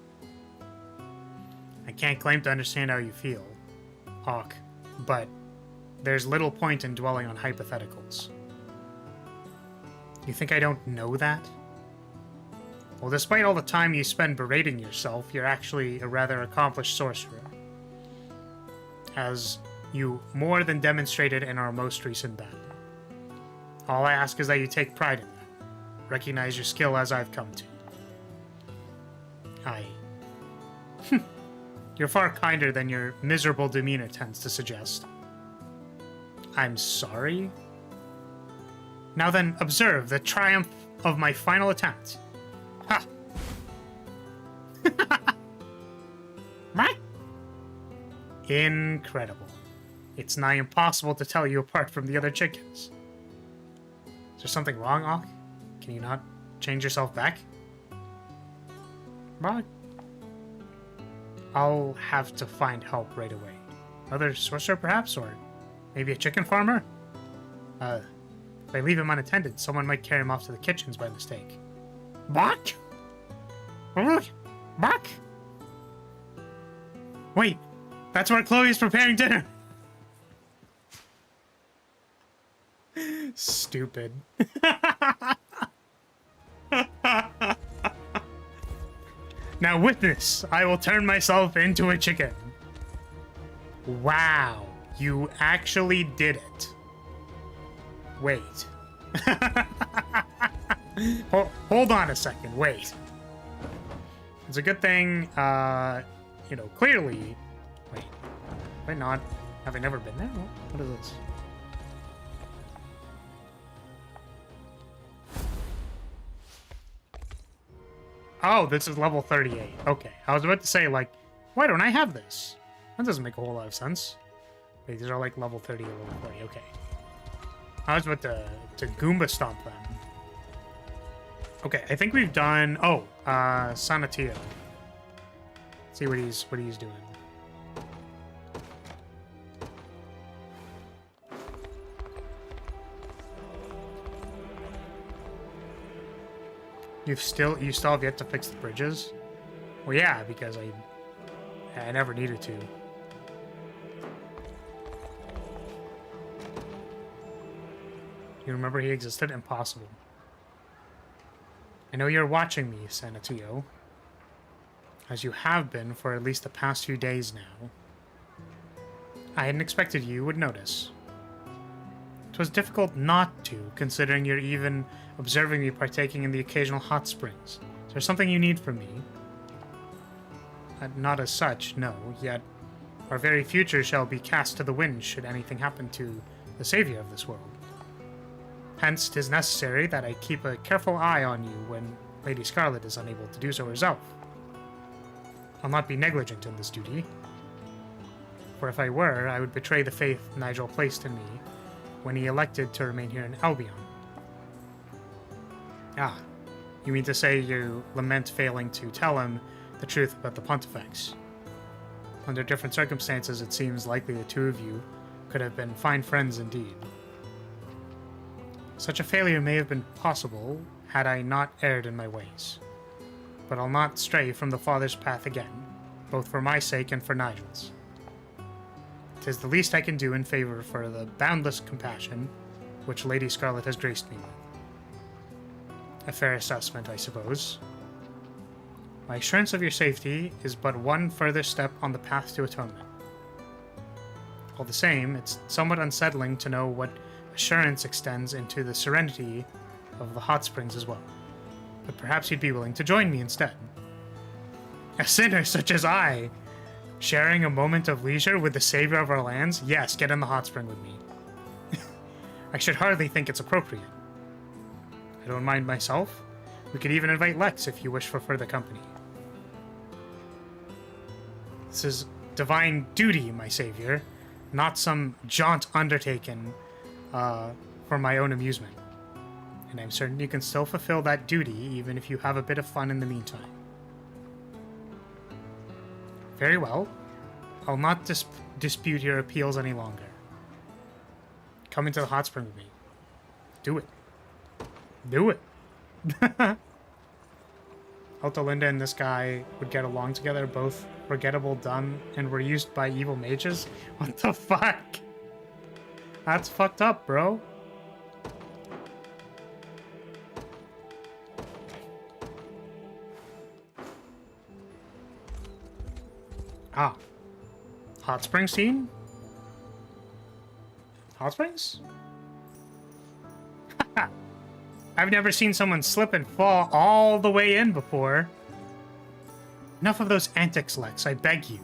I can't claim to understand how you feel, Auk, but there's little point in dwelling on hypotheticals. You think I don't know that? Well, despite all the time you spend berating yourself, you're actually a rather accomplished sorcerer. As you more than demonstrated in our most recent battle. All I ask is that you take pride in that. Recognize your skill as I've come to. You're far kinder than your miserable demeanor tends to suggest. I'm sorry? Now then, observe the triumph of my final attempt. Ha! Right? Incredible. It's nigh impossible to tell you apart from the other chickens. Is there something wrong, Auk? Can you not change yourself back? Right. I'll have to find help right away. Another sorcerer, perhaps? Or maybe a chicken farmer? If I leave him unattended, someone might carry him off to the kitchens by mistake. Bark? Bark? Wait, that's where Chloe's preparing dinner. Stupid. Now witness, I will turn myself into a chicken. Wow, you actually did it. Wait. Hold on a second, wait. It's a good thing, you know, clearly... Wait, have I not... Have I never been there? What is this? Oh, this is level 38. Okay, I was about to say, like, why don't I have this? That doesn't make a whole lot of sense. Wait, these are like level 30 or level 40. Okay. I was about to Goomba stomp them. Okay, I think we've done... Oh, Sanatio. Let's see what he's doing. You still have yet to fix the bridges? Well, yeah, because I never needed to. You remember he existed? Impossible. I know you're watching me, Sanatio. As you have been for at least the past few days now. I hadn't expected you would notice. It was difficult not to, considering you're even observing me partaking in the occasional hot springs. Is there something you need from me? Not as such, no, yet our very future shall be cast to the wind should anything happen to the savior of this world. Hence, 'tis necessary that I keep a careful eye on you when Lady Scarlet is unable to do so herself. I'll not be negligent in this duty, for if I were, I would betray the faith Nigel placed in me when he elected to remain here in Albion. Ah, you mean to say you lament failing to tell him the truth about the Pontifex? Under different circumstances, it seems likely the two of you could have been fine friends indeed. Such a failure may have been possible had I not erred in my ways. But I'll not stray from the Father's path again, both for my sake and for Nigel's. 'Tis the least I can do in favor for the boundless compassion which Lady Scarlet has graced me with. A fair assessment, I suppose. My assurance of your safety is but one further step on the path to atonement. All the same, it's somewhat unsettling to know what assurance extends into the serenity of the hot springs as well. But perhaps you'd be willing to join me instead. A sinner such as I, sharing a moment of leisure with the savior of our lands? Yes, get in the hot spring with me. I should hardly think it's appropriate. I don't mind myself. We could even invite Lex if you wish for further company. This is divine duty, my savior, not some jaunt undertaken for my own amusement. And I'm certain you can still fulfill that duty even if you have a bit of fun in the meantime. Very well. I'll not dispute your appeals any longer. Come into the hot spring with me. Do it. Do it. Altolinda and this guy would get along together, both forgettable, dumb, and were used by evil mages? What the fuck? That's fucked up, bro. Ah. Hot Springs scene? Hot Springs? I've never seen someone slip and fall all the way in before. Enough of those antics, Lex, I beg you.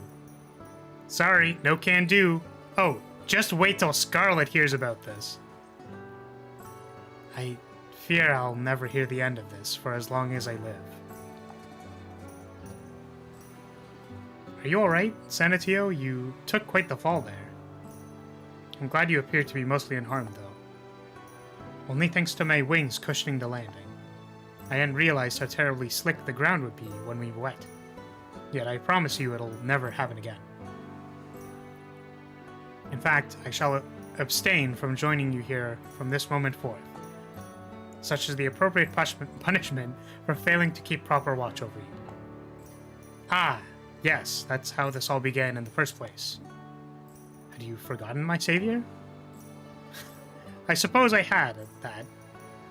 Sorry, no can do. Oh, just wait till Scarlet hears about this. I fear I'll never hear the end of this for as long as I live. Are you alright, Sanatio? You took quite the fall there. I'm glad you appear to be mostly unharmed, though. Only thanks to my wings cushioning the landing. I hadn't realized how terribly slick the ground would be when we were wet. Yet I promise you it'll never happen again. In fact, I shall abstain from joining you here from this moment forth. Such is the appropriate punishment for failing to keep proper watch over you. Ah, yes, that's how this all began in the first place. Had you forgotten my savior? I suppose I had at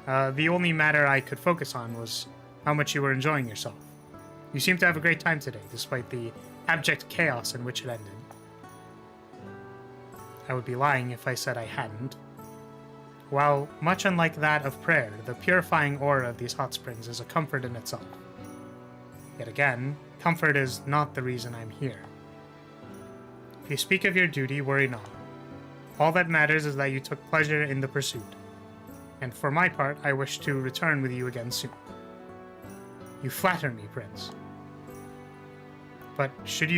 that. The only matter I could focus on was how much you were enjoying yourself. You seem to have a great time today, despite the abject chaos in which it ended. I would be lying if I said I hadn't. While much unlike that of prayer, the purifying aura of these hot springs is a comfort in itself. Yet again, comfort is not the reason I'm here. If you speak of your duty, worry not. All that matters is that you took pleasure in the pursuit. And for my part, I wish to return with you again soon. You flatter me, Prince. But should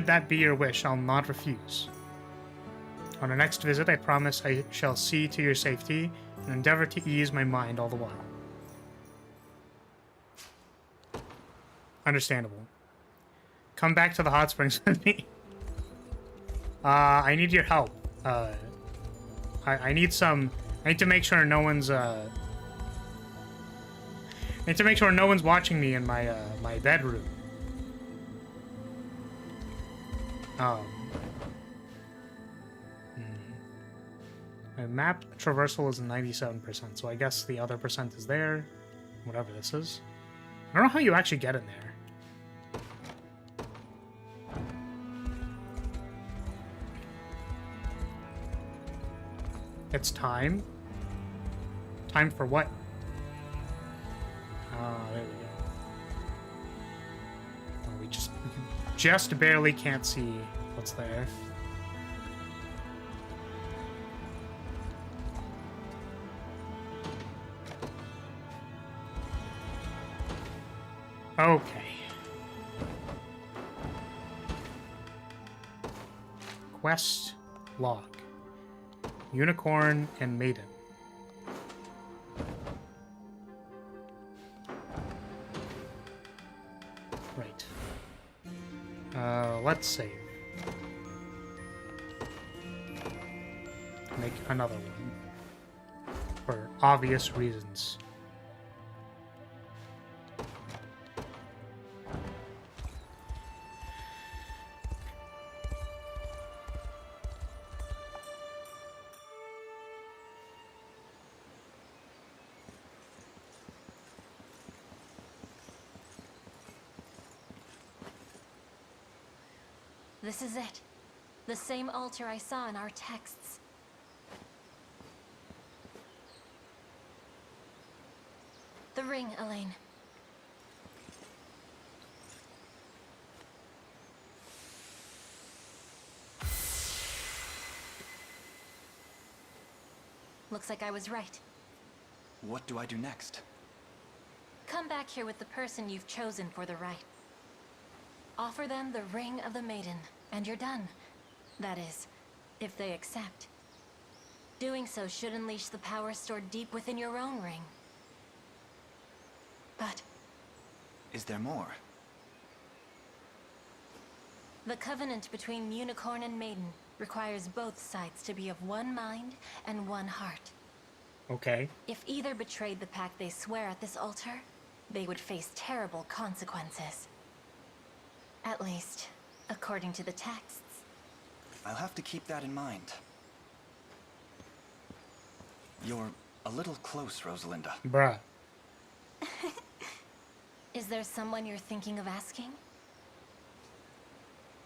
that be your wish, I'll not refuse. On our next visit, I promise I shall see to your safety and endeavor to ease my mind all the while. Understandable. Come back to the hot springs with me. I need your help. I need to make sure no one's watching me in my my bedroom. And map traversal is 97%, so I guess the other percent is there. Whatever this is. I don't know how you actually get in there. It's time. Time for what? There we go. Oh, we just barely can't see what's there. Okay. Quest log. Unicorn and Maiden. Right. Let's save. Make another one. For obvious reasons. This is it. The same altar I saw in our texts. The ring, Elaine. Looks like I was right. What do I do next? Come back here with the person you've chosen for the rite. Offer them the Ring of the Maiden, and you're done. That is, if they accept. Doing so should unleash the power stored deep within your own ring. But is there more? The covenant between Unicorn and Maiden requires both sides to be of one mind and one heart. Okay. If either betrayed the pact they swear at this altar, they would face terrible consequences. At least, according to the texts. I'll have to keep that in mind. You're a little close, Rosalinda. Bruh. Is there someone you're thinking of asking?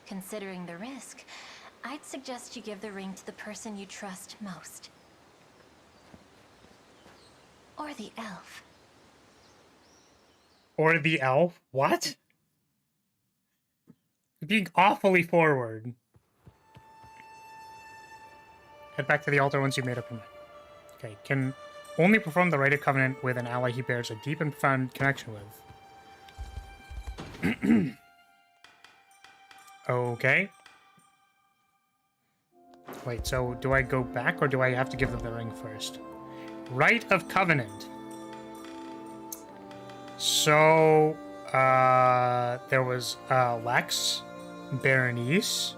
Considering the risk, I'd suggest you give the ring to the person you trust most. Or the elf. Or the elf? What? Being awfully forward. Head back to the altar once you've made up your mind. Okay, can only perform the rite of covenant with an ally he bears a deep and profound connection with. Okay. Wait, so do I go back or do I have to give them the ring first? Rite of covenant. So, there was Lex, Berenice,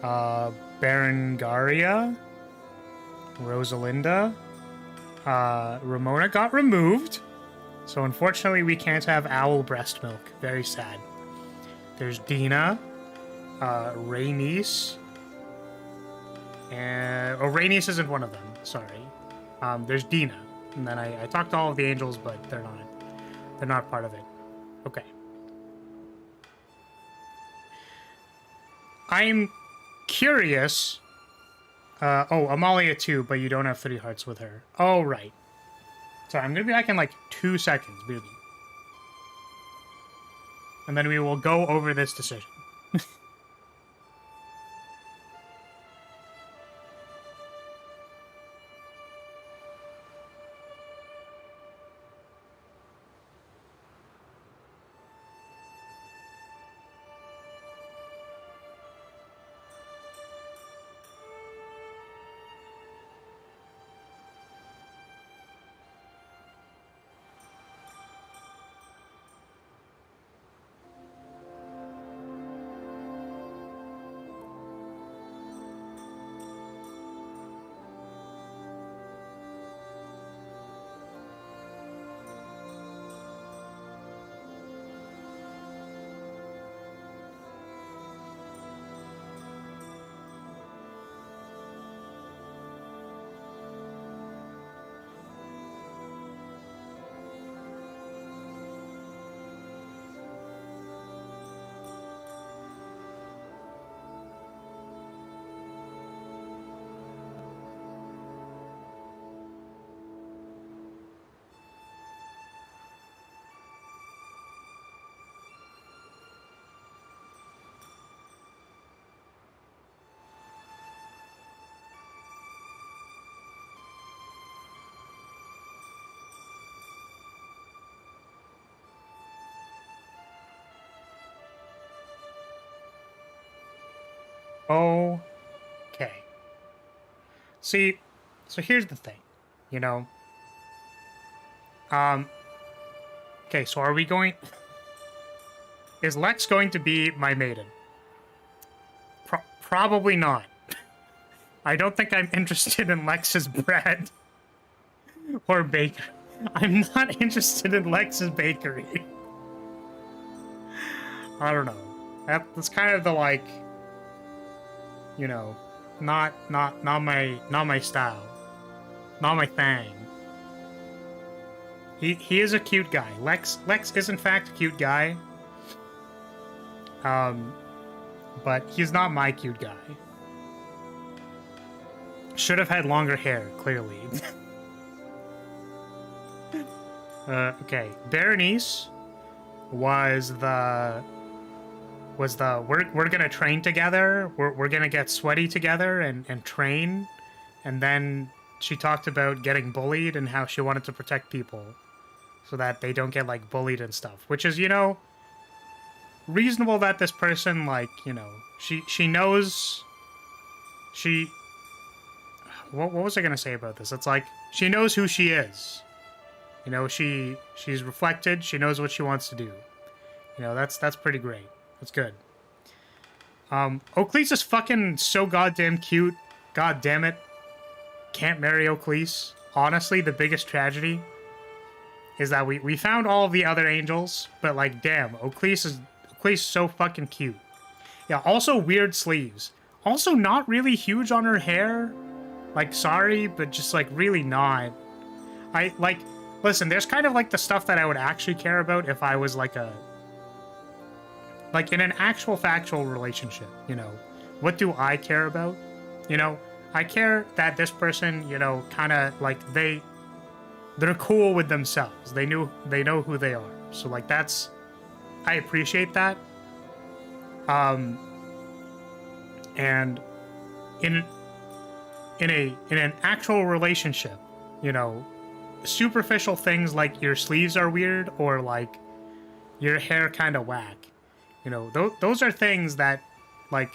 Berengaria, Rosalinda, Ramona got removed. So unfortunately we can't have owl breast milk. Very sad. There's Dina, Rhaenys, and... Oh, Rhaenys isn't one of them. Sorry. There's Dina. And then I talked to all of the angels, but they're not part of it. Okay. I'm curious. Oh, Amalia too, but you don't have 3 hearts with her. Oh, right. Sorry, I'm gonna be back in like 2 seconds, baby. And then we will go over this decision. Okay. See, so here's the thing, you know. Okay, so are we going... Is Lex going to be my maiden? Probably not. I don't think I'm interested in Lex's bread. Or bakery. I'm not interested in Lex's bakery. I don't know. That's kind of the, like... You know, not my style. Not my thing. He is a cute guy. Lex is in fact a cute guy. But he's not my cute guy. Should have had longer hair, clearly. Okay. Berenice was the we're gonna train together, we're gonna get sweaty together and train, and then she talked about getting bullied and how she wanted to protect people so that they don't get like bullied and stuff, which is, you know, reasonable that this person, like, you know, she knows what was I gonna say about this? It's like she knows who she is. You know, she's reflected, she knows what she wants to do. You know, that's pretty great. That's good. Oakley's is fucking so goddamn cute. God damn it. Can't marry Oakley's. Honestly, the biggest tragedy is that we found all of the other angels, but like, damn, Oakley's so fucking cute. Yeah, also weird sleeves. Also not really huge on her hair. Like, sorry, but just like really not. Listen, there's kind of like the stuff that I would actually care about if I was like in an actual factual relationship, you know. What do I care about? You know, I care that this person, you know, kind of like they're cool with themselves. They know who they are. So like that's, I appreciate that. And in an actual relationship, you know, superficial things like your sleeves are weird or like your hair kind of whack. You know, those are things that, like,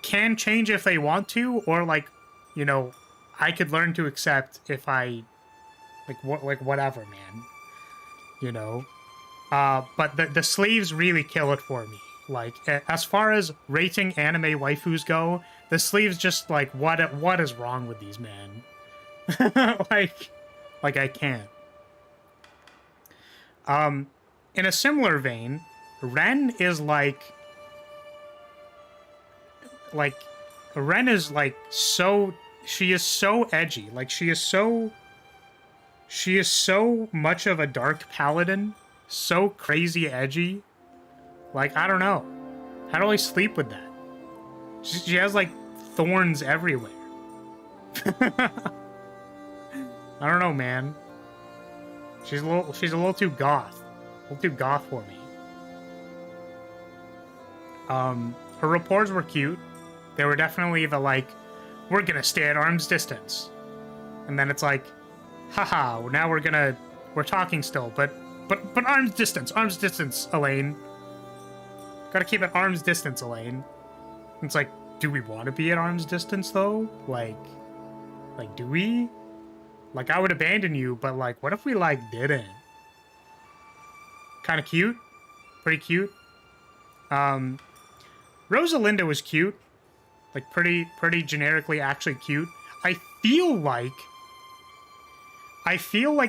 can change if they want to, or, like, you know, I could learn to accept if I, whatever, man. You know? But the sleeves really kill it for me. Like, as far as rating anime waifus go, the sleeves just, like, what is wrong with these, man? like, I can't. In a similar vein... Ren is Ren is like so, she is so edgy. Like she is so much of a dark paladin, so crazy edgy. Like, I don't know. How do I sleep with that? She has like thorns everywhere. I don't know, man. She's a little too goth. A little too goth for me. Her rapports were cute. They were definitely the, like, we're gonna stay at arm's distance. And then it's like, haha, now we're talking still, but arm's distance, Elaine. Gotta keep at arm's distance, Elaine. And it's like, do we want to be at arm's distance, though? Like, do we? Like, I would abandon you, but, like, what if we, like, didn't? Kind of cute. Pretty cute. Rosalinda was cute. Like, pretty generically actually cute. I feel like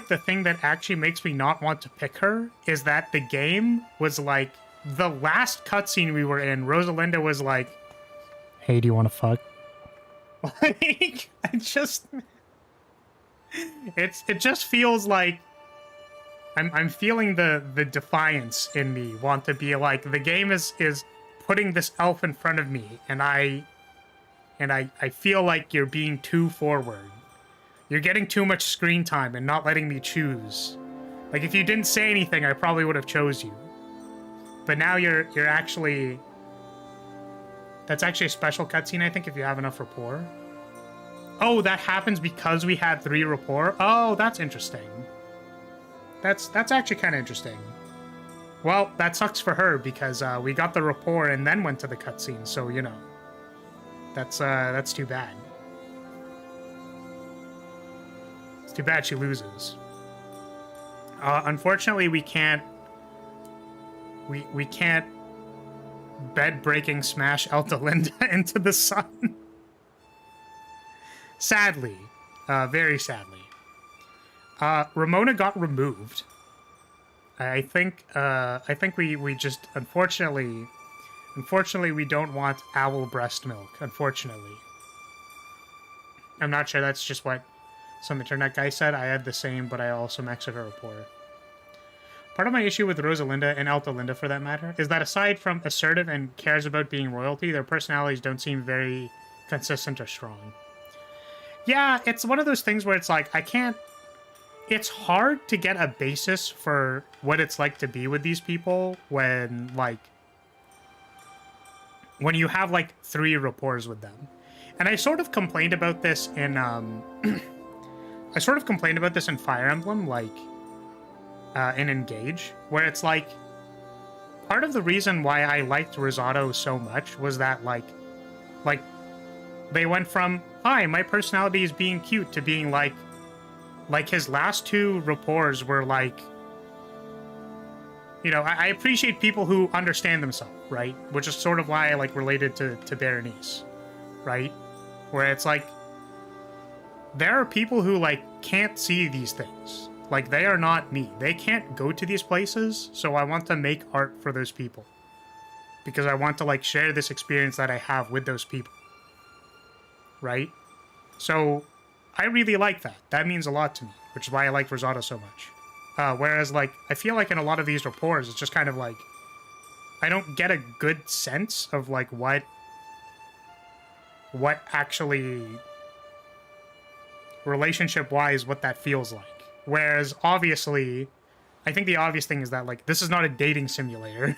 the thing that actually makes me not want to pick her is that the game was like, the last cutscene we were in, Rosalinda was like, hey, do you want to fuck? Like, it just feels like I'm feeling the defiance in me want to be like, the game is putting this elf in front of me, and I feel like you're being too forward. You're getting too much screen time and not letting me choose. Like, if you didn't say anything, I probably would have chose you. But now you're actually... That's actually a special cutscene, I think, if you have enough rapport. Oh, that happens because we had 3 rapport? Oh, that's interesting. That's actually kind of interesting. Well, that sucks for her, because we got the rapport and then went to the cutscene, so, you know. That's too bad. It's too bad she loses. Unfortunately, we can't bed-breaking smash Eltalinda into the sun. Sadly. Very sadly. Ramona got removed. I think we just unfortunately we don't want owl breast milk, unfortunately. I'm not sure that's just what some internet guy said. I had the same, but I also maxed her rapport. Part of my issue with Rosalinda and Eltalinda, for that matter, is that aside from assertive and cares about being royalty, their personalities don't seem very consistent or strong. Yeah, it's one of those things where it's like, it's hard to get a basis for what it's like to be with these people when you have, like, 3 rapports with them. And I sort of complained about this in, Fire Emblem, like, in Engage, where it's like, part of the reason why I liked Rosado so much was that, like, they went from, hi, my personality is being cute, to being like his last 2 rapports were like, you know, I appreciate people who understand themselves, right? Which is sort of why I, like, related to Berenice, right? Where it's like, there are people who, like, can't see these things. Like, they are not me. They can't go to these places, so I want to make art for those people. Because I want to, like, share this experience that I have with those people. Right? So, I really like that. That means a lot to me, which is why I like Rosado so much. Whereas, like, I feel like in a lot of these rapports, it's just kind of like, I don't get a good sense of, like, what actually, relationship-wise, what that feels like. Whereas, obviously, I think the obvious thing is that, like, this is not a dating simulator.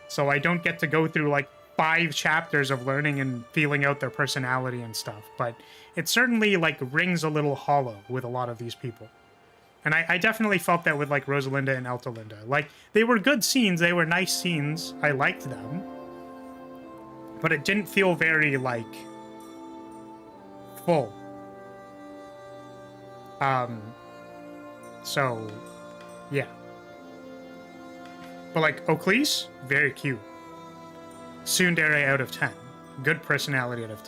So I don't get to go through, like, 5 chapters of learning and feeling out their personality and stuff. But it certainly, like, rings a little hollow with a lot of these people. And I definitely felt that with, like, Rosalinda and Eltalinda. Like, they were good scenes. They were nice scenes. I liked them. But it didn't feel very, like, full. So, yeah. But, like, Oakley's, very cute. Tsundere out of 10. Good personality out of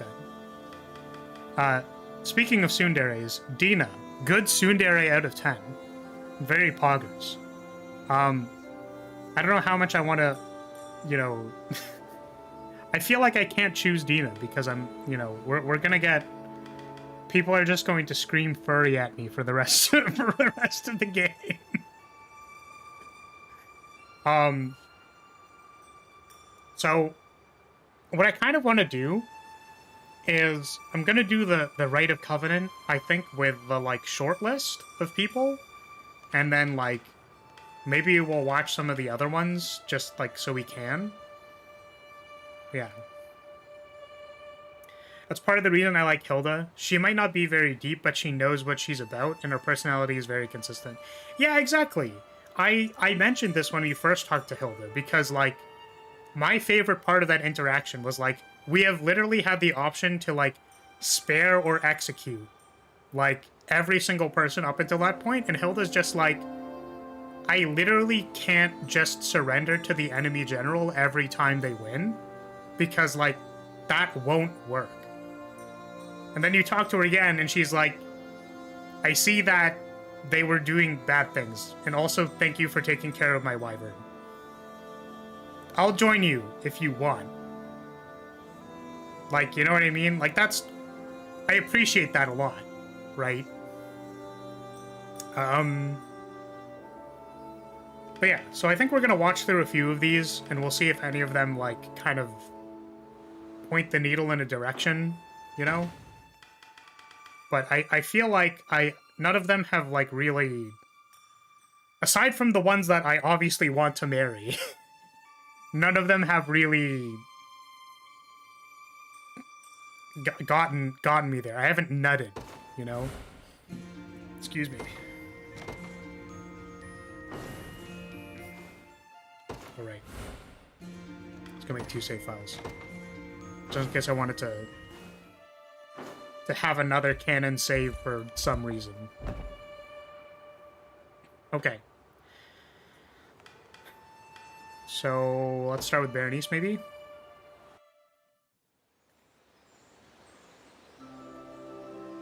10. Speaking of tsunderes, Dina, good tsundere out of 10. Very poggers. I don't know how much I want to, you know... I feel like I can't choose Dina because I'm, you know, we're gonna get... People are just going to scream furry at me for the rest of, the game. So, what I kind of want to do is I'm going to do the Rite of Covenant, I think, with the, like, short list of people. And then, like, maybe we'll watch some of the other ones just, like, so we can. Yeah. That's part of the reason I like Hilda. She might not be very deep, but she knows what she's about, and her personality is very consistent. Yeah, exactly. I mentioned this when we first talked to Hilda, because, like, my favorite part of that interaction was, like, we have literally had the option to, like, spare or execute, like, every single person up until that point, and Hilda's just like, I literally can't just surrender to the enemy general every time they win, because, like, that won't work. And then you talk to her again, and she's like, I see that they were doing bad things, and also thank you for taking care of my wyvern. I'll join you if you want. Like, you know what I mean? Like, that's... I appreciate that a lot, right? But yeah, so I think we're gonna watch through a few of these, and we'll see if any of them, like, kind of point the needle in a direction, you know? But I feel like none of them have, like, really... Aside from the ones that I obviously want to marry, none of them have really gotten me there. I haven't nutted, you know? Excuse me. Alright. Let's go make 2 save files. Just in case I wanted to have another canon save for some reason. Okay. So let's start with Berenice, maybe?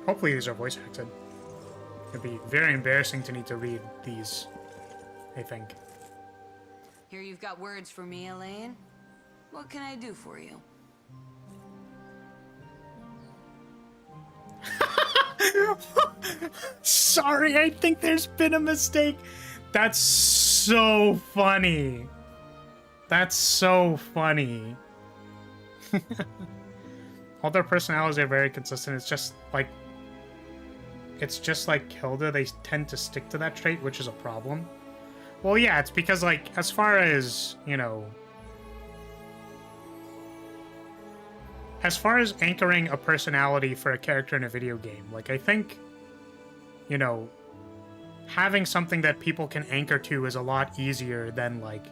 Hopefully these are voice acted. It'd be very embarrassing to need to read these, I think. Here you've got words for me, Elaine. What can I do for you? Sorry, I think there's been a mistake. That's so funny. That's so funny. All their personalities are very consistent. It's just like Hilda, they tend to stick to that trait, which is a problem. Well, yeah, it's because, like, as far as, you know, as far as anchoring a personality for a character in a video game, like, I think, you know, having something that people can anchor to is a lot easier than, like,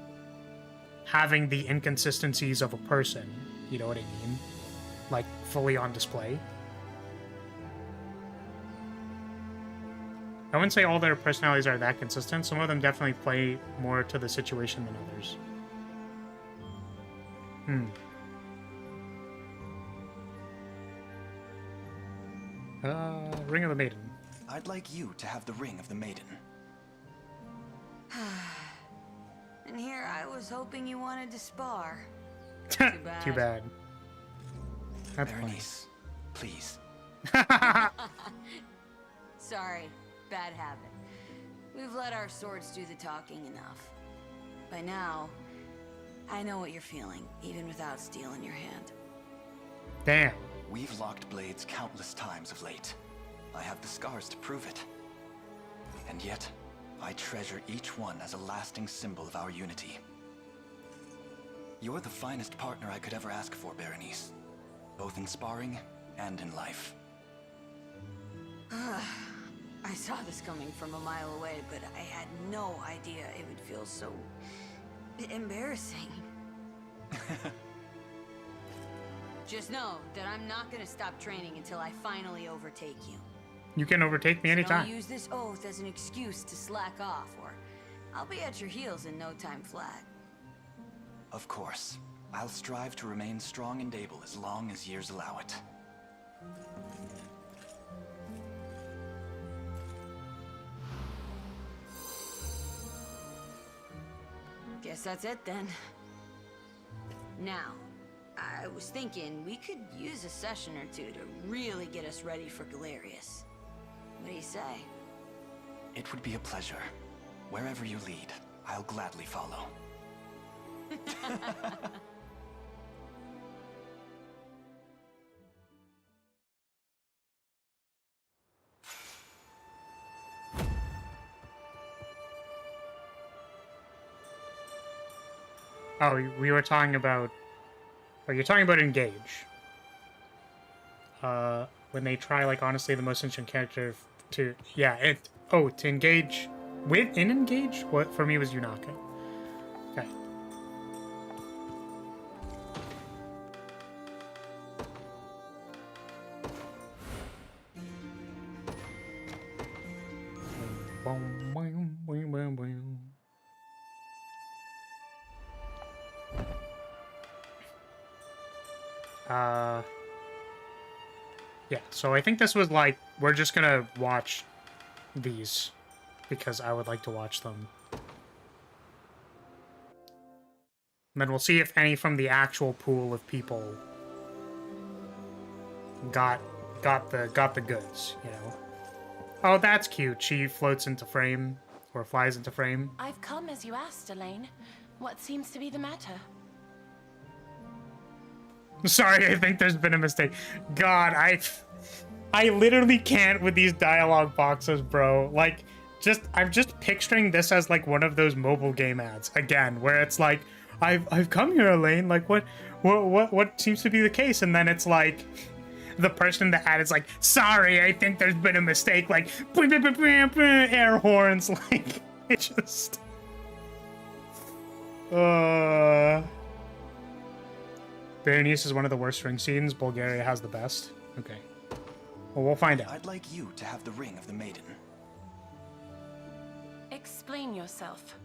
having the inconsistencies of a person, you know what I mean? Like, fully on display. I wouldn't say all their personalities are that consistent. Some of them definitely play more to the situation than others. Ring of the Maiden. I'd like you to have the Ring of the Maiden. And here I was hoping you wanted to spar. Too bad. That's Berenice, please. Sorry, bad habit. We've let our swords do the talking enough. By now, I know what you're feeling, even without steel in your hand. Damn. We've locked blades countless times of late. I have the scars to prove it. And yet, I treasure each one as a lasting symbol of our unity. You're the finest partner I could ever ask for, Berenice. Both in sparring and in life. I saw this coming from a mile away, but I had no idea it would feel so embarrassing. Just know that I'm not gonna stop training until I finally overtake you. You can overtake me anytime. Don't use this oath as an excuse to slack off, or I'll be at your heels in no time flat. Of course. I'll strive to remain strong and able as long as years allow it. Guess that's it then. Now, I was thinking we could use a session or two to really get us ready for Galerius. What do you say? It would be a pleasure. Wherever you lead, I'll gladly follow. Oh, we were talking about... Oh, you're talking about Engage. When they try, like, honestly, the most interesting character to... Yeah, to engage... In Engage? What, for me, was Yunaka. Okay. Yeah, so I think this was like, we're just gonna watch these because I would like to watch them. And then we'll see if any from the actual pool of people got the goods, you know. Oh, that's cute. She floats into frame or flies into frame. I've come as you asked, Elaine. What seems to be the matter? Sorry, I think there's been a mistake. God, I literally can't with these dialogue boxes, bro. Like, I'm just picturing this as like one of those mobile game ads again, where it's like, I've come here, Elaine. Like, what seems to be the case? And then it's like, the person in the ad is like, sorry, I think there's been a mistake. Like, air horns. Like, it just. Berenice is one of the worst ring scenes. Bulgaria has the best. Okay. Well, we'll find out. I'd like you to have the ring of the maiden. Explain yourself.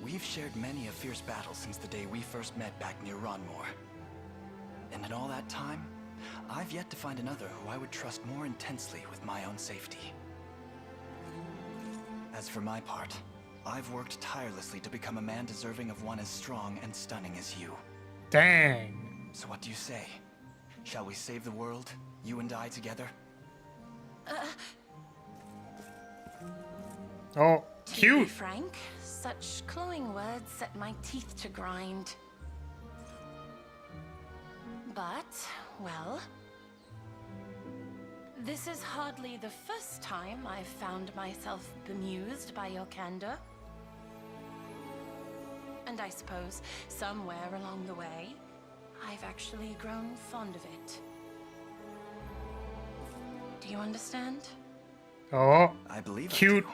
We've shared many a fierce battle since the day we first met back near Ronmore. And in all that time, I've yet to find another who I would trust more intensely with my own safety. As for my part, I've worked tirelessly to become a man deserving of one as strong and stunning as you. Dang. So what do you say? Shall we save the world, you and I together? Oh, To be cute. frank, such cloying words set my teeth to grind. But, well, this is hardly the first time I've found myself bemused by your candor. And I suppose, somewhere along the way, I've actually grown fond of it. Do you understand? Oh, I believe cute. I do.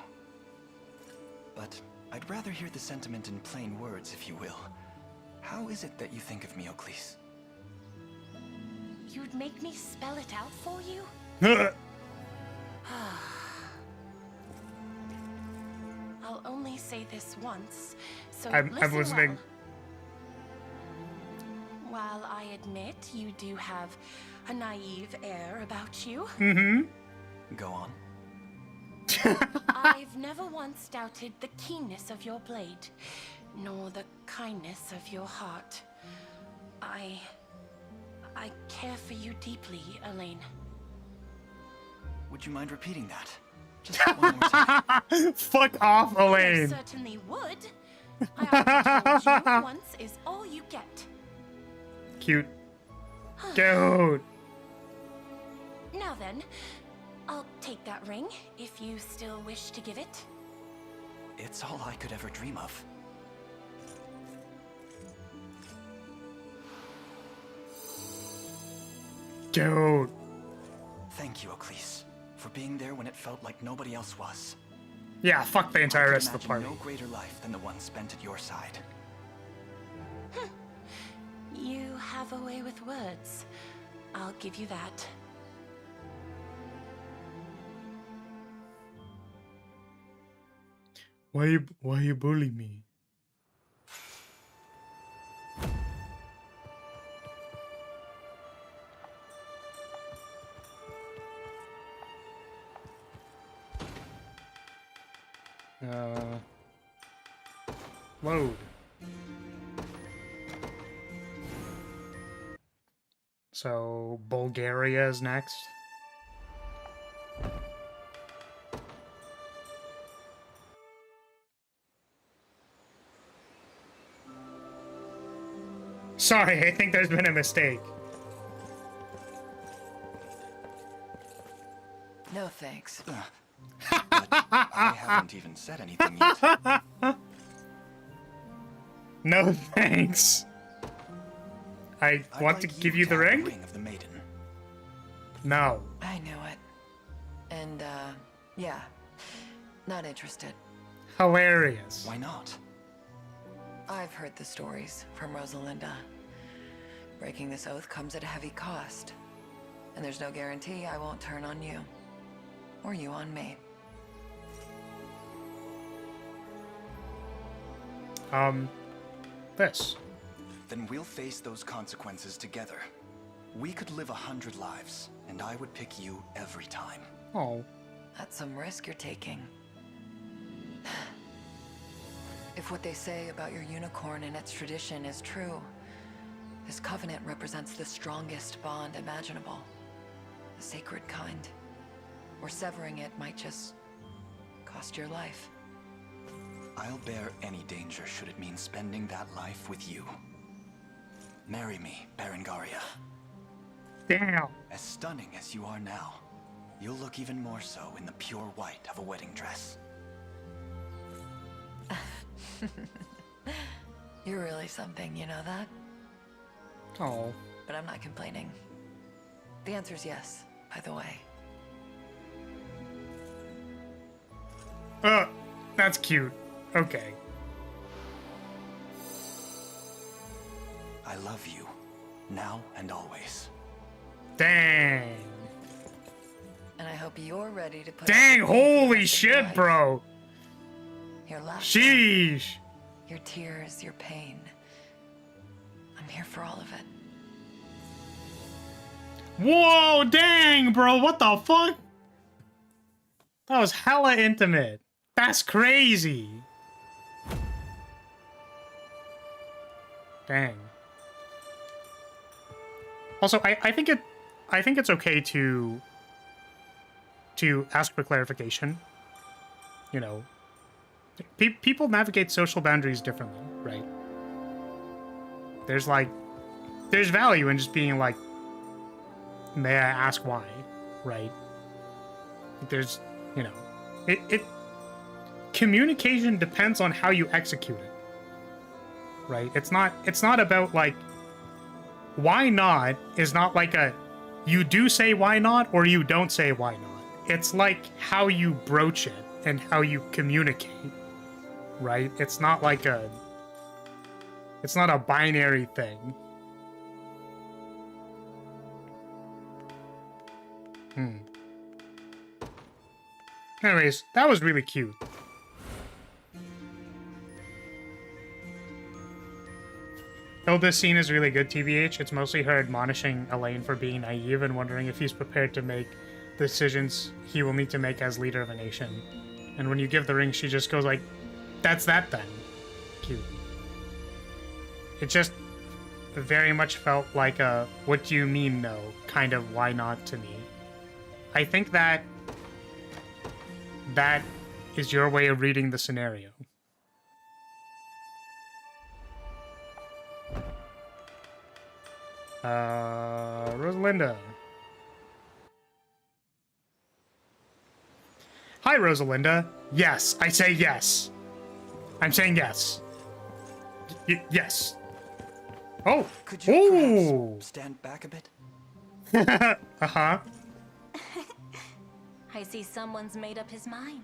But I'd rather hear the sentiment in plain words, if you will. How is it that you think of me, Oclise? You'd make me spell it out for you? I'll only say this once, so I'm listen listening. well. While I admit you do have a naive air about you, Go on. I've never once doubted the keenness of your blade, nor the kindness of your heart. I care for you deeply, Elaine. Would you mind repeating that? Just one more time. Fuck off, I Elaine. certainly would. I already told you once is all you get. Cute. Dude. Now then, I'll take that ring if you still wish to give it. It's all I could ever dream of. Dude. Thank you, Oclise, for being there when it felt like nobody else was. Yeah, fuck the entire I rest could of the party. imagine no greater life than the one spent at your side. You have a way with words. I'll give you that. Why you bully me? Load. So Bulgaria is next. Sorry, I think there's been a mistake. No thanks. I haven't even said anything yet. No thanks. I want to give you the ring? Ring of the maiden. No. I knew it. And, yeah. Not interested. Hilarious. Why not? I've heard the stories from Rosalinda. Breaking this oath comes at a heavy cost. And there's no guarantee I won't turn on you. Or you on me. This. Then we'll face those consequences together. We could live 100 lives, and I would pick you every time. Oh. That's some risk you're taking. If what they say about your unicorn and its tradition is true, this covenant represents the strongest bond imaginable. The sacred kind. Or severing it might just cost your life. I'll bear any danger should it mean spending that life with you. Marry me, Berengaria. Damn. As stunning as you are now, you'll look even more so in the pure white of a wedding dress. You're really something, you know that? Oh. But I'm not complaining. The answer's yes, by the way. That's cute. Okay. I love you, now and always. Dang. And I hope you're ready to put. Dang, holy shit, bro. Your laughter. Sheesh. Your tears, your pain. I'm here for all of it. Whoa, dang, bro. What the fuck? That was hella intimate. That's crazy. Dang. Also, I think it's okay to ask for clarification. You know, people navigate social boundaries differently, right? There's value in just being like, may I ask why, right? There's, you know, communication depends on how you execute it, right? It's not about like, why not is not like a, you do say why not or you don't say why not. It's like how you broach it and how you communicate, right? It's not like it's not a binary thing. Anyways, that was really cute. Though this scene is really good, TBH, it's mostly her admonishing Elaine for being naive and wondering if he's prepared to make the decisions he will need to make as leader of a nation. And when you give the ring, she just goes like, that's that then. Cute. It just very much felt like a, what do you mean no, kind of why not to me. I think that is your way of reading the scenario. Rosalinda. Hi, Rosalinda. Yes, I say yes. I'm saying yes. Yes. Oh. Could you perhaps stand back a bit? Uh-huh. I see someone's made up his mind.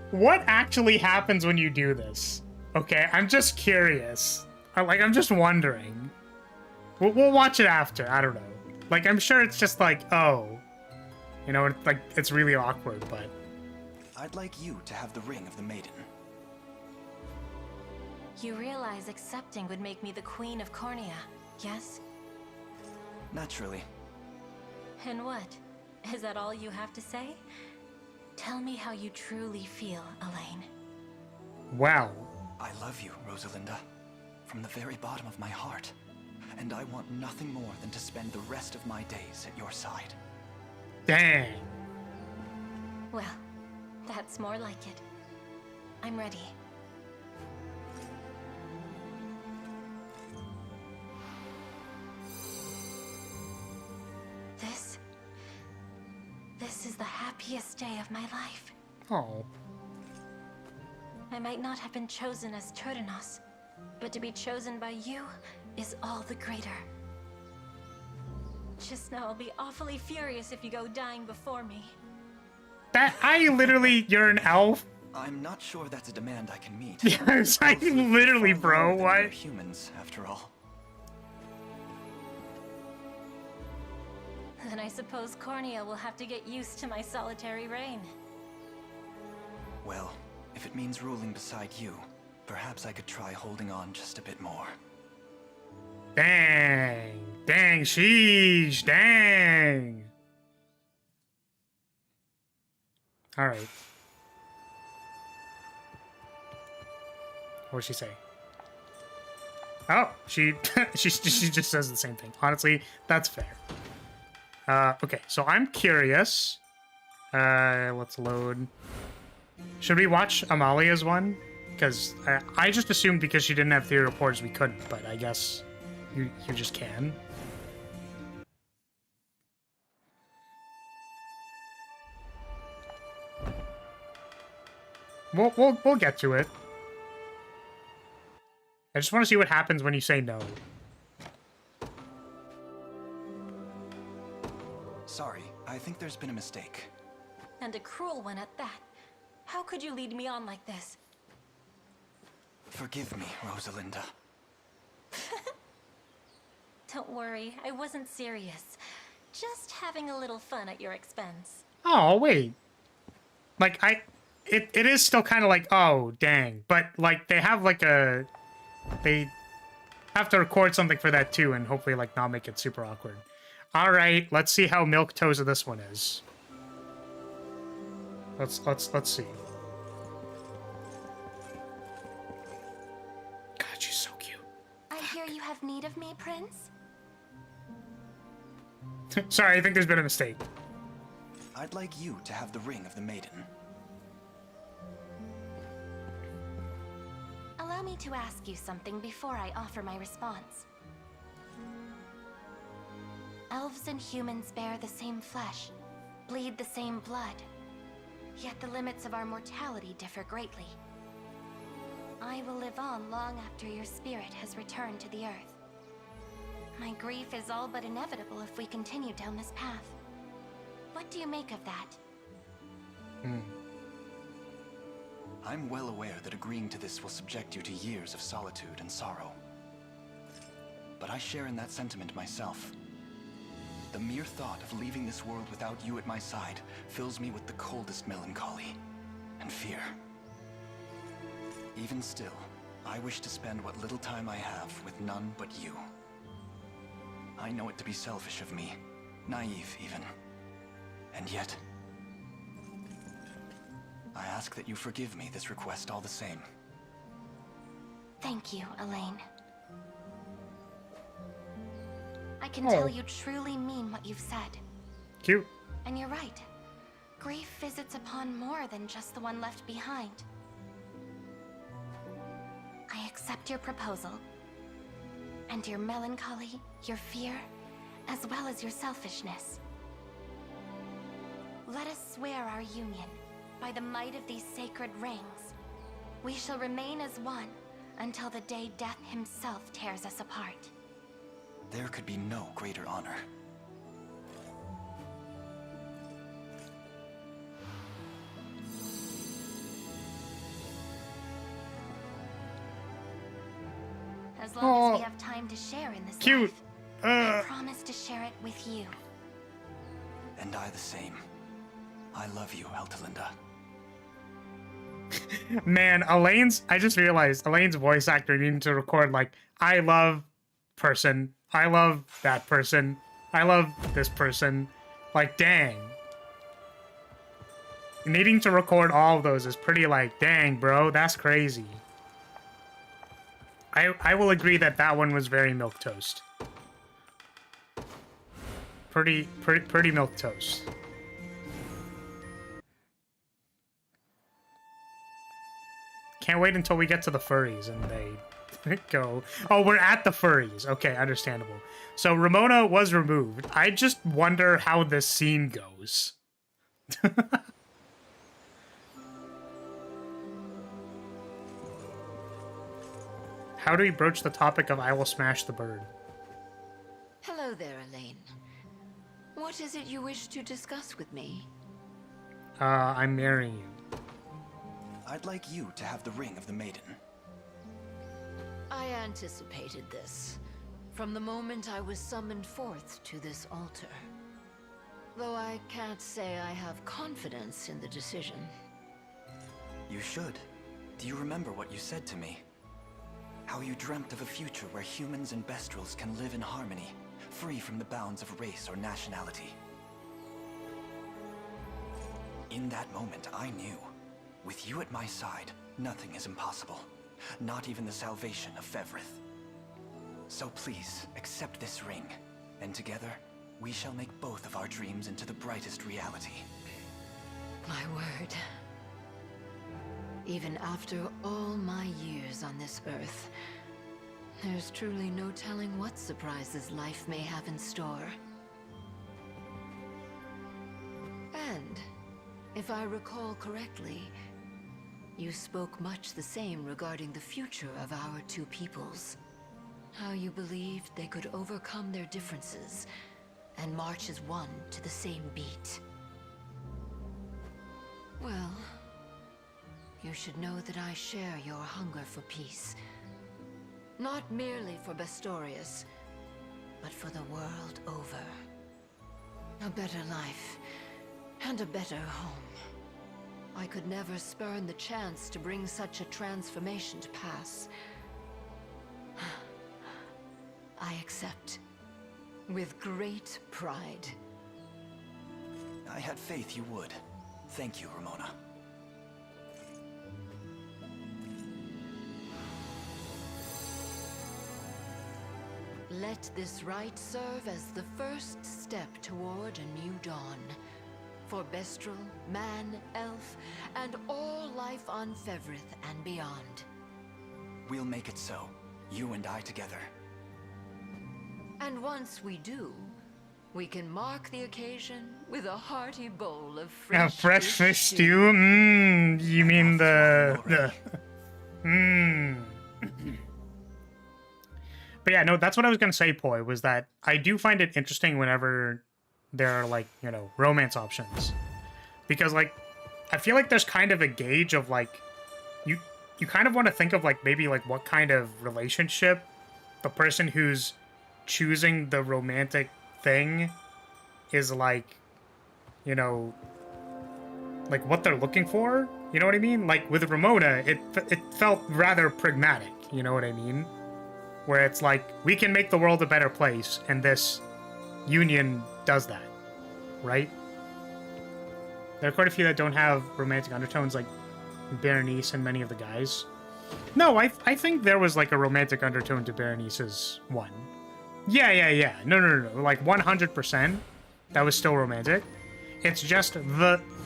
What actually happens when you do this? Okay, I'm just curious. I'm just wondering. We'll watch it after. I don't know. Like, I'm sure it's just like, oh. You know, it's really awkward, but... I'd like you to have the ring of the maiden. You realize accepting would make me the Queen of Cornea, yes? Naturally. And what? Is that all you have to say? Tell me how you truly feel, Elaine. Wow. I love you, Rosalinda. From the very bottom of my heart. And I want nothing more than to spend the rest of my days at your side. Dang. Well, that's more like it. I'm ready. This is the happiest day of my life. Oh. I might not have been chosen as Turdanos, but to be chosen by you is all the greater. Just know I'll be awfully furious if you go dying before me. You're an elf? I'm not sure that's a demand I can meet. Yeah, it's like, literally, bro, what? We're humans, after all. Then I suppose Cornea will have to get used to my solitary reign. Well, if it means ruling beside you, perhaps I could try holding on just a bit more. Dang. Dang, sheesh, dang. Alright. What'd she say? Oh, she just says the same thing. Honestly, that's fair. Okay, so I'm curious. Let's load. Should we watch Amalia's one? Because I just assumed because she didn't have theory reports we couldn't, but I guess you just can. We'll get to it. I just want to see what happens when you say no. Sorry, I think there's been a mistake. And a cruel one at that. How could you lead me on like this? Forgive me, Rosalinda. Don't worry, I wasn't serious. Just having a little fun at your expense. Oh, wait. Like, it is still kind of like, oh, dang. But, like, they have, like, they have to record something for that, too, and hopefully, like, not make it super awkward. All right, let's see how milquetoast this one is. Let's see. God, she's so cute. I hear you have need of me, Prince? Sorry, I think there's been a mistake. I'd like you to have the ring of the maiden. Allow me to ask you something before I offer my response. Elves and humans bear the same flesh, bleed the same blood, yet the limits of our mortality differ greatly. I will live on long after your spirit has returned to the earth. My grief is all but inevitable if we continue down this path. What do you make of that? I'm well aware that agreeing to this will subject you to years of solitude and sorrow. But I share in that sentiment myself. The mere thought of leaving this world without you at my side fills me with the coldest melancholy and fear. Even still, I wish to spend what little time I have with none but you. I know it to be selfish of me, naive even. And yet, I ask that you forgive me this request all the same. Thank you, Elaine. I can tell you truly mean what you've said. Cute. And you're right. Grief visits upon more than just the one left behind. I accept your proposal. And your melancholy, your fear, as well as your selfishness. Let us swear our union by the might of these sacred rings. We shall remain as one until the day Death himself tears us apart. There could be no greater honor. As long as we have time to share in this Cute. life, I promise to share it with you. And I the same. I love you, Eltalinda. Man, I just realized Elaine's voice actor needing to record, like, I love person, I love that person, I love this person. Like, dang. Needing to record all of those is pretty, like, dang, bro, that's crazy. I will agree that that one was very milquetoast. Pretty milquetoast. Can't wait until we get to the furries and they go. Oh, we're at the furries. Okay, understandable. So Ramona was removed. I just wonder how this scene goes. How do we broach the topic of I will smash the bird? Hello there, Elaine. What is it you wish to discuss with me? I'm marrying you. I'd like you to have the ring of the maiden. I anticipated this from the moment I was summoned forth to this altar. Though I can't say I have confidence in the decision. You should. Do you remember what you said to me? How you dreamt of a future where humans and bestrels can live in harmony, free from the bounds of race or nationality. In that moment, I knew, with you at my side, nothing is impossible. Not even the salvation of Fevrith. So please, accept this ring, and together, we shall make both of our dreams into the brightest reality. My word. Even after all my years on this earth, there's truly no telling what surprises life may have in store. And, if I recall correctly, you spoke much the same regarding the future of our two peoples. How you believed they could overcome their differences and march as one to the same beat. Well, you should know that I share your hunger for peace. Not merely for Bastorius, but for the world over. A better life, and a better home. I could never spurn the chance to bring such a transformation to pass. I accept. With great pride. I had faith you would. Thank you, Ramona. Let this rite serve as the first step toward a new dawn. For Bestral, man, elf, and all life on Fevrith and beyond. We'll make it so. You and I together. And once we do, we can mark the occasion with a hearty bowl of fresh fish stew? You mean the But yeah, no, that's what I was gonna say, Poi, was that I do find it interesting whenever there are, like, you know, romance options. Because, like, I feel like there's kind of a gauge of, like, you kind of want to think of, like, maybe, like, what kind of relationship the person who's choosing the romantic thing is, like, you know, like, what they're looking for. You know what I mean? Like, with Ramona, it felt rather pragmatic, you know what I mean? Where it's like, we can make the world a better place, and this union does that, right? There are quite a few that don't have romantic undertones, like Berenice and many of the guys. No, I think there was, like, a romantic undertone to Berenice's one. Yeah. No. Like, 100%. That was still romantic. It's just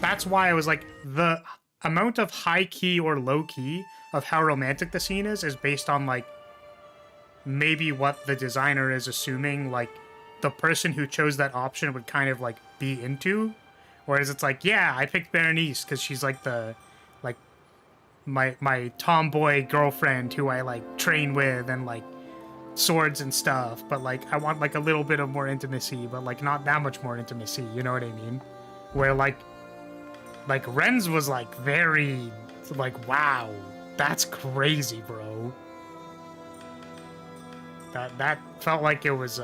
that's why I was like, the amount of high key or low key of how romantic the scene is based on, like, maybe what the designer is assuming, like, the person who chose that option would kind of, like, be into. Whereas it's like, yeah, I picked Berenice because she's, like, the, like, my tomboy girlfriend who I, like, train with and, like, swords and stuff. But, like, I want, like, a little bit of more intimacy, but, like, not that much more intimacy, you know what I mean? Where, like, Ren's was, like, very, like, wow, that's crazy, bro. That felt like it was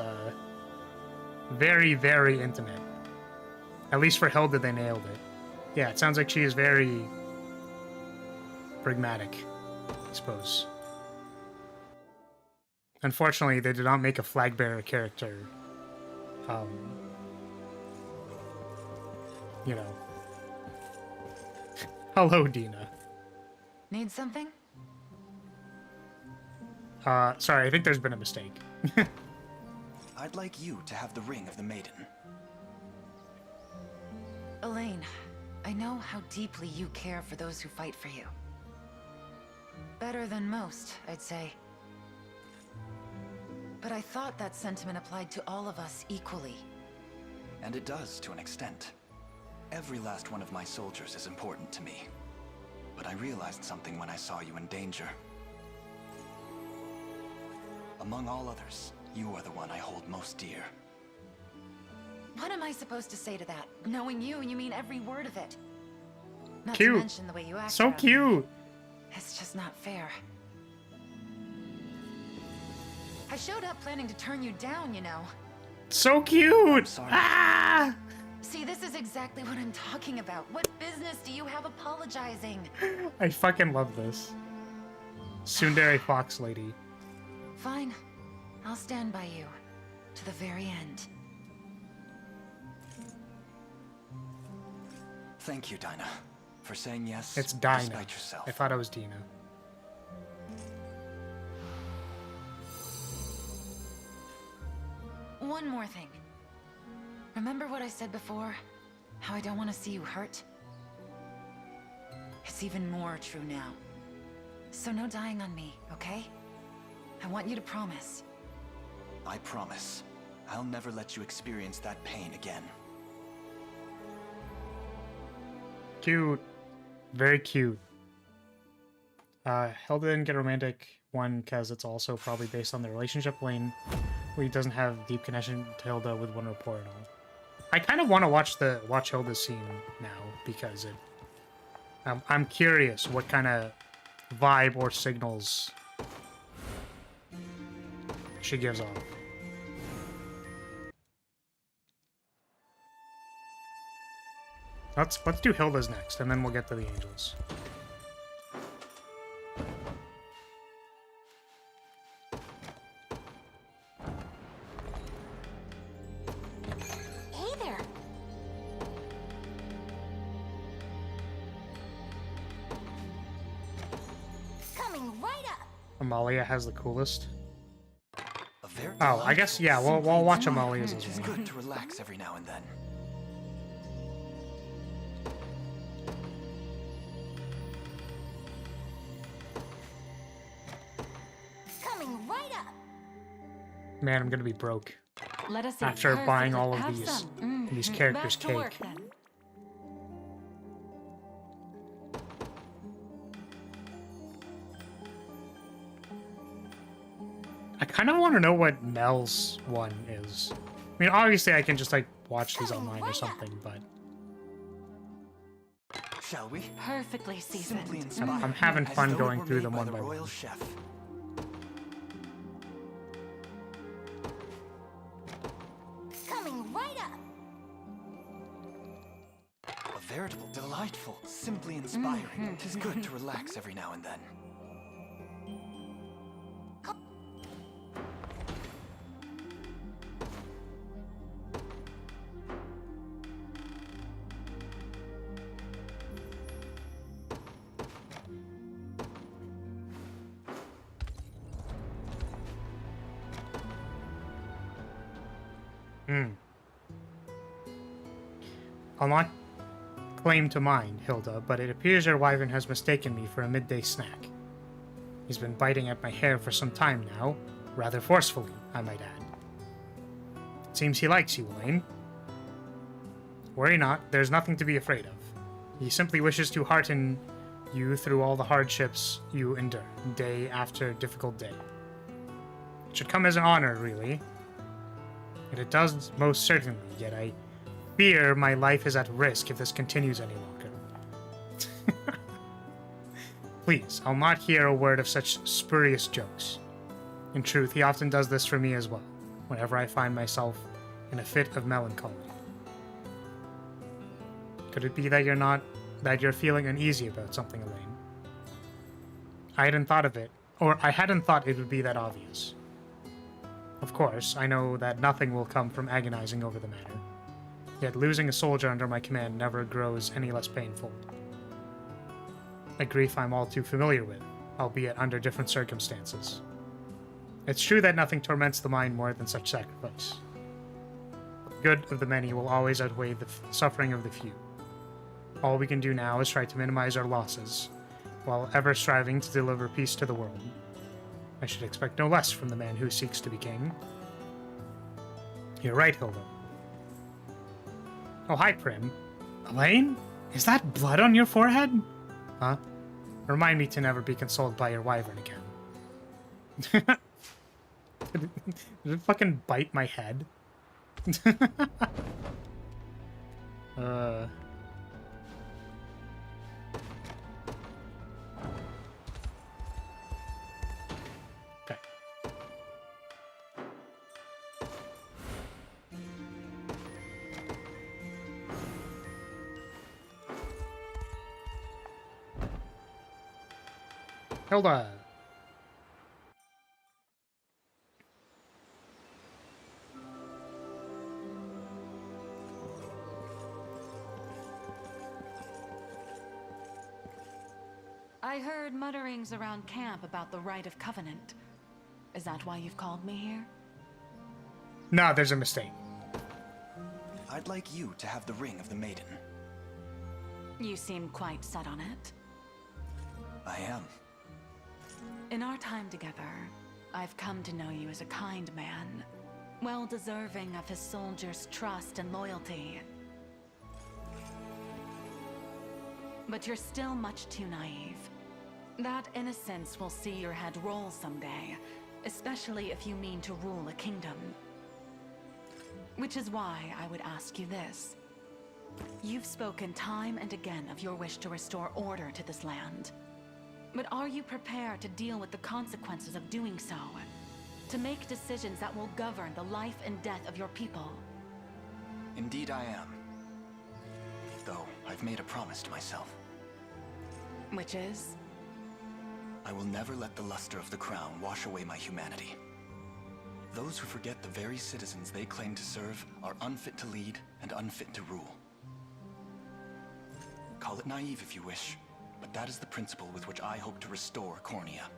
very, very intimate. At least for Hilda, they nailed it. Yeah, it sounds like she is very pragmatic, I suppose. Unfortunately, they did not make a flag bearer character. You know. Hello, Dina. Need something? Sorry, I think there's been a mistake. I'd like you to have the ring of the maiden. Elaine, I know how deeply you care for those who fight for you. Better than most, I'd say. But I thought that sentiment applied to all of us equally. And it does, to an extent. Every last one of my soldiers is important to me. But I realized something when I saw you in danger. Among all others, you are the one I hold most dear. What am I supposed to say to that? Knowing you mean every word of it. Not Cute. to mention the way you act. So around cute. me. It's just not fair. I showed up planning to turn you down, you know. So cute. Sorry. Ah! See, this is exactly what I'm talking about. What business do you have apologizing? I fucking love this. Tsundere Fox Lady. Fine. I'll stand by you. To the very end. Thank you, Dinah, for saying yes. It's Dinah. Despite yourself. I thought it was Dina. One more thing. Remember what I said before? How I don't want to see you hurt? It's even more true now. So no dying on me, okay? I want you to promise. I promise. I'll never let you experience that pain again. Cute. Very cute. Hilda didn't get romantic one because it's also probably based on the relationship lane. Where he doesn't have deep connection to Hilda with one rapport at all. I kind of want to watch Hilda's scene now because I'm curious what kind of vibe or signals she gives off. Let's do Hilda's next, and then we'll get to the angels. Hey there. Coming right up. Amalia has the coolest. Oh, I guess, yeah, we'll watch Amalia's as It's well. good to relax every now and then. Coming right up. Man, I'm gonna be broke Let us eat. after buying all of Have these some. these characters' Back to work, cake. then. I kind of want to know what Mel's one is. I mean, obviously I can just like watch these online or something, but Shall we? Perfectly seasoned. Simply inspiring. I'm having as fun though it going were through made them by one the by royal one. chef. Coming right up. A veritable, delightful, simply inspiring. It is good to relax every now and then. I'll not claim to mind, Hilda, but it appears your wyvern has mistaken me for a midday snack. He's been biting at my hair for some time now, rather forcefully, I might add. It seems he likes you, Elaine. Worry not, there's nothing to be afraid of. He simply wishes to hearten you through all the hardships you endure, day after difficult day. It should come as an honor, really. And it does most certainly, yet I fear my life is at risk if this continues any longer. Please, I'll not hear a word of such spurious jokes. In truth, he often does this for me as well, whenever I find myself in a fit of melancholy. Could it be that you're feeling uneasy about something, Elaine? I hadn't thought of it, or I hadn't thought it would be that obvious. Of course, I know that nothing will come from agonizing over the matter. Yet losing a soldier under my command never grows any less painful. A grief I'm all too familiar with, albeit under different circumstances. It's true that nothing torments the mind more than such sacrifice. The good of the many will always outweigh the suffering of the few. All we can do now is try to minimize our losses, while ever striving to deliver peace to the world. I should expect no less from the man who seeks to be king. You're right, Hilda. Oh, hi, Prim. Elaine? Is that blood on your forehead? Huh? Remind me to never be consoled by your wyvern again. Did it fucking bite my head? Okay. Hilda. I heard mutterings around camp about the Rite of Covenant. Is that why you've called me here? No, there's a mistake. I'd like you to have the ring of the maiden. You seem quite set on it. I am. In our time together, I've come to know you as a kind man, well deserving of his soldiers' trust and loyalty. But you're still much too naive. That innocence will see your head roll someday, especially if you mean to rule a kingdom. Which is why I would ask you this. You've spoken time and again of your wish to restore order to this land. But are you prepared to deal with the consequences of doing so? To make decisions that will govern the life and death of your people? Indeed I am. Though, I've made a promise to myself. Which is? I will never let the luster of the crown wash away my humanity. Those who forget the very citizens they claim to serve are unfit to lead and unfit to rule. Call it naive if you wish, but that is the principle with which I hope to restore Cornea.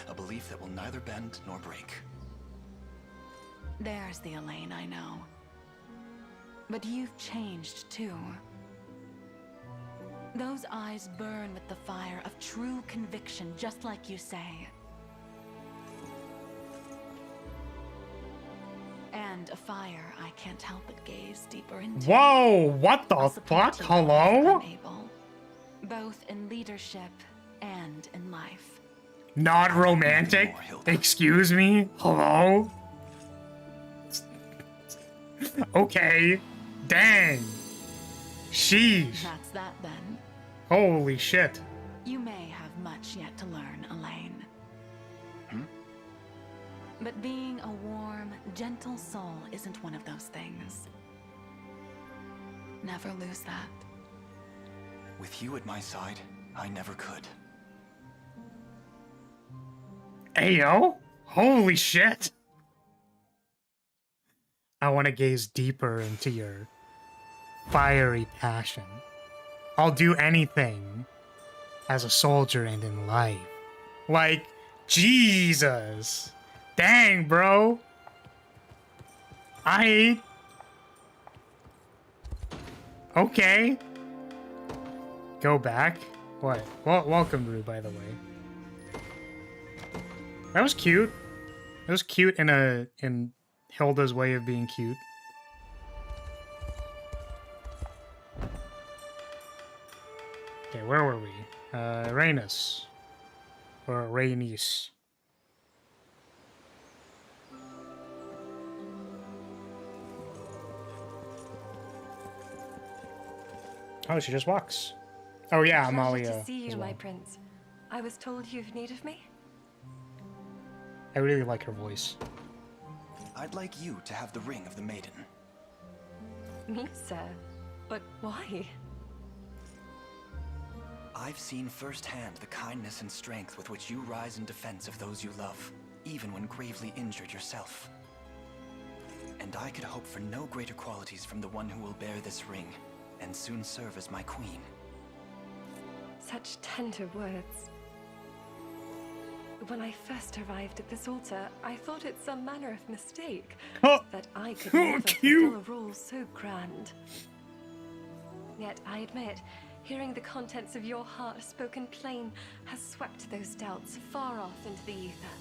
A belief that will neither bend nor break. There's the Elaine I know. But you've changed too. Those eyes burn with the fire of true conviction, just like you say. And a fire I can't help but gaze deeper into. Whoa, what the fuck? Hello? Both in leadership and in life. Not romantic? Excuse me? Hello? Okay. Dang. Sheesh. That's that then. Holy shit. You may have much yet to learn, Elaine. But being a warm, gentle soul isn't one of those things. Never lose that. With you at my side, I never could. Ayo? Holy shit. I want to gaze deeper into your fiery passion. I'll do anything as a soldier and in life. Like, Jesus. Dang, bro. Okay. Go back? What? Well, welcome, Rue, by the way. That was cute. It was cute in Hilda's way of being cute. Okay, where were we? Rhaenys. Or Rhaenys. Oh, she just walks. Oh yeah, Amalia. Pleasure to see you, as well. my prince. I was told you've need of me. I really like her voice. I'd like you to have the ring of the maiden. Me, sir? But why? I've seen firsthand the kindness and strength with which you rise in defense of those you love, even when gravely injured yourself. And I could hope for no greater qualities from the one who will bear this ring, and soon serve as my queen. Such tender words. When I first arrived at this altar, I thought it some manner of mistake that I could never fulfill a role so grand. Yet I admit, hearing the contents of your heart spoken plain has swept those doubts far off into the ether.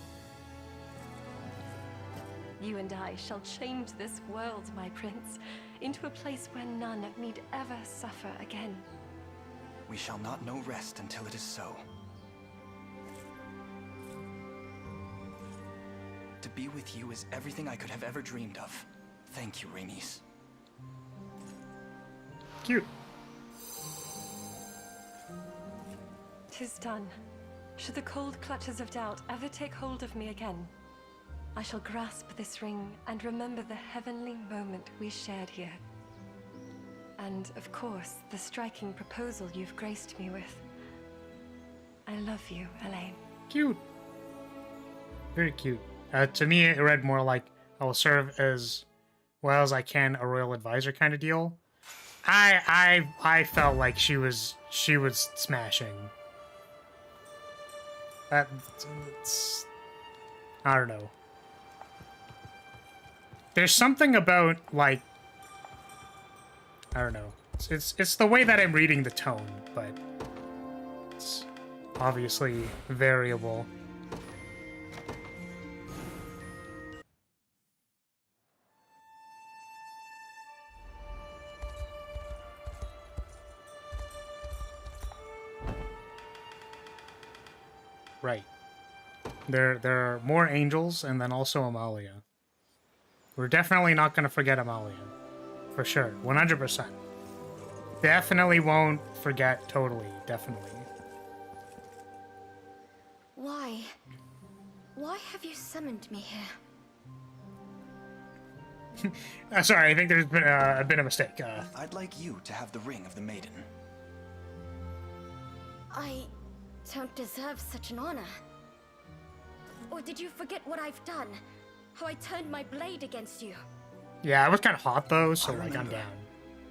You and I shall change this world, my prince, into a place where none need ever suffer again. We shall not know rest until it is so. To be with you is everything I could have ever dreamed of. Thank you, Rhaenys. Cute. 'Tis done. Should the cold clutches of doubt ever take hold of me again, I shall grasp this ring and remember the heavenly moment we shared here. And, of course, the striking proposal you've graced me with. I love you, Elaine. Cute. Very cute. To me, it read more like, I will serve as well as I can a royal advisor kind of deal. I felt like she was smashing. That's, I don't know. There's something about, like, I don't know. It's the way that I'm reading the tone, but it's obviously variable. Right. There are more angels, and then also Amalia. We're definitely not going to forget Amalia. For sure. 100%. Definitely won't forget, totally, definitely. Why? Why have you summoned me here? Sorry, I think there's been a bit of a mistake. I'd like you to have the ring of the maiden. I don't deserve such an honor. Or did you forget what I've done? How I turned my blade against you? Yeah, it was kind of hot though, so like I'm down.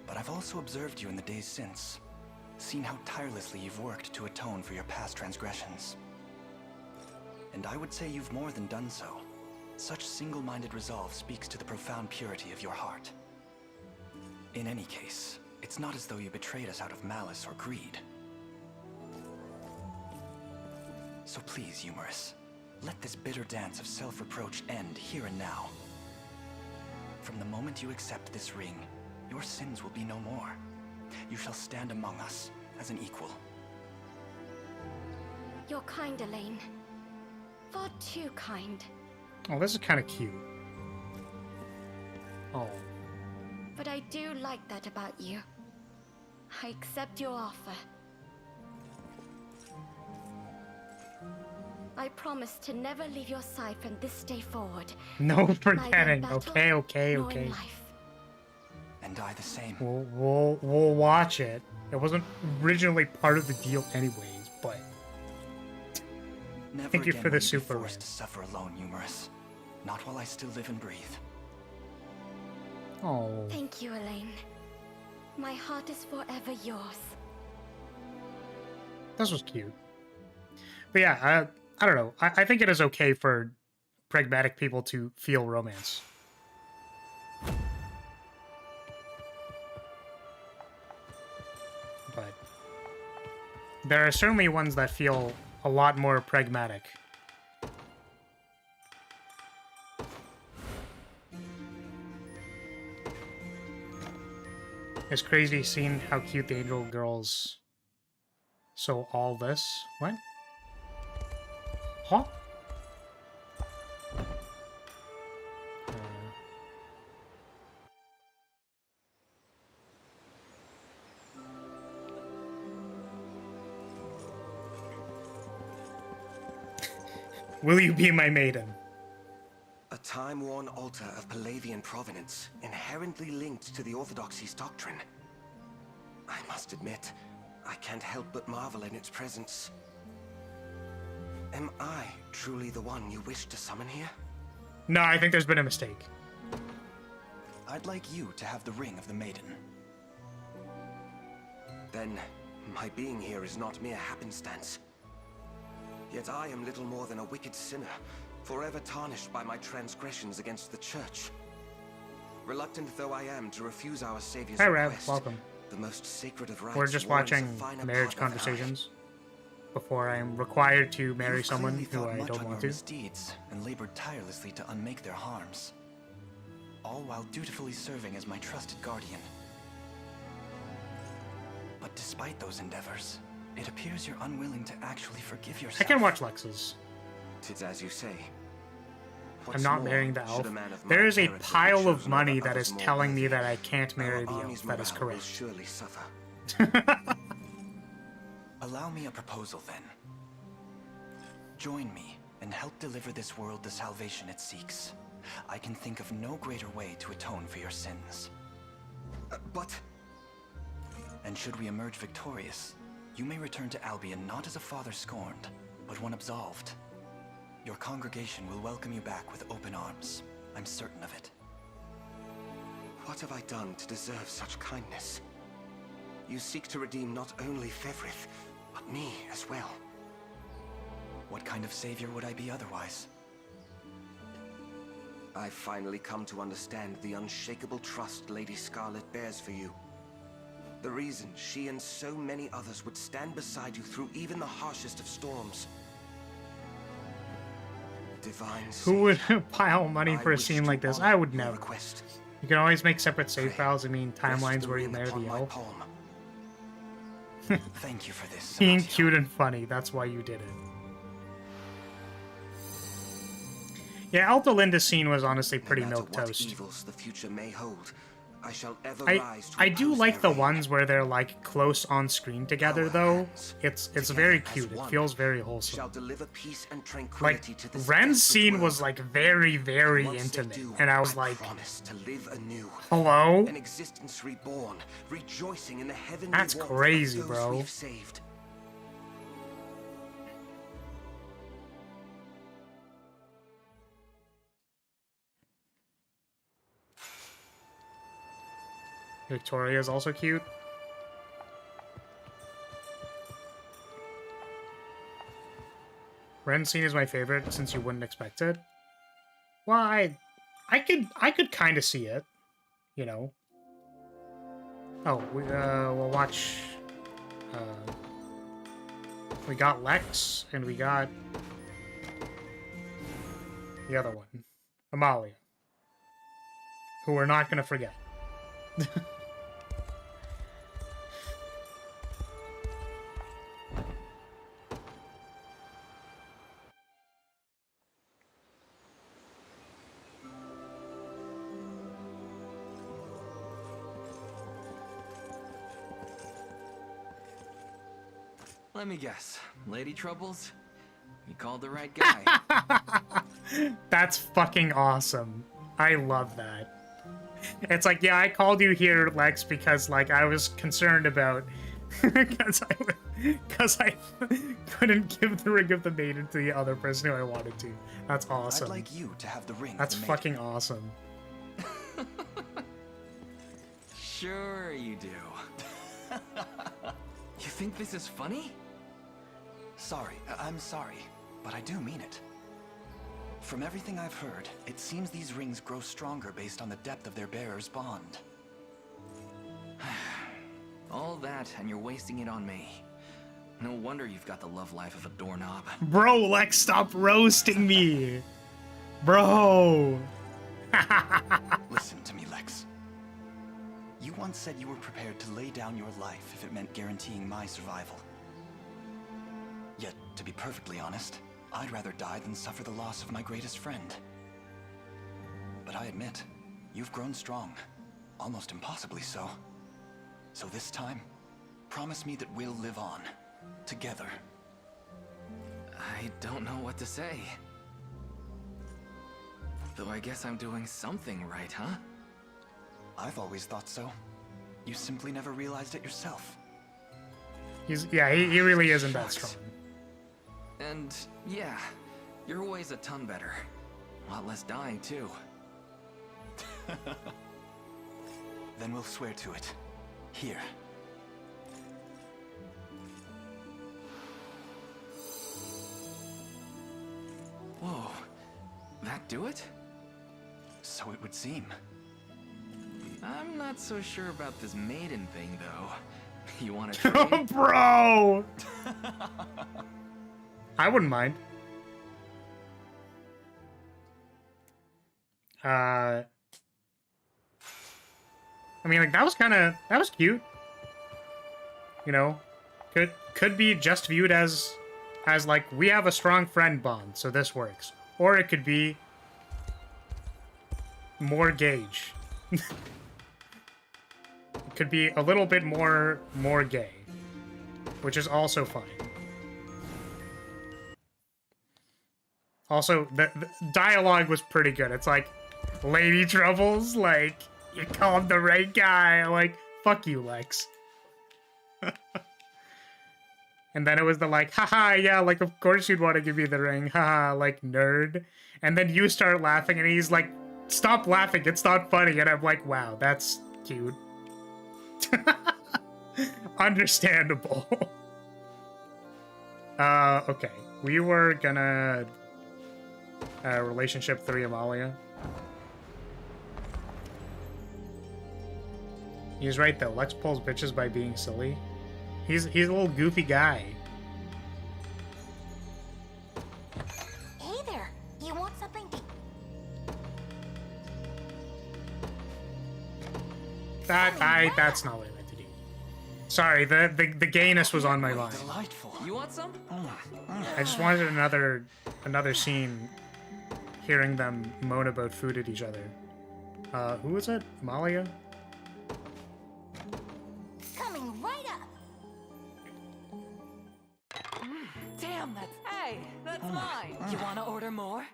But I've also observed you in the days since, seen how tirelessly you've worked to atone for your past transgressions. And I would say you've more than done so. Such single-minded resolve speaks to the profound purity of your heart. In any case, it's not as though you betrayed us out of malice or greed. So please, Humorous, let this bitter dance of self-reproach end here and now. From the moment you accept this ring, your sins will be no more. You shall stand among us as an equal. You're kind, Elaine. Far too kind. Oh, this is kind of cute. Oh. But I do like that about you. I accept your offer. I promise to never leave your side from this day forward. No forgetting. Okay. And I the same. We'll watch it. It wasn't originally part of the deal anyways, but Never thank you again for the will you be super forced to suffer alone, Humorous. Not while I still live and breathe. Oh. Thank you, Elaine. My heart is forever yours. This was cute. But yeah, I don't know. I think it is okay for pragmatic people to feel romance. But there are certainly ones that feel a lot more pragmatic. It's crazy seeing how cute the angel girls. So all this, what? Huh? Will you be my maiden? A time-worn altar of Palavian provenance, inherently linked to the Orthodoxy's doctrine. I must admit, I can't help but marvel in its presence. Am I truly the one you wish to summon here? No, I think there's been a mistake. I'd like you to have the ring of the maiden. Then, my being here is not mere happenstance. Yet I am little more than a wicked sinner, forever tarnished by my transgressions against the Church. Reluctant though I am to refuse our Savior's request, welcome. The most sacred of rites We're just watching marriage conversations before I'm required to marry someone who I don't want to. Misdeeds and labored tirelessly to unmake their harms, all while dutifully serving as my trusted guardian. But despite those endeavors, it appears you're unwilling to actually forgive yourself. I can watch Lex's. Tis as you say. I'm not marrying the elf. There is a pile of money that is telling me that I can't marry the elf. That is correct. Surely suffer. Allow me a proposal then. Join me and help deliver this world the salvation it seeks. I can think of no greater way to atone for your sins. But... And should we emerge victorious, you may return to Albion not as a father scorned, but one absolved. Your congregation will welcome you back with open arms. I'm certain of it. What have I done to deserve such kindness? You seek to redeem not only Fevrith, but me as well. What kind of savior would I be otherwise? I've finally come to understand the unshakable trust Lady Scarlet bears for you. The reason she and so many others would stand beside you through even the harshest of storms. Divine Who would pile money for a scene like this? I would never. Request. You can always make separate save files. I mean, timelines where you marry the elf. Thank you for this. Being cute and funny, that's why you did it. Yeah, Alta Linda's scene was honestly pretty No matter milquetoast. what evils the future may hold, I shall ever I rise to I do oppose like their the reign. ones where they're like close on screen together though. It's very cute. It feels very wholesome. Shall deliver peace and Like tranquility to this Ren's desperate scene world. was like very very Once they intimate, do, and I was I like, promise to live anew. hello? An existence reborn, rejoicing in the heavenly That's warmth crazy, of those bro. we've saved. Victoria is also cute. Ren's scene is my favorite since you wouldn't expect it. Well, I could kind of see it, you know. Oh, we'll watch. We got Lex and we got the other one, Amalia, who we're not gonna forget. Let me guess. Lady Troubles? You called the right guy. That's fucking awesome. I love that. It's like, yeah, I called you here, Lex, because like I was concerned about because I couldn't give the Ring of the Maiden to the other person who I wanted to. That's awesome. I'd like you to have the ring. That's of the fucking awesome. Sure you do. You think this is funny? Sorry, I'm sorry, but I do mean it. From everything I've heard, it seems these rings grow stronger based on the depth of their bearer's bond. All that, and you're wasting it on me. No wonder you've got the love life of a doorknob. Bro, Lex, stop roasting me. Bro. Listen to me, Lex. You once said you were prepared to lay down your life if it meant guaranteeing my survival. Yet, to be perfectly honest, I'd rather die than suffer the loss of my greatest friend. But I admit, you've grown strong. Almost impossibly so. So this time, promise me that we'll live on. Together. I don't know what to say. Though I guess I'm doing something right, huh? I've always thought so. You simply never realized it yourself. Yeah, he really isn't that strong. And yeah, your way's a ton better. A lot less dying, too. Then we'll swear to it. Here. Whoa, that do it? So it would seem. I'm not so sure about this maiden thing, though. You want to trade? Bro! I wouldn't mind. I mean, like, that was cute. You know, could be just viewed as like, we have a strong friend bond, so this works. Or it could be more gauge. It could be a little bit more gay, which is also fine. Also, the dialogue was pretty good. It's like, Lady Troubles, like, you called the right guy. Like, fuck you, Lex. And then it was the like, haha, yeah, like, of course you'd want to give me the ring. Haha, like, nerd. And then you start laughing, and he's like, stop laughing, it's not funny. And I'm like, wow, that's cute. Understandable. Okay. We were gonna... relationship 3 Amalia. He's right, though. Lex pulls bitches by being silly. He's a little goofy guy. Hey there, you want something to... That's not what I meant to do. Sorry, the gayness was on my mind. Delightful. You want some? I just wanted another scene hearing them moan about food at each other. Who was it? Amalia? Damn, that's mine. You wanna order more?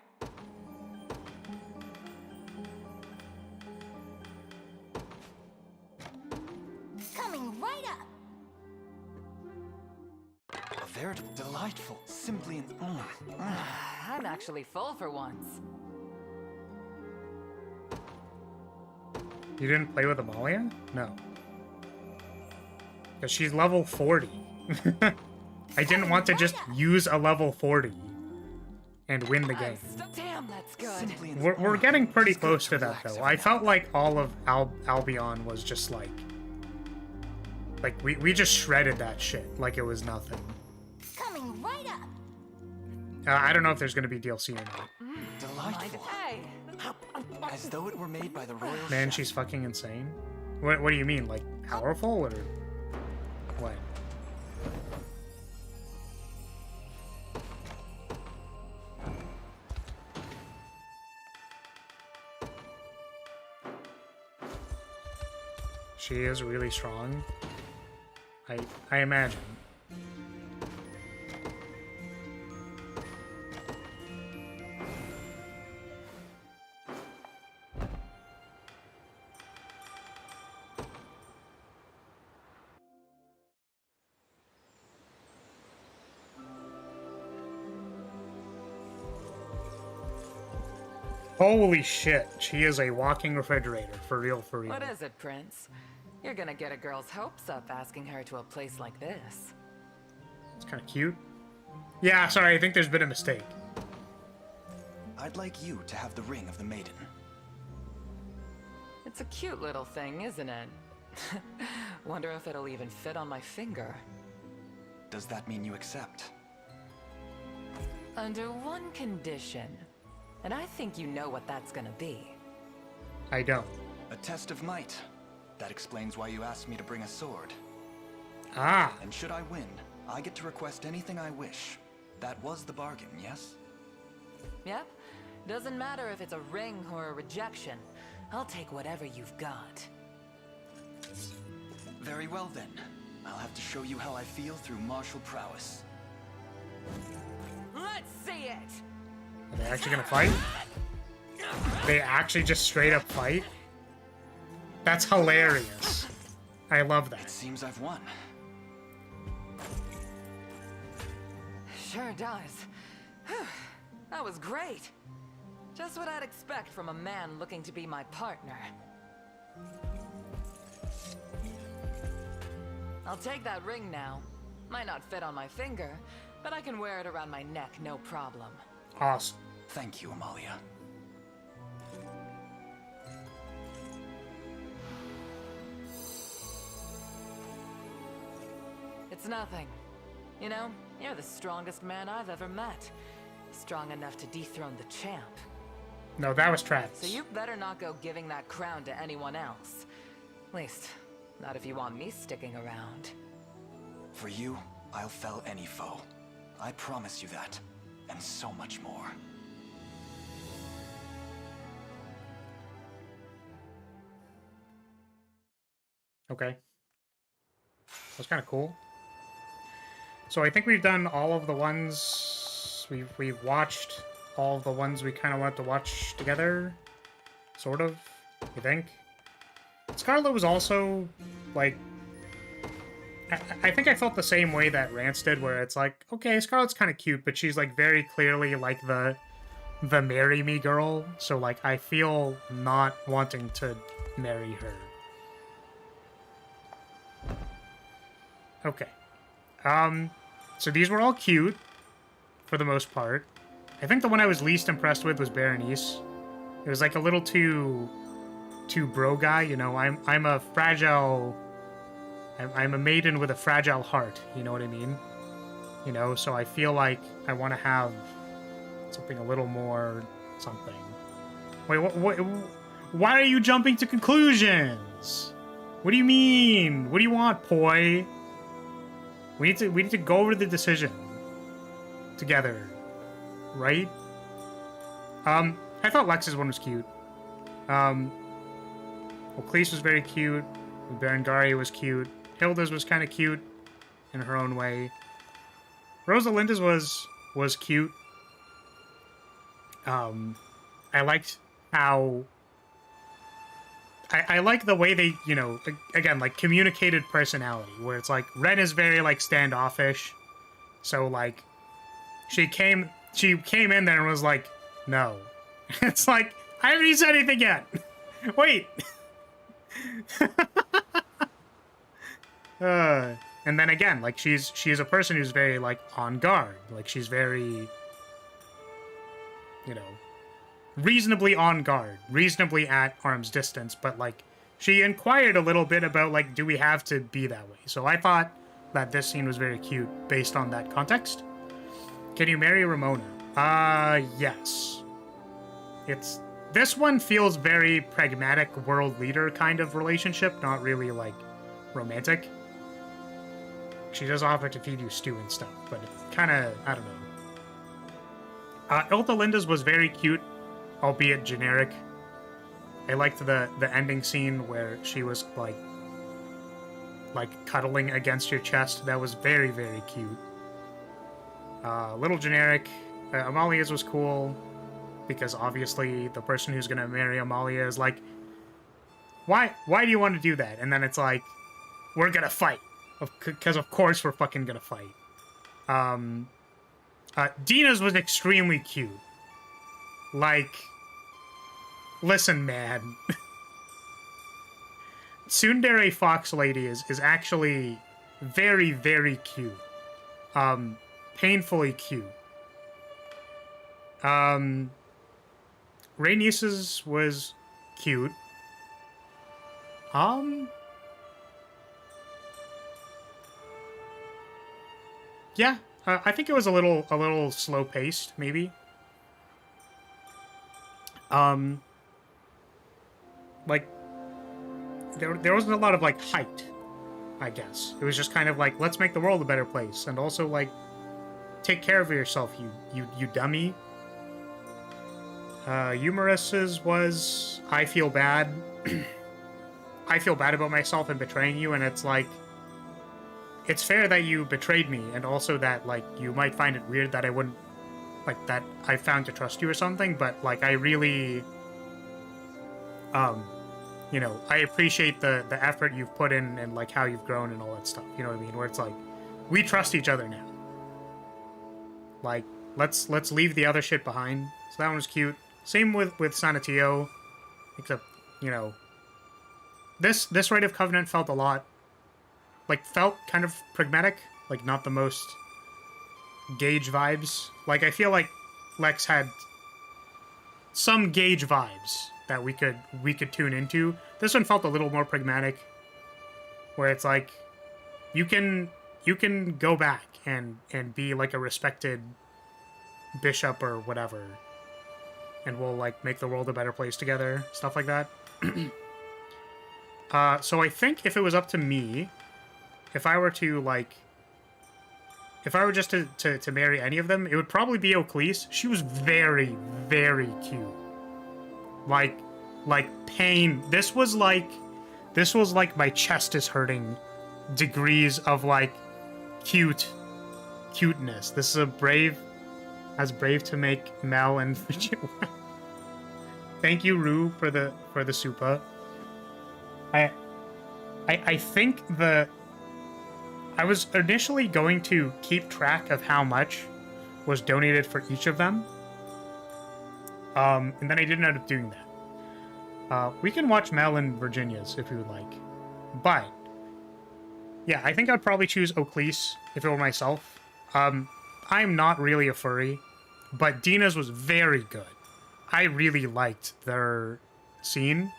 Coming right up. A veritable delightful, simply an I'm actually full for once. You didn't play with Amalia? No. Because she's level 40. I didn't want to just use a level 40 and win the game. Damn, that's good. We're getting pretty close to that, though. I felt like all of Albion was just like we just shredded that shit like it was nothing. Coming right up. I don't know if there's going to be DLC or not. Delightful. As though it were made by the royal Man, chef. she's fucking insane. What do you mean? Like, powerful or what? She is really strong. I imagine. Holy shit, she is a walking refrigerator, for real, for real. What is it, Prince? You're gonna get a girl's hopes up asking her to a place like this. It's kind of cute. Yeah, sorry, I think there's been a mistake. I'd like you to have the ring of the maiden. It's a cute little thing, isn't it? Wonder if it'll even fit on my finger. Does that mean you accept? Under one condition. And I think you know what that's gonna be. I don't. A test of might. That explains why you asked me to bring a sword. Ah. And should I win, I get to request anything I wish. That was the bargain, yes? Yep. Doesn't matter if it's a ring or a rejection. I'll take whatever you've got. Very well then. I'll have to show you how I feel through martial prowess. Let's see it! Are they actually gonna fight? They actually just straight up fight? That's hilarious. I love that. It seems I've won. Sure does. That was great. Just what I'd expect from a man looking to be my partner. I'll take that ring now. Might not fit on my finger, but I can wear it around my neck, no problem. Awesome. Thank you, Amalia. It's nothing. You know, you're the strongest man I've ever met. Strong enough to dethrone the champ. No, that was Travis. So you better not go giving that crown to anyone else. At least, not if you want me sticking around. For you, I'll fell any foe. I promise you that. And so much more. Okay. That's kind of cool. So I think we've done all of the ones we've watched, all of the ones we kind of wanted to watch together, sort of. You think? Scarlet was also like, I think I felt the same way that Rance did, where it's like, okay, Scarlet's kind of cute, but she's like very clearly like the marry me girl. So like I feel not wanting to marry her. Okay. So these were all cute, for the most part. I think the one I was least impressed with was Berenice. It was like a little too bro guy, you know. I'm a fragile. I'm a maiden with a fragile heart. You know what I mean? You know. So I feel like I want to have something a little more something. Wait, what? Why are you jumping to conclusions? What do you mean? What do you want, Poi? We need to go over the decision together, right? I thought Lex's one was cute. Cleese was very cute. Berengaria was cute. Hilda's was kind of cute in her own way. Rosalinda's was cute. I liked how I like the way they, you know, again, like, communicated personality, where it's like Ren is very like standoffish, so like she came in there and was like, no. It's like, I haven't even said anything yet. Wait. And then again, like, she's a person who's very like on guard, like she's very, you know, reasonably on guard, reasonably at arm's distance, but like she inquired a little bit about like, do we have to be that way? So I thought that this scene was very cute based on that context. Can you marry Ramona? Yes. This one feels very pragmatic world leader kind of relationship, not really like romantic. She does offer to feed you stew and stuff, but it's kind of, I don't know. Ilthalinda's was very cute, albeit generic. I liked the ending scene where she was like cuddling against your chest. That was very, very cute. A little generic. Amalia's was cool because obviously the person who's gonna marry Amalia is like, why do you want to do that? And then it's like, we're gonna fight, because of course we're fucking gonna fight. Dina's was extremely cute. Like, listen, man. Tsundere Fox Lady is actually very, very cute. Painfully cute. Rhaenys's was cute. Yeah, I think it was a little slow paced, maybe. Like, there wasn't a lot of like height, I guess. It was just kind of like, let's make the world a better place, and also like, take care of yourself, you dummy. Humorous's was, I feel bad. I feel bad about myself and betraying you, and it's like, it's fair that you betrayed me, and also that, like, you might find it weird that I wouldn't, like, that I found to trust you or something, but, like, I really, you know, I appreciate the effort you've put in and, like, how you've grown and all that stuff, you know what I mean? Where it's like, we trust each other now. Like, let's leave the other shit behind. So that one was cute. Same with Sanatio, except, you know, this Rite of Covenant felt a lot, like, felt kind of pragmatic, like, not the most Gage vibes. Like, I feel like Lex had some Gage vibes that we could tune into. This one felt a little more pragmatic, where it's like, you can go back and be like a respected bishop or whatever, and we'll like make the world a better place together, stuff like that. So I think if it was up to me, if I were just to marry any of them, it would probably be Oclise. She was very, very cute. Like pain. This was like my chest is hurting degrees of like cuteness. This is brave to make Mel and Thank you, Rue, for the supa. I think I was initially going to keep track of how much was donated for each of them. And then I didn't end up doing that. We can watch Mel and Virginia's if you would like. But yeah, I think I'd probably choose Oclise if it were myself. I'm not really a furry, but Dina's was very good. I really liked their scene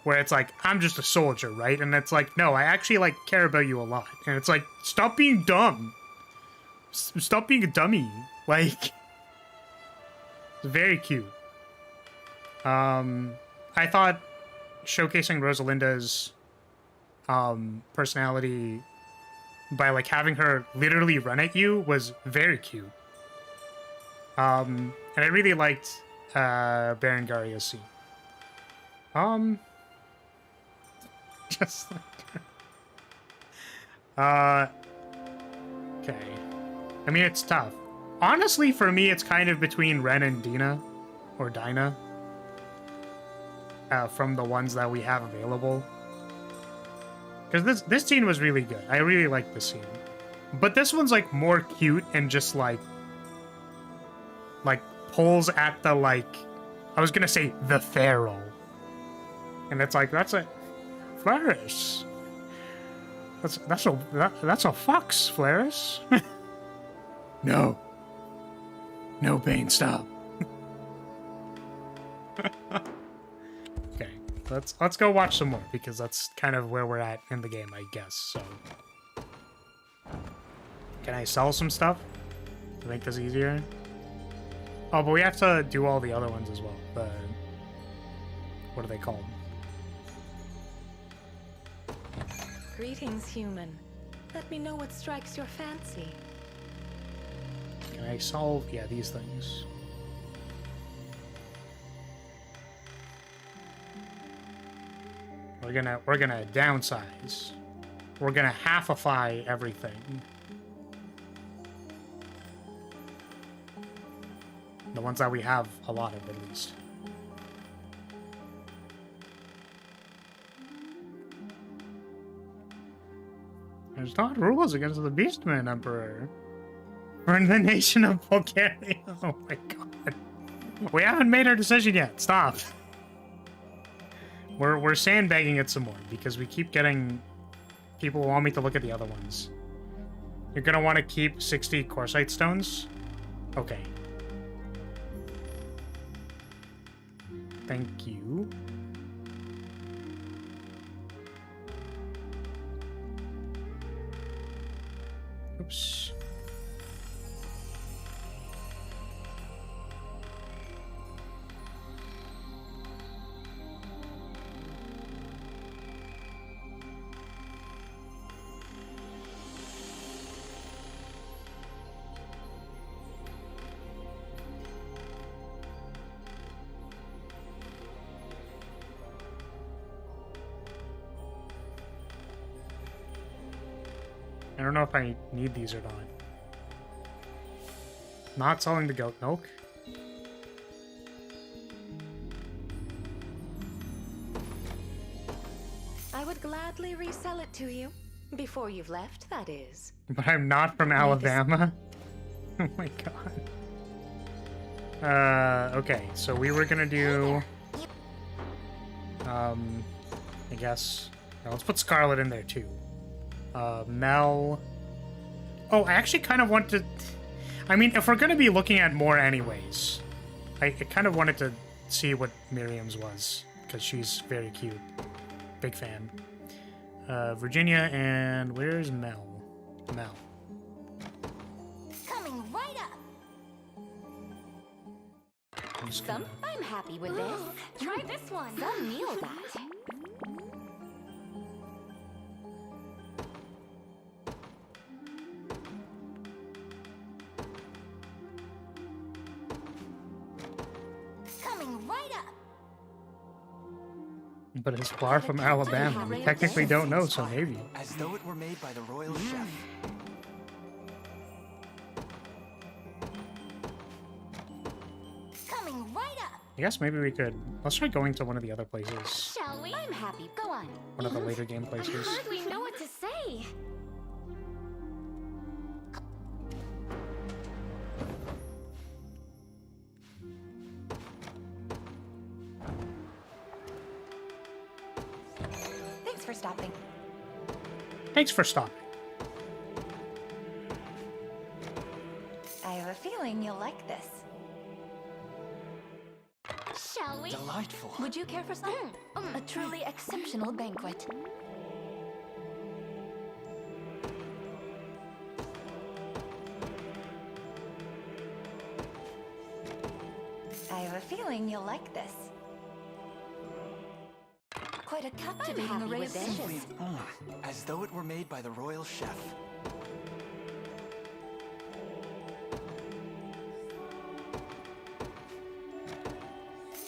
where it's like, I'm just a soldier, right? And it's like, no, I actually like care about you a lot. And it's like, stop being dumb. Stop being a dummy. Like, it's very cute. I thought showcasing Rosalinda's personality by like having her literally run at you was very cute. And I really liked Berengaria's scene. Just like okay. I mean, it's tough. Honestly, for me, it's kind of between Ren and Dina, or Dinah, from the ones that we have available. Because this scene was really good. I really liked this scene. But this one's, like, more cute and just, like, pulls at the, like, I was gonna say the Pharaoh. And it's like, that's a Flaris. That's a fox, Flaris. No. No, Bane, stop. Okay, let's go watch some more, because that's kind of where we're at in the game, I guess. So, can I sell some stuff to make this easier? Oh, but we have to do all the other ones as well. The, what are they called? Greetings, human. Let me know what strikes your fancy. Can I solve? Yeah, these things. We're gonna downsize. We're gonna halfify everything. The ones that we have a lot of, at least. There's not rules against the Beastman Emperor. We're in the nation of Bulgaria. Oh my god. We haven't made our decision yet. Stop. We're sandbagging it some more, because we keep getting people who want me to look at the other ones. You're gonna want to keep 60 Corsite stones? Okay. Thank you. Oops. I don't know if I need these or not. Not selling the goat milk. I would gladly resell it to you. Before you've left, that is. But I'm not from Alabama. Oh my god. Okay, so we were gonna do... I guess... yeah, let's put Scarlet in there too. Mel... Oh, I actually kind of want to... I mean, if we're going to be looking at more anyways, I kind of wanted to see what Miriam's was, because she's very cute. Big fan. Virginia, and where's Mel? Mel. Coming right up. I'm happy with this. Try this one. Some meal that. But it's far from Alabama. We technically don't know, so maybe. As though it were made by the royal chef. Coming right up. I guess maybe we could... Let's try going to one of the other places. Shall we? I'm happy. Go on. One of the later game I places. hardly know what to say. Thanks for stopping. Thanks for stopping. I have a feeling you'll like this. Shall we? Delightful. Would you care for some? A truly exceptional banquet. I have a feeling you'll like this. Quite a captivating array of dishes. As though it were made by the royal chef.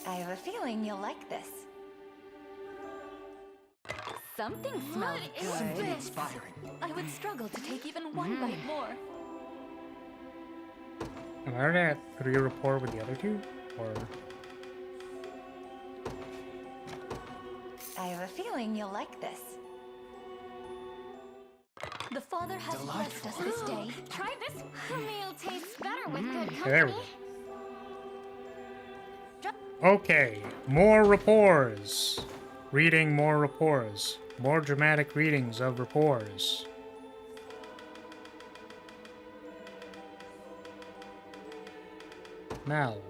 I have a feeling you'll like this. Something smells good. Simply inspiring. I would struggle to take even one bite more. Am I already at 3 rapport with the other two? Or... I have a feeling you'll like this. The Father has blessed us this day. Try this. The meal tastes better with good company. There we go. Okay, more rapports. Reading more rapports. More dramatic readings of rapports. Mel.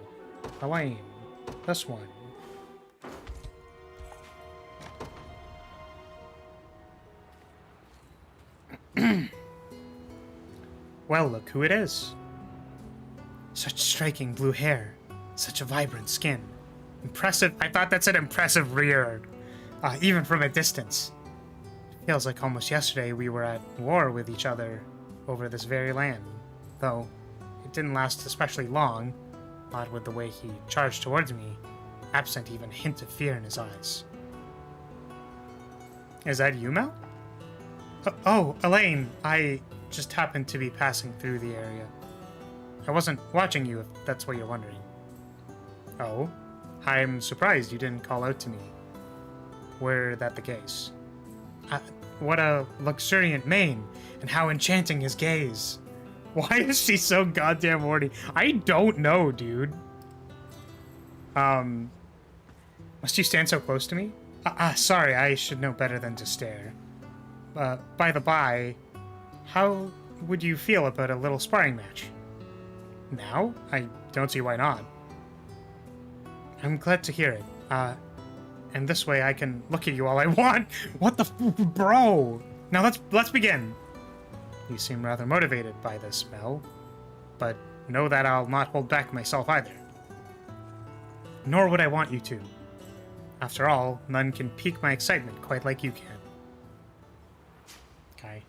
Elaine. This one. Well, look who it is. Such striking blue hair. Such a vibrant skin. Impressive. I thought that said impressive rear. Even from a distance. Feels like almost yesterday we were at war with each other over this very land. Though, it didn't last especially long. Odd with the way he charged towards me, absent even a hint of fear in his eyes. Is that you, Mel? Oh, Elaine, I just happened to be passing through the area. I wasn't watching you, if that's what you're wondering. Oh? I'm surprised you didn't call out to me. Were that the case? What a luxuriant mane, and how enchanting his gaze. Why is she so goddamn horny? I don't know, dude. Must you stand so close to me? Sorry, I should know better than to stare. By the by, how would you feel about a little sparring match? Now? I don't see why not. I'm glad to hear it. And this way I can look at you all I want. What the bro? Now let's begin. You seem rather motivated by this, Mel. But know that I'll not hold back myself either. Nor would I want you to. After all, none can pique my excitement quite like you can. Okay.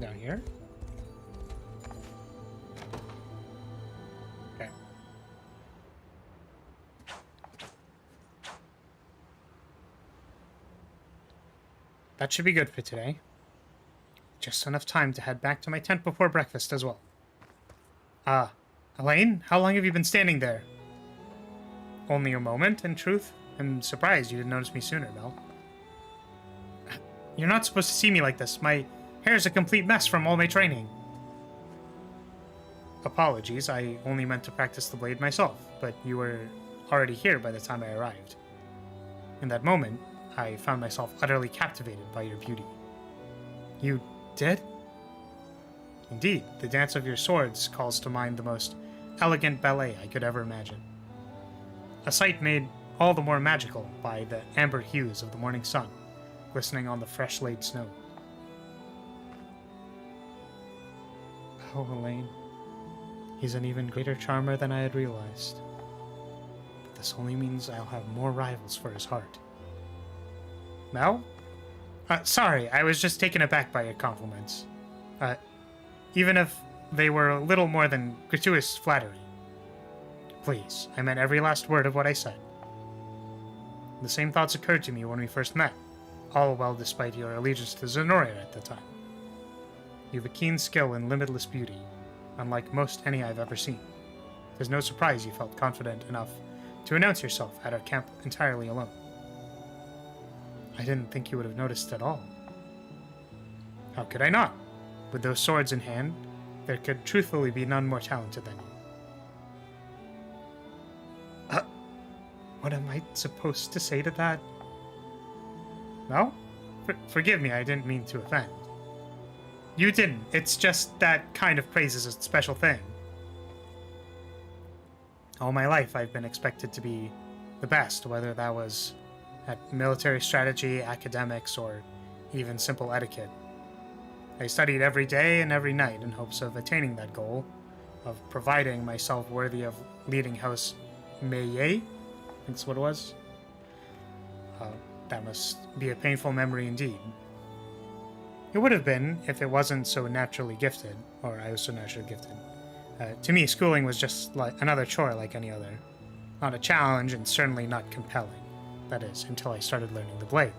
Down here? Okay. That should be good for today. Just enough time to head back to my tent before breakfast as well. Elaine, how long have you been standing there? Only a moment, in truth. I'm surprised you didn't notice me sooner, Mel. You're not supposed to see me like this. My hair's a complete mess from all my training. Apologies, I only meant to practice the blade myself, but you were already here by the time I arrived. In that moment, I found myself utterly captivated by your beauty. You did? Indeed, the dance of your swords calls to mind the most elegant ballet I could ever imagine. A sight made all the more magical by the amber hues of the morning sun, glistening on the fresh-laid snow. Oh, Elaine. He's an even greater charmer than I had realized. But this only means I'll have more rivals for his heart. Mel? Sorry, I was just taken aback by your compliments. Even if they were a little more than gratuitous flattery. Please, I meant every last word of what I said. The same thoughts occurred to me when we first met, all well despite your allegiance to Zenoria at the time. You have a keen skill and limitless beauty, unlike most any I've ever seen. There's no surprise you felt confident enough to announce yourself at our camp entirely alone. I didn't think you would have noticed at all. How could I not? With those swords in hand, there could truthfully be none more talented than you. What am I supposed to say to that? No? Forgive me, I didn't mean to offend. You didn't. It's just that kind of praise is a special thing. All my life, I've been expected to be the best, whether that was at military strategy, academics, or even simple etiquette. I studied every day and every night in hopes of attaining that goal, of providing myself worthy of leading House Lyria, I think that's what it was. That must be a painful memory indeed. It would have been if it wasn't so naturally gifted, or I was so naturally gifted. To me, schooling was just like another chore like any other. Not a challenge, and certainly not compelling. That is, until I started learning the blade.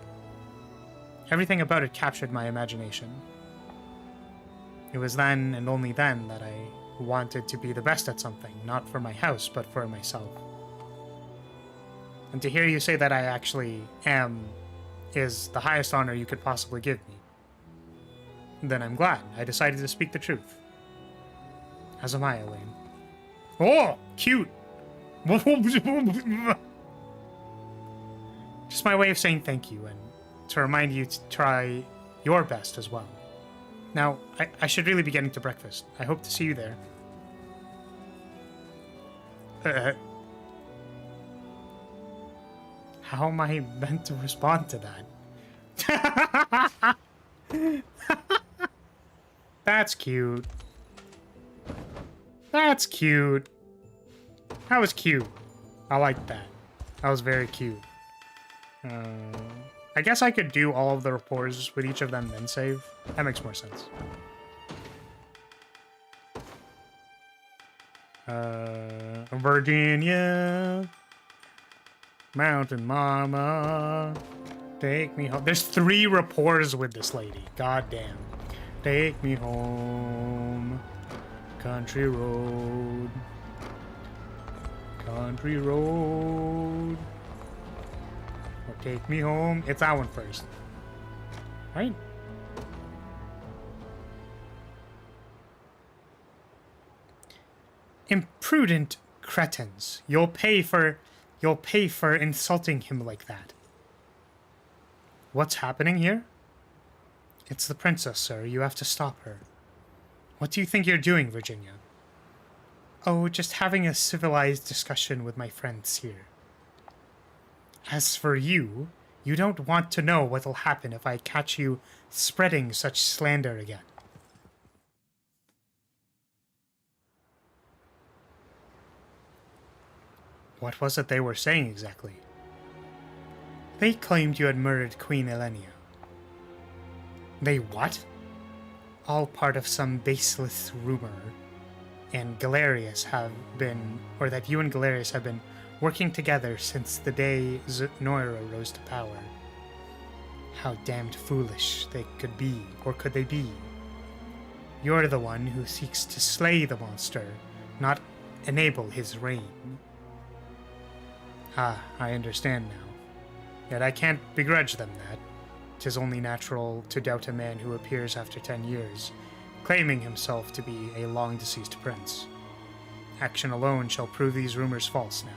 Everything about it captured my imagination. It was then, and only then, that I wanted to be the best at something, not for my house, but for myself. And to hear you say that I actually am is the highest honor you could possibly give me. Then I'm glad I decided to speak the truth. As am I, Elaine. Oh, cute! Just my way of saying thank you, and to remind you to try your best as well. Now, I should really be getting to breakfast. I hope to see you there. How am I meant to respond to that? That's cute. That's cute. That was cute. I like that. That was very cute. I guess I could do all of the rapports with each of them, then save. That makes more sense. Virginia, Mountain Mama, take me home. There's 3 rapports with this lady. God damn. Take me home, country road, country road. Or take me home. It's that one first. Right? Imprudent cretins. You'll pay for insulting him like that. What's happening here? It's the princess, sir. You have to stop her. What do you think you're doing, Virginia? Oh, just having a civilized discussion with my friends here. As for you, you don't want to know what'll happen if I catch you spreading such slander again. What was it they were saying exactly? They claimed you had murdered Queen Elenia. They what? All part of some baseless rumor, and Galerius have been, or that you and Galerius have been working together since the day Noira rose to power. How damned foolish they could be, or could they be? You're the one who seeks to slay the monster, not enable his reign. Ah, I understand now. Yet I can't begrudge them that. 'Tis only natural to doubt a man who appears after 10 years, claiming himself to be a long-deceased prince. Action alone shall prove these rumors false now.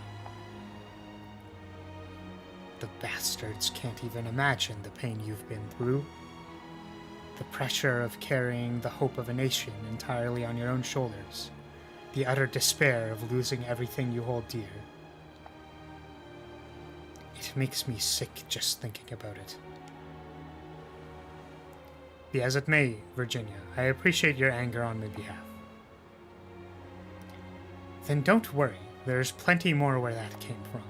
The bastards can't even imagine the pain you've been through. The pressure of carrying the hope of a nation entirely on your own shoulders. The utter despair of losing everything you hold dear. It makes me sick just thinking about it. Be as it may, Virginia, I appreciate your anger on my behalf. Then don't worry, there's plenty more where that came from.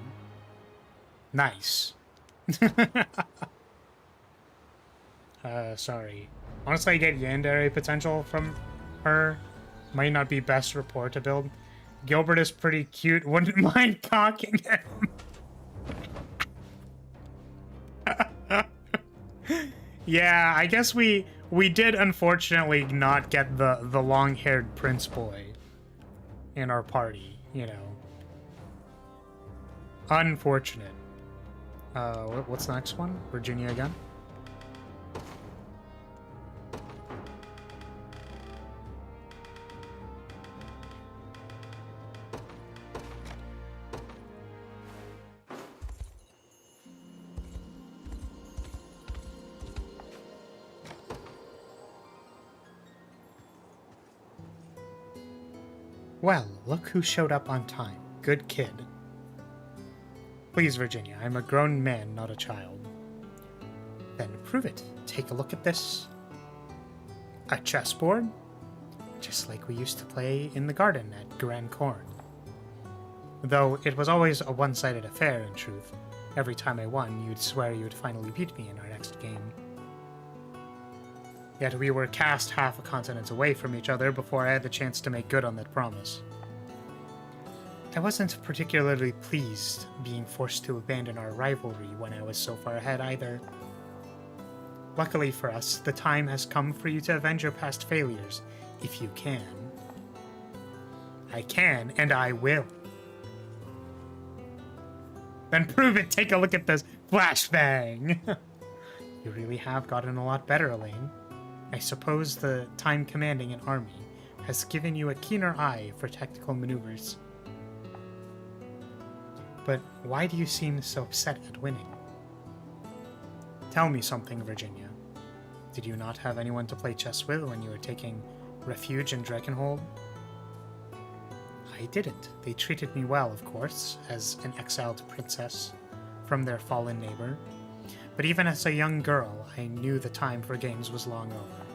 Nice. Sorry. Honestly, I get yandere potential from her. Might not be best rapport to build. Gilbert is pretty cute. Wouldn't mind cocking him. Yeah, I guess we did unfortunately not get the long-haired prince boy in our party, you know. Unfortunate. What's the next one? Virginia again? Well, look who showed up on time. Good kid. Please, Virginia, I'm a grown man, not a child. Then prove it. Take a look at this. A chessboard? Just like we used to play in the garden at Grand Corn. Though it was always a one-sided affair, in truth. Every time I won, you'd swear you'd finally beat me in our next game. Yet we were cast half a continent away from each other before I had the chance to make good on that promise. I wasn't particularly pleased being forced to abandon our rivalry when I was so far ahead either. Luckily for us, the time has come for you to avenge your past failures, if you can. I can, and I will. Then prove it! Take a look at this flashbang! You really have gotten a lot better, Elaine. I suppose the time commanding an army has given you a keener eye for tactical maneuvers. But why do you seem so upset at winning? Tell me something, Virginia. Did you not have anyone to play chess with when you were taking refuge in Drakenhold? I didn't. They treated me well, of course, as an exiled princess from their fallen neighbor. But even as a young girl, I knew the time for games was long over.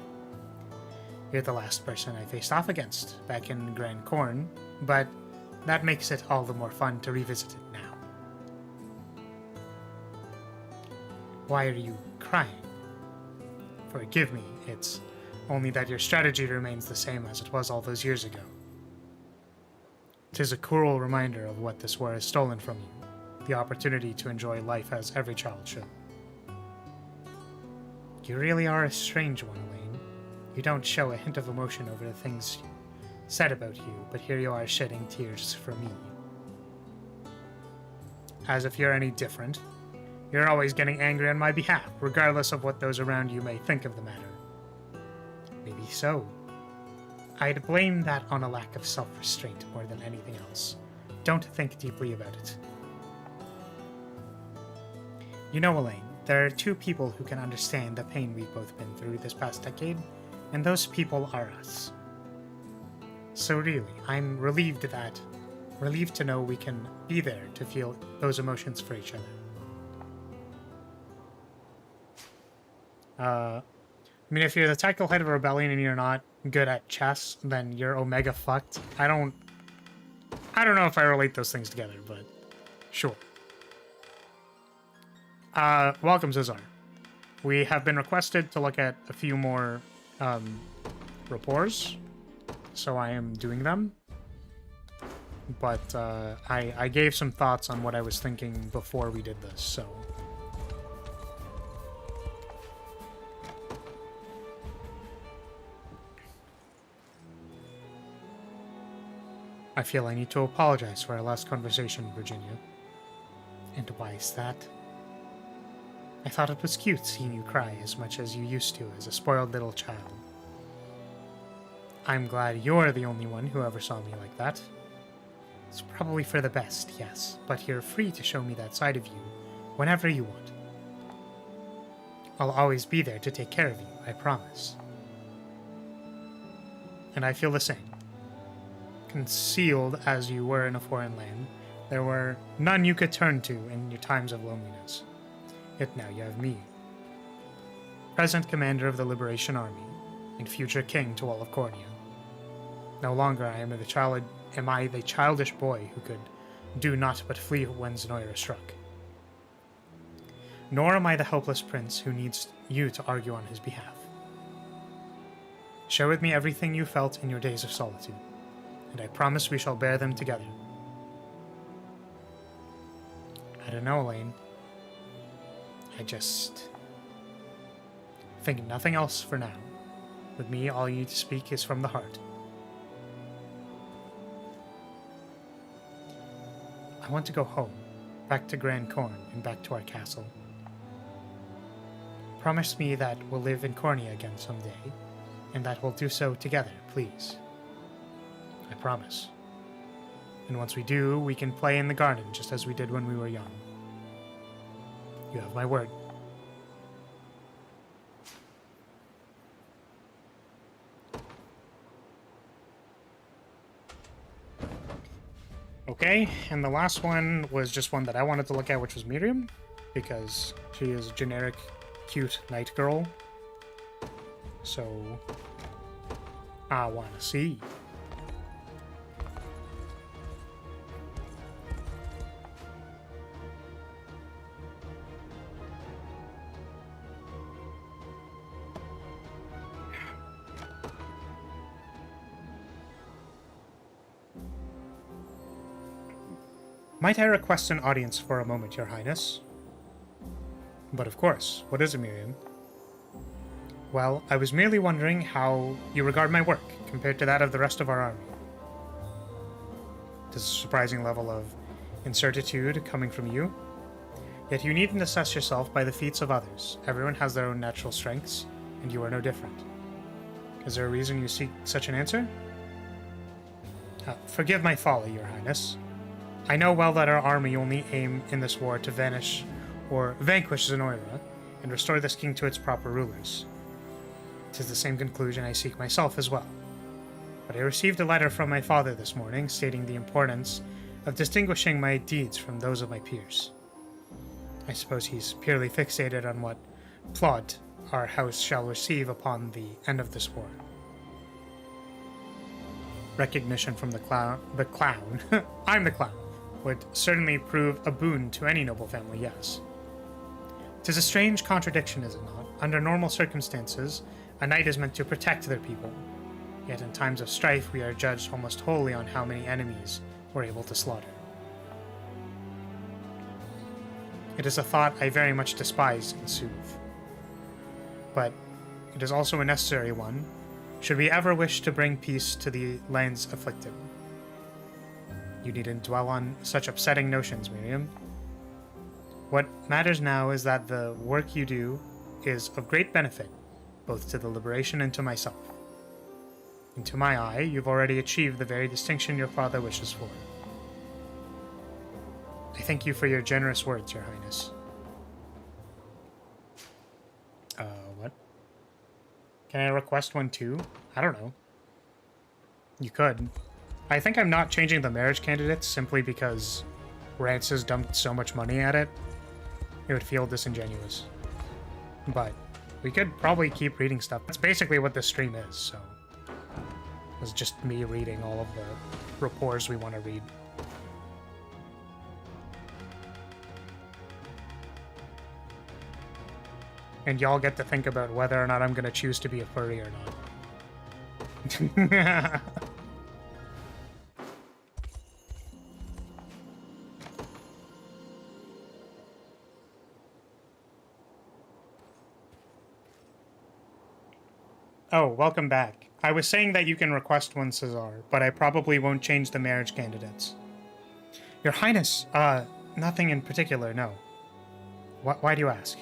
You're the last person I faced off against back in Grand Corn, but that makes it all the more fun to revisit it now. Why are you crying? Forgive me, it's only that your strategy remains the same as it was all those years ago. 'Tis a cruel reminder of what this war has stolen from you, the opportunity to enjoy life as every child should. You really are a strange one, Elaine. You don't show a hint of emotion over the things said about you, but here you are shedding tears for me. As if you're any different. You're always getting angry on my behalf, regardless of what those around you may think of the matter. Maybe so. I'd blame that on a lack of self-restraint more than anything else. Don't think deeply about it. You know, Elaine, there are two people who can understand the pain we've both been through this past decade, and those people are us. So really, I'm relieved to know we can be there to feel those emotions for each other. I mean, if you're the tactical head of a rebellion and you're not good at chess, then you're omega fucked. I don't know if I relate those things together, but sure. Welcome, Cesar. We have been requested to look at a few more rapports, so I am doing them. But I gave some thoughts on what I was thinking before we did this, so... I feel I need to apologize for our last conversation, Virginia. And why is that? I thought it was cute seeing you cry as much as you used to as a spoiled little child. I'm glad you're the only one who ever saw me like that. It's probably for the best, yes, but you're free to show me that side of you whenever you want. I'll always be there to take care of you, I promise. And I feel the same. Concealed as you were in a foreign land, there were none you could turn to in your times of loneliness. Yet now you have me, present commander of the Liberation Army, and future king to all of Cornia. No longer am I the childish boy who could do naught but flee when Zenoira struck. Nor am I the helpless prince who needs you to argue on his behalf. Share with me everything you felt in your days of solitude, and I promise we shall bear them together. I don't know, Elaine. I just think nothing else for now. With me, all you need to speak is from the heart. I want to go home, back to Grand Corn, and back to our castle. Promise me that we'll live in Cornia again someday, and that we'll do so together, please. I promise. And once we do, we can play in the garden just as we did when we were young. You have my word. Okay, and the last one was just one that I wanted to look at, which was Miriam, because she is a generic, cute knight girl. So, I want to see. Might I request an audience for a moment, Your Highness? But of course, what is it, Miriam? Well, I was merely wondering how you regard my work compared to that of the rest of our army. There's a surprising level of incertitude coming from you. Yet you needn't assess yourself by the feats of others. Everyone has their own natural strengths, and you are no different. Is there a reason you seek such an answer? Forgive my folly, Your Highness. I know well that our army only aim in this war to vanquish Zenoira and restore this king to its proper rulers. 'Tis the same conclusion I seek myself as well. But I received a letter from my father this morning stating the importance of distinguishing my deeds from those of my peers. I suppose he's purely fixated on what plot our house shall receive upon the end of this war. Recognition from the clown, I'm the clown, would certainly prove a boon to any noble family, yes. 'Tis a strange contradiction, is it not? Under normal circumstances, a knight is meant to protect their people, yet in times of strife we are judged almost wholly on how many enemies we're able to slaughter. It is a thought I very much despise and soothe. But it is also a necessary one, should we ever wish to bring peace to the lands afflicted. You needn't dwell on such upsetting notions, Miriam. What matters now is that the work you do is of great benefit, both to the liberation and to myself. And to my eye, you've already achieved the very distinction your father wishes for. I thank you for your generous words, Your Highness. What? Can I request one too? I don't know. You could. I think I'm not changing the marriage candidates simply because Rance has dumped so much money at it. It would feel disingenuous. But we could probably keep reading stuff. That's basically what this stream is, so it's just me reading all of the rapports we want to read. And y'all get to think about whether or not I'm going to choose to be a furry or not. Oh, welcome back. I was saying that you can request one, Cesar, but I probably won't change the marriage candidates. Your Highness, nothing in particular, no. Why do you ask?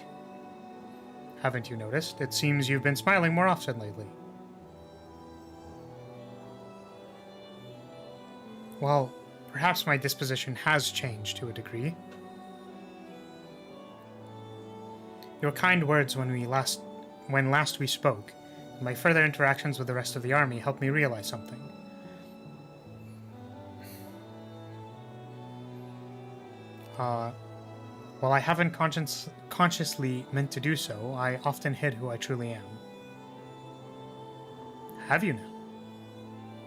Haven't you noticed? It seems you've been smiling more often lately. Well, perhaps my disposition has changed to a degree. Your kind words when last we spoke, and my further interactions with the rest of the army helped me realize something. While I haven't consciously meant to do so, I often hid who I truly am. Have you now?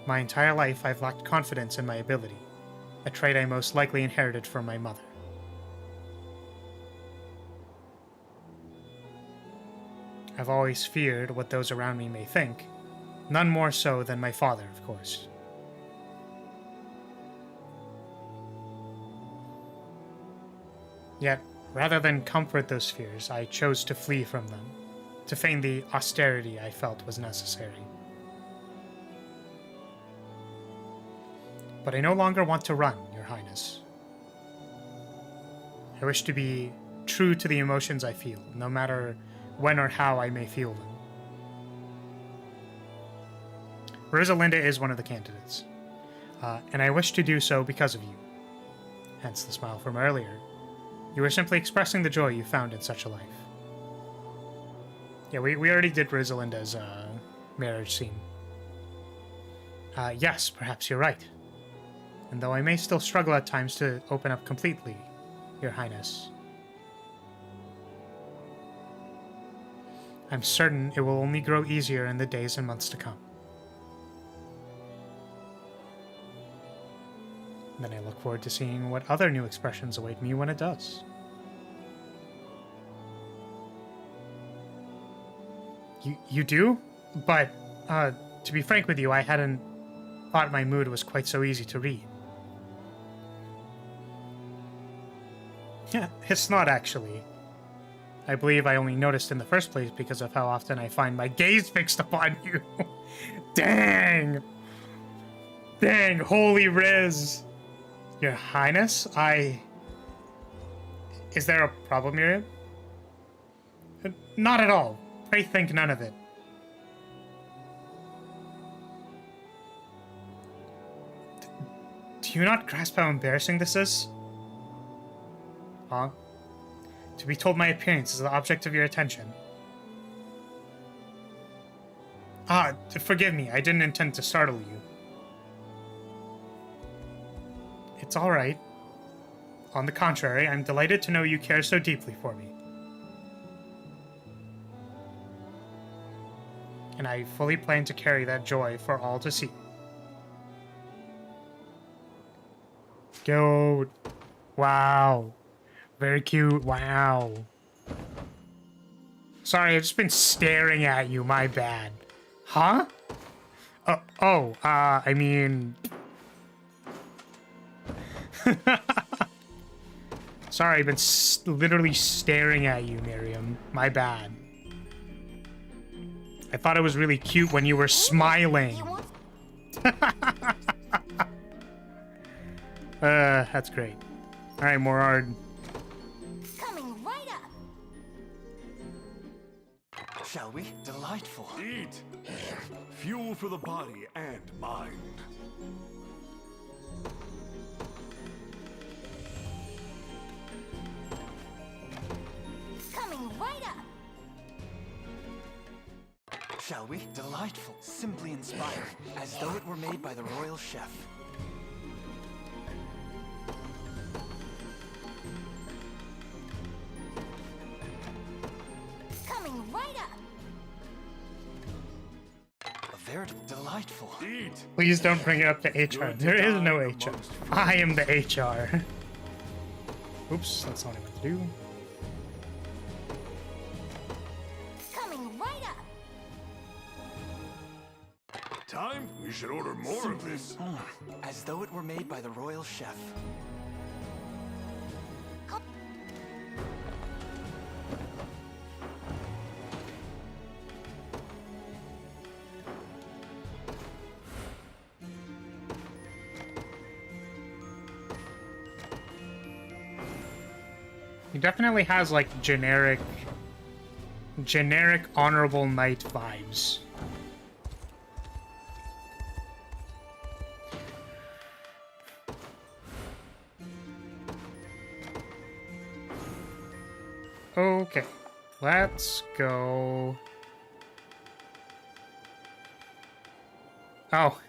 My entire life I've lacked confidence in my ability, a trait I most likely inherited from my mother. I've always feared what those around me may think, none more so than my father, of course. Yet, rather than comfort those fears, I chose to flee from them, to feign the austerity I felt was necessary. But I no longer want to run, Your Highness. I wish to be true to the emotions I feel, no matter when or how I may feel them. Rosalinda is one of the candidates, and I wish to do so because of you. Hence the smile from earlier. You were simply expressing the joy you found in such a life. Yeah, we already did Rosalinda's marriage scene. Yes, perhaps you're right. And though I may still struggle at times to open up completely, Your Highness, I'm certain it will only grow easier in the days and months to come. Then I look forward to seeing what other new expressions await me when it does. You do? But, to be frank with you, I hadn't thought my mood was quite so easy to read. It's not actually. I believe I only noticed in the first place because of how often I find my gaze fixed upon you. Dang! Dang, holy Riz! Your Highness, Is there a problem, Miriam? Not at all. Pray think none of it. Do you not grasp how embarrassing this is? Huh? To be told my appearance is the object of your attention. Forgive me, I didn't intend to startle you. It's alright. On the contrary, I'm delighted to know you care so deeply for me. And I fully plan to carry that joy for all to see. Cute. Wow. Very cute. Wow. Sorry, I've just been staring at you. My bad. Huh? I mean... Sorry, I've been literally staring at you, Miriam. My bad. I thought it was really cute when you were smiling. That's great. Alright, Morard. Coming right up. Shall we? Delightful. Eat! Fuel for the body and mind. Coming right up. Shall we? Delightful. Simply inspiring. As though it were made by the royal chef. Coming right up. A veritable delightful. Eat! Please don't bring it up to HR. There is no HR. I am the HR. Oops, that's not what I meant to do. Coming right up. Time? We should order more of this. As though it were made by the royal chef. He definitely has like generic honorable knight vibes. Okay, let's go. Oh.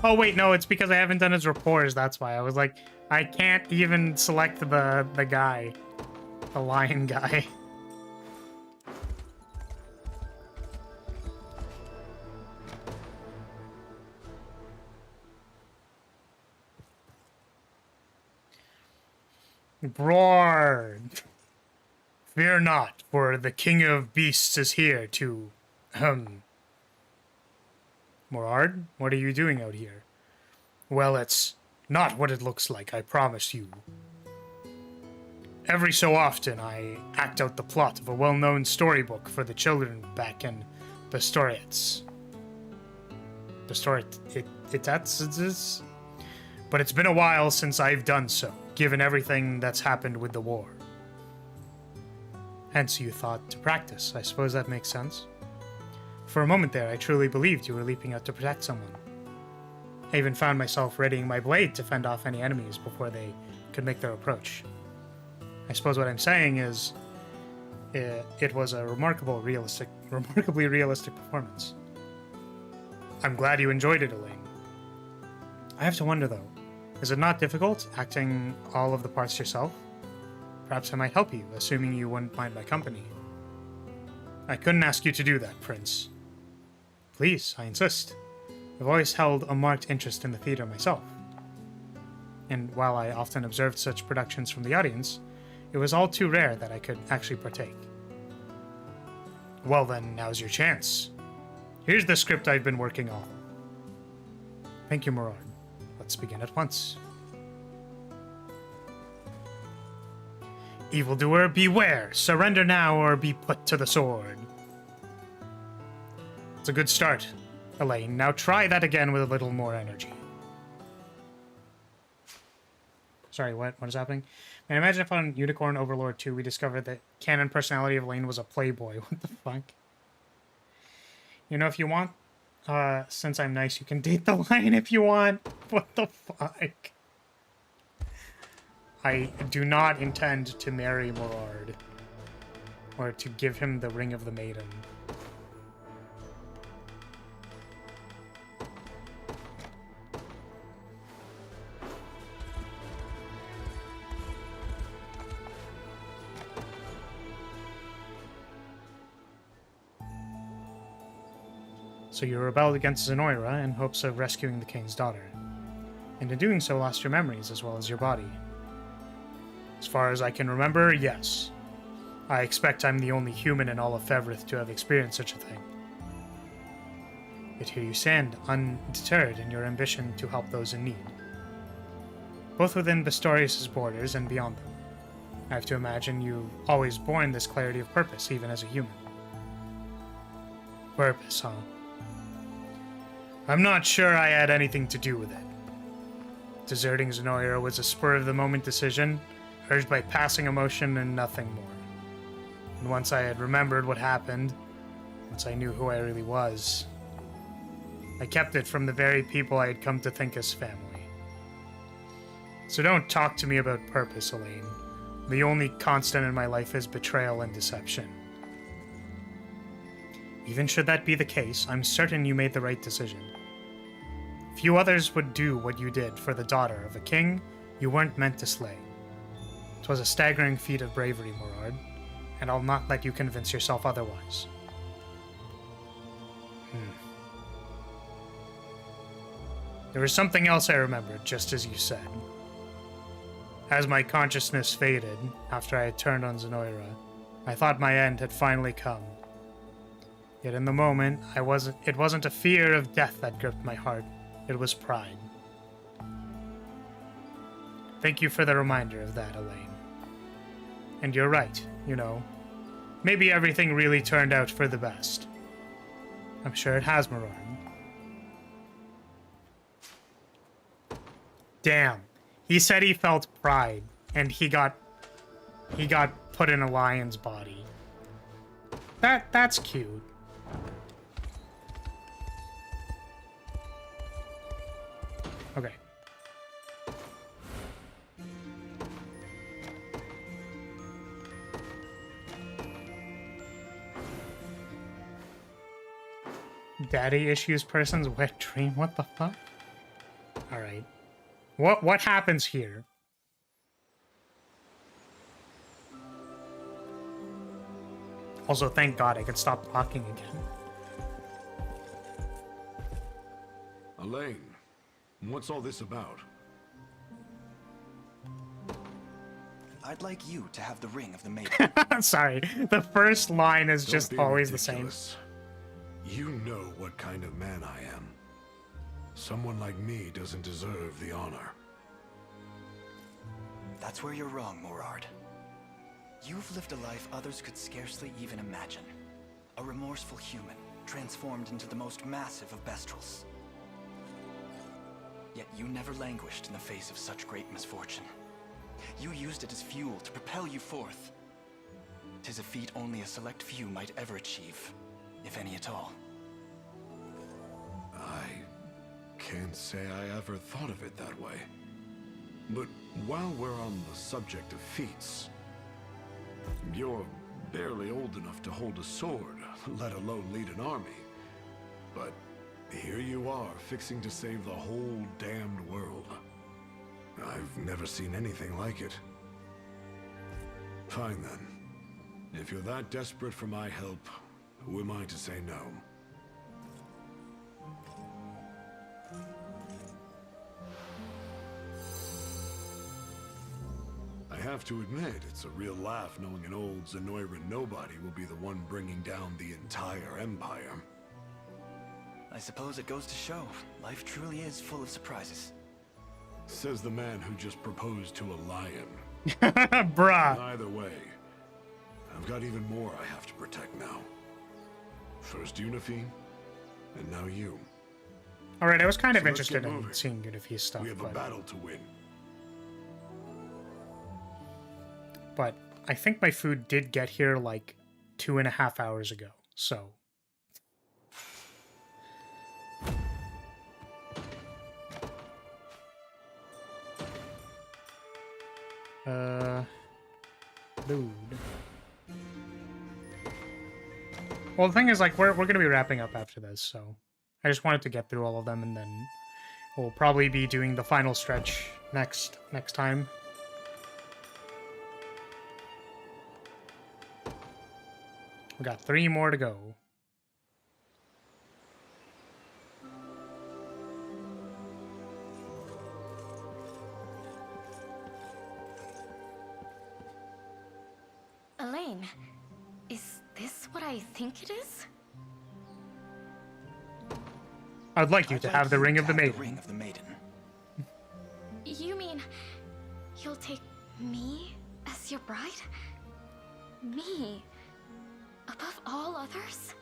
Oh wait, no, it's because I haven't done his rapports, that's why. I was like, I can't even select the guy. The lion guy. Roar! Fear not, for the king of beasts is here to, Morard, what are you doing out here? Well, it's not what it looks like, I promise you. Every so often, I act out the plot of a well-known storybook for the children back in the Storiettes. But it's been a while since I've done so, given everything that's happened with the war. Hence you thought to practice. I suppose that makes sense. For a moment there, I truly believed you were leaping out to protect someone. I even found myself readying my blade to fend off any enemies before they could make their approach. I suppose what I'm saying is, it was a remarkably realistic performance. I'm glad you enjoyed it, Elaine. I have to wonder, though, is it not difficult acting all of the parts yourself? Perhaps I might help you, assuming you wouldn't mind my company. I couldn't ask you to do that, Prince. Please, I insist. I've always held a marked interest in the theater myself. And while I often observed such productions from the audience, it was all too rare that I could actually partake. Well then, now's your chance. Here's the script I've been working on. Thank you, Morard. Let's begin at once. Evildoer, beware! Surrender now or be put to the sword. It's a good start, Elaine. Now try that again with a little more energy. Sorry, what is happening? Man, imagine if on Unicorn Overlord 2 we discovered that canon personality of Elaine was a playboy. What the fuck? You know, if you want, since I'm nice, you can date the Lion if you want. What the fuck? I do not intend to marry Morard. Or to give him the Ring of the Maiden. So you rebelled against Zenoira in hopes of rescuing the king's daughter, and in doing so lost your memories as well as your body. As far as I can remember, yes. I expect I'm the only human in all of Fevrith to have experienced such a thing. Yet here you stand, undeterred in your ambition to help those in need, both within Bastorius' borders and beyond them. I have to imagine you've always borne this clarity of purpose, even as a human. Purpose, huh? I'm not sure I had anything to do with it. Deserting Zenoira was a spur-of-the-moment decision, urged by passing emotion and nothing more. And once I had remembered what happened, once I knew who I really was, I kept it from the very people I had come to think as family. So don't talk to me about purpose, Elaine. The only constant in my life is betrayal and deception. Even should that be the case, I'm certain you made the right decision. Few others would do what you did for the daughter of a king you weren't meant to slay. 'Twas a staggering feat of bravery, Morard, and I'll not let you convince yourself otherwise. There was something else I remembered, just as you said. As my consciousness faded after I had turned on Zenoira, I thought my end had finally come. Yet in the moment, it wasn't a fear of death that gripped my heart. It was pride. Thank you for the reminder of that, Elaine. And you're right, you know. Maybe everything really turned out for the best. I'm sure it has, Morard. Damn. He said he felt pride, and he got put in a lion's body. That's cute. Okay. Daddy issues person's wet dream? What the fuck? Alright. What happens here? Also, thank God I could stop talking again. Elaine, what's all this about? I'd like you to have the ring of the maiden. Sorry, the first line is just always ridiculous. the same. You know what kind of man I am. Someone like me doesn't deserve the honor. That's where you're wrong, Morard. You've lived a life others could scarcely even imagine. A remorseful human, transformed into the most massive of bestrels. Yet you never languished in the face of such great misfortune. You used it as fuel to propel you forth. 'Tis a feat only a select few might ever achieve, if any at all. I can't say I ever thought of it that way. But while we're on the subject of feats, you're barely old enough to hold a sword, let alone lead an army. But here you are, fixing to save the whole damned world. I've never seen anything like it. Fine then. If you're that desperate for my help, who am I to say no? I have to admit, it's a real laugh knowing an old Zenoira nobody will be the one bringing down the entire empire. I suppose it goes to show, life truly is full of surprises. Says the man who just proposed to a lion. Bruh. Either way, I've got even more I have to protect now. First Unifi, and now you. Alright, I was kind of So let's interested get in moving. seeing Unifi's stuff, We have a battle to win. but I think my food did get here like 2.5 hours ago, so. Food. Well, the thing is, like, we're gonna be wrapping up after this, so I just wanted to get through all of them, and then we'll probably be doing the final stretch next time. We got 3 more to go. Elaine, is this what I think it is? I'd like you to have the Ring of the Maiden. Ring of the Maiden. You mean you'll take me as your bride? Me? Above all others?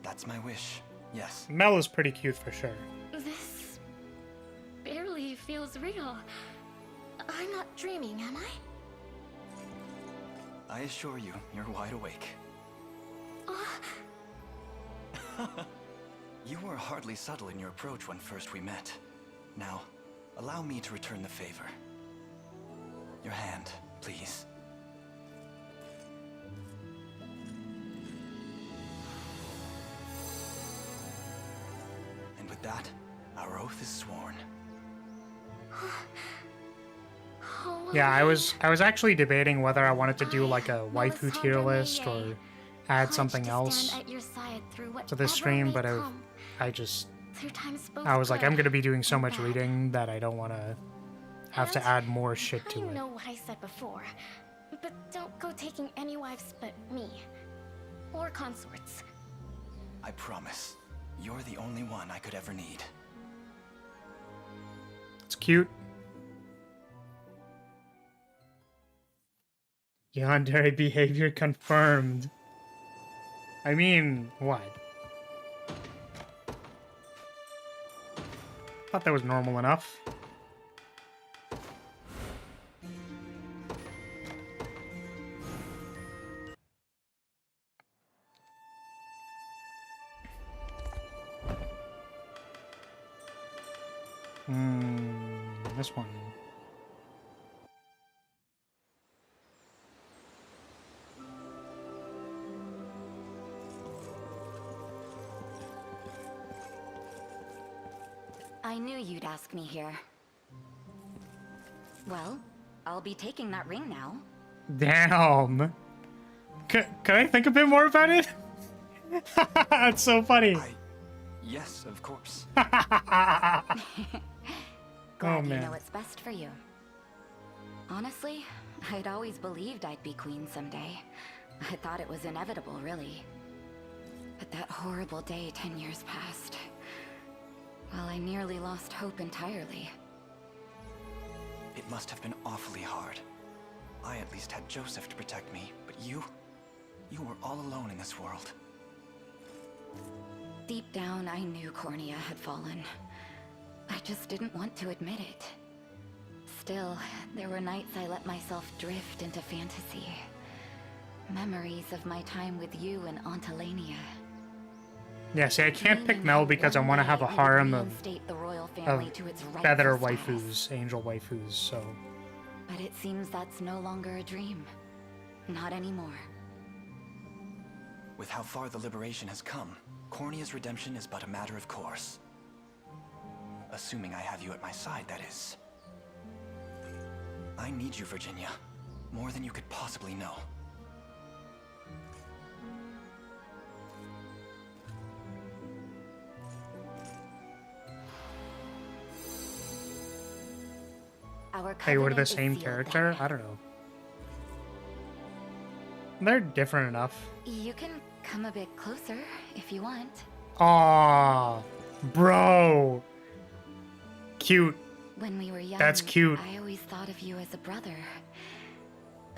That's my wish, yes. Mel is pretty cute for sure. This barely feels real. I'm not dreaming, am I? I assure you, you're wide awake. You were hardly subtle in your approach when first we met. Now, allow me to return the favor. Your hand, please. And with that, our oath is sworn. Yeah, I was actually debating whether I wanted to do like a waifu tier list or add something else to this stream, but I was like, I'm gonna be doing so much reading that I don't want to have to add more shit to You it. know what I said before, but don't go taking any wives but me. Or consorts. I promise. You're the only one I could ever need. It's cute. Yandere behavior confirmed. I mean, what? Thought that was normal enough. This one. I knew you'd ask me here. Well, I'll be taking that ring now. Damn. Can I think a bit more about it? That's so funny. Yes, of course. Glad Oh, you man. know what's best for you. Honestly, I'd always believed I'd be queen someday. I thought it was inevitable, really. But that horrible day 10 years passed. Well, I nearly lost hope entirely. It must have been awfully hard. I at least had Joseph to protect me, but you were all alone in this world. Deep down, I knew Cornea had fallen. I just didn't want to admit it. Still, there were nights I let myself drift into fantasy. Memories of my time with you and Aunt Elenia. Yeah, see, I can't pick Mel because I want to have a harem of feather waifus, angel waifus, so... But it seems that's no longer a dream. Not anymore. With how far the liberation has come, Cornea's redemption is but a matter of course. Assuming I have you at my side, that is. I need you, Virginia. More than you could possibly know. They were the same character? I don't know. They're different enough. You can come a bit closer if you want. Aww, bro. Cute. When we were young, That's cute. I always thought of you as a brother.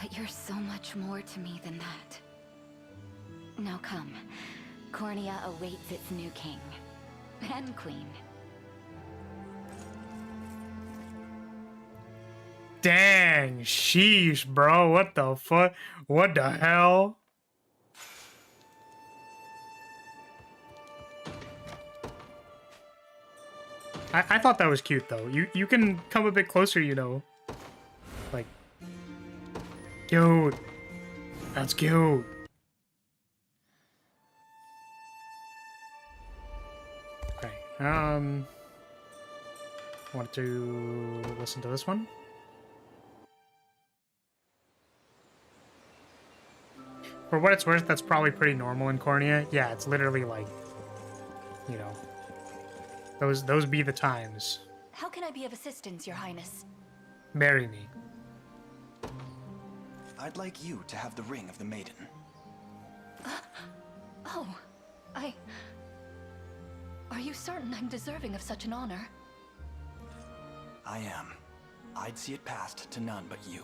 But you're so much more to me than that. Now come. Cornea awaits its new king. And queen. Dang, sheesh, bro. What the fuck? What the hell? I thought that was cute, though. You can come a bit closer, you know. Like, cute. That's cute. Okay. Want to listen to this one? For what it's worth, that's probably pretty normal in Cornea. Yeah, it's literally like, you know, those be the times. How can I be of assistance, Your Highness? Marry me. I'd like you to have the ring of the maiden. Oh, Are you certain I'm deserving of such an honor? I am. I'd see it passed to none but you.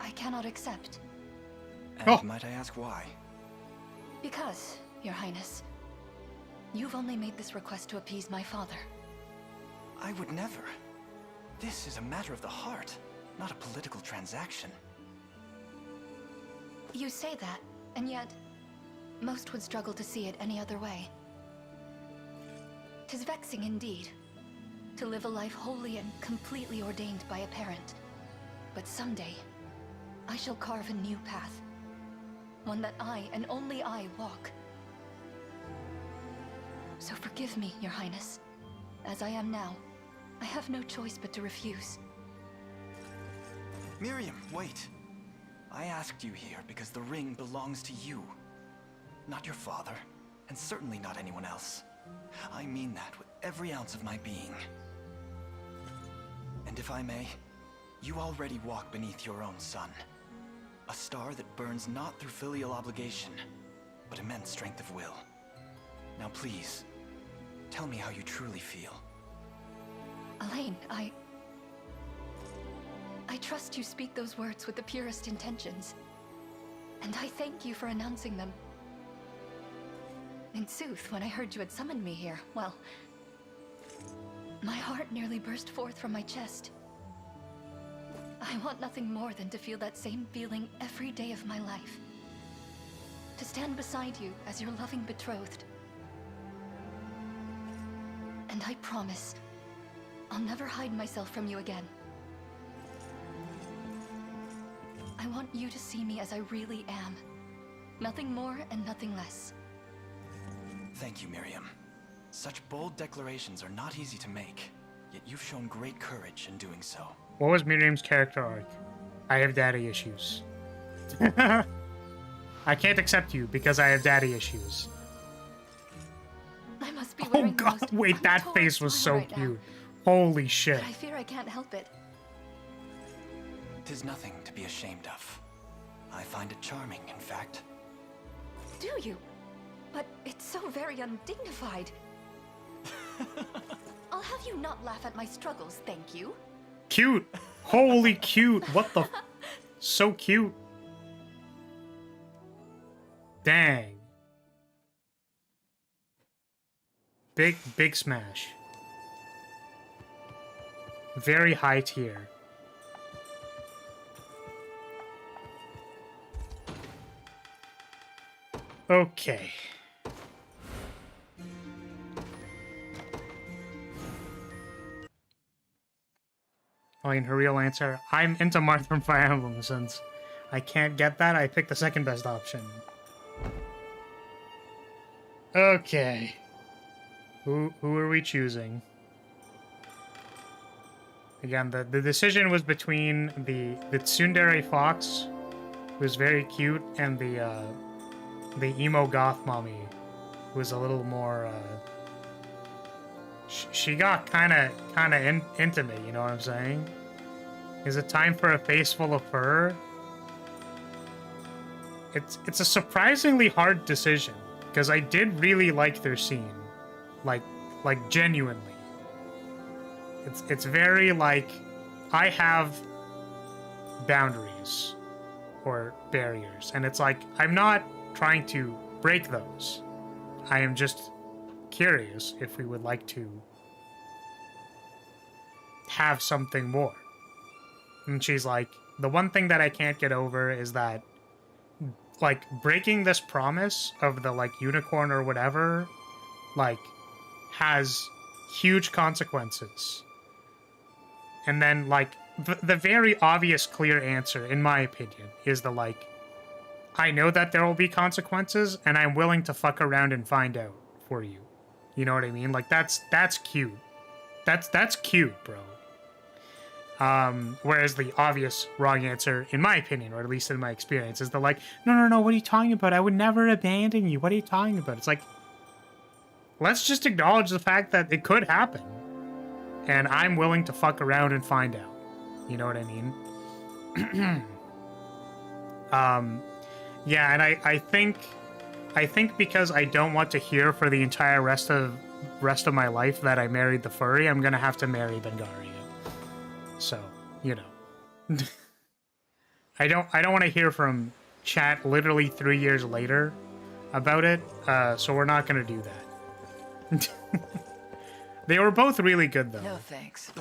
I cannot accept. And might I ask why? Because, Your Highness, you've only made this request to appease my father. I would never. This is a matter of the heart, not a political transaction. You say that, and yet, most would struggle to see it any other way. 'Tis vexing indeed, to live a life wholly and completely ordained by a parent. But someday, I shall carve a new path. One that I, and only I, walk. So forgive me, Your Highness. As I am now, I have no choice but to refuse. Miriam, wait. I asked you here because the ring belongs to you. Not your father, and certainly not anyone else. I mean that with every ounce of my being. And if I may, you already walk beneath your own sun. A star that burns not through filial obligation, but immense strength of will. Now please, tell me how you truly feel. Elaine, I trust you speak those words with the purest intentions. And I thank you for announcing them. In sooth, when I heard you had summoned me here, well, my heart nearly burst forth from my chest. I want nothing more than to feel that same feeling every day of my life. To stand beside you as your loving betrothed. And I promise, I'll never hide myself from you again. I want you to see me as I really am. Nothing more and nothing less. Thank you, Miriam. Such bold declarations are not easy to make, yet you've shown great courage in doing so. What was Miriam's character arc? I have daddy issues. I can't accept you because I have daddy issues. I must be Oh god, wait, that face was so cute. Holy shit. But I fear I can't help it. 'Tis nothing to be ashamed of. I find it charming, in fact. Do you? But it's so very undignified. I'll have you not laugh at my struggles, thank you. Cute. Holy cute. What the? So cute. Dang. Big smash. Very high tier. Okay. Oh, and her real answer, I'm into Marth from Fire Emblem. Since I can't get that, I picked the second best option. Okay. Who are we choosing? Again, the decision was between the tsundere fox, who's very cute, and the emo goth mommy, who was a little more she got kind of intimate, you know what I'm saying? Is it time for a face full of fur? It's a surprisingly hard decision, because I did really like their scene, like Like, genuinely. It's very, like, I have boundaries or barriers, and it's like, I'm not trying to break those. I am just curious if we would like to have something more. And she's like, the one thing that I can't get over is that, like, breaking this promise of the, like, unicorn or whatever, like, has huge consequences. And then, like, the very obvious, clear answer, in my opinion, is the, like, I know that there will be consequences, and I'm willing to fuck around and find out for you. You know what I mean? Like, that's cute. That's cute, bro. Whereas the obvious wrong answer, in my opinion, or at least in my experience, is the, like, no, what are you talking about? I would never abandon you. What are you talking about? It's like, let's just acknowledge the fact that it could happen. And I'm willing to fuck around and find out. You know what I mean? Yeah, and I think because I don't want to hear for the entire rest of my life that I married the furry, I'm gonna have to marry Bengaria. So, you know. I don't want to hear from chat literally 3 years later about it, so we're not gonna do that. They were both really good, though. No thanks.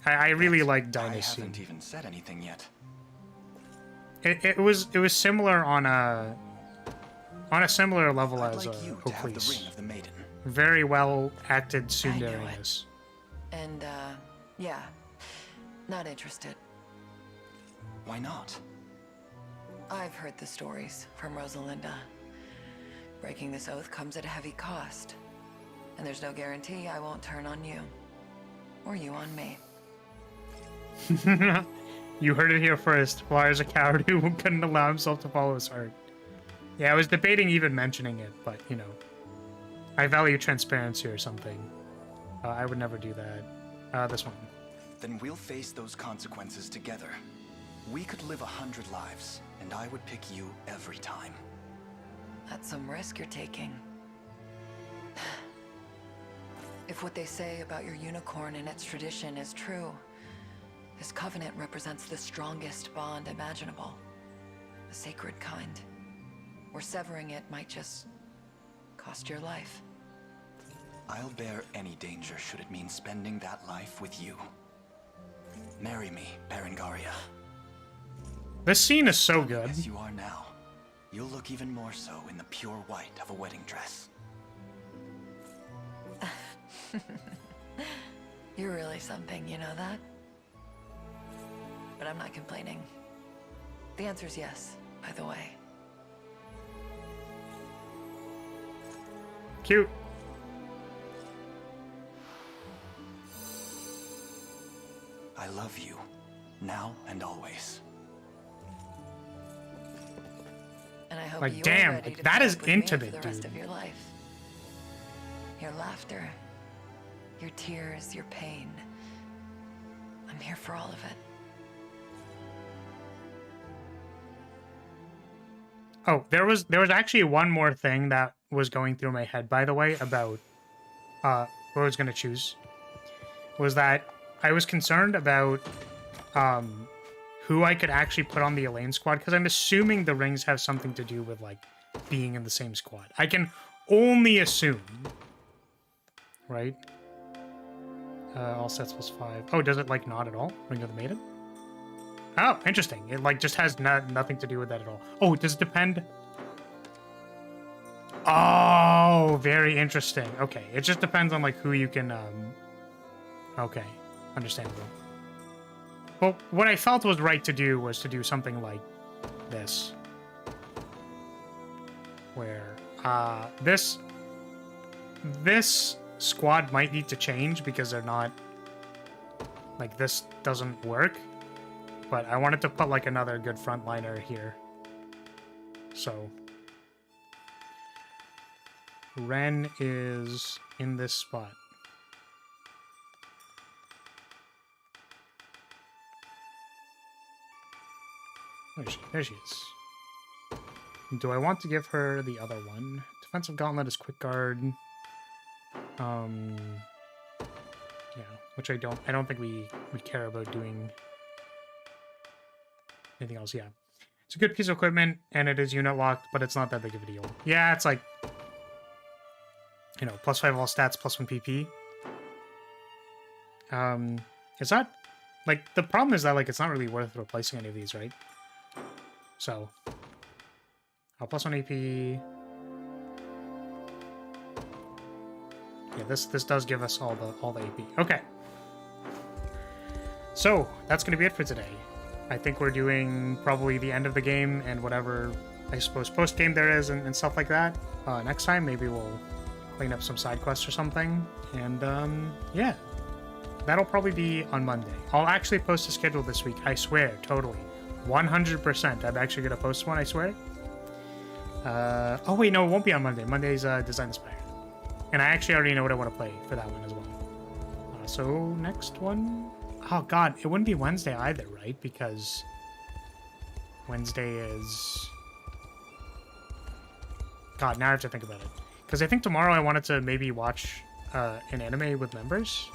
I really like Dynasty. I haven't even said anything yet. It was similar on a similar level as Oakley's. The ring of the maiden. Very well acted tsundereness. And yeah, not interested. Why not? I've heard the stories from Rosalinda. Breaking this oath comes at a heavy cost. And there's no guarantee I won't turn on you. Or you on me. You heard it here first. Flyer's a coward who couldn't allow himself to follow his heart. Yeah, I was debating even mentioning it, but, you know. I value transparency or something. I would never do that. This one. Then we'll face those consequences together. We could live 100 lives, and I would pick you every time. That's some risk you're taking. If what they say about your unicorn and its tradition is true, this covenant represents the strongest bond imaginable. The sacred kind. Where severing it might just cost your life. I'll bear any danger should it mean spending that life with you. Marry me, Berengaria. This scene is so good. As you are now, you'll look even more so in the pure white of a wedding dress. You're really something, you know that? But I'm not complaining. The answer's yes, by the way. Cute. I love you, now and always. And I hope like, you're damn, ready like, to that put is up with me intimate, for the rest dude. of your life. Your laughter, your tears, your pain. I'm here for all of it. Oh, there was actually one more thing that was going through my head, by the way, about what I was gonna choose. Was that I was concerned about who I could actually put on the Elaine squad, because I'm assuming the rings have something to do with, like, being in the same squad. I can only assume. Right? All sets plus 5. Oh, does it, like, not at all? Ring of the Maiden? Oh, interesting. It, like, just has nothing to do with that at all. Oh, does it depend? Oh, very interesting. Okay, it just depends on, like, who you can, Okay, understandable. Well, what I felt was right to do was to do something like this. Where, this squad might need to change because they're not, like, this doesn't work. But I wanted to put, like, another good frontliner here. So Ren is in this spot. There she is. Do I want to give her the other one? Defensive Gauntlet is quick guard. Yeah, which I don't think we care about doing anything else. Yeah, it's a good piece of equipment, and it is unit locked, but it's not that big of a deal. Yeah, it's like, you know, +5 all stats, +1 PP. Is that, like, the problem is that, like, it's not really worth replacing any of these, right? So, +1 AP. Yeah, this does give us all the AP. Okay. So, that's going to be it for today. I think we're doing probably the end of the game and whatever, I suppose, post-game there is and stuff like that. Next time, maybe we'll clean up some side quests or something. And, yeah. That'll probably be on Monday. I'll actually post a schedule this week. I swear, totally. 100%. I'm actually going to post one, I swear. Oh, wait, no, it won't be on Monday. Monday's Design Inspired. And I actually already know what I want to play for that one as well. So, next one... Oh, God, it wouldn't be Wednesday either, right? Because Wednesday is... God, now I have to think about it. Because I think tomorrow I wanted to maybe watch an anime with members.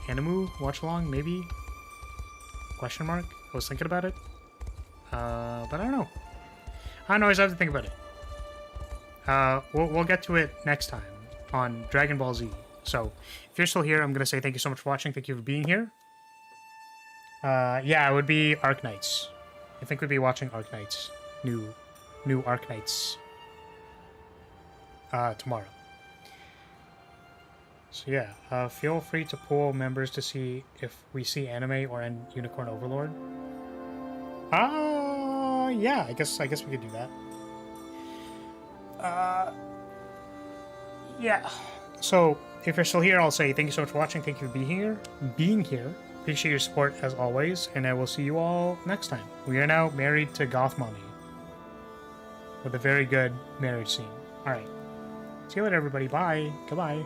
Animu watch-along, maybe? Question mark? I was thinking about it. But I don't know. I don't know, I just have to think about it. We'll get to it next time on Dragon Ball Z. So, if you're still here, I'm going to say thank you so much for watching. Thank you for being here. Yeah, it would be Arc Knights. I think we'd be watching Arc Knights. New Arc Knights. Tomorrow. So yeah, feel free to poll members to see if we see anime or Unicorn Overlord. Yeah, I guess we could do that. Yeah. So, if you're still here, I'll say thank you so much for watching. Thank you for being here. Appreciate your support as always, and I will see you all next time. We are now married to Goth Mommy. With a very good marriage scene. Alright. See you later, everybody. Bye. Goodbye.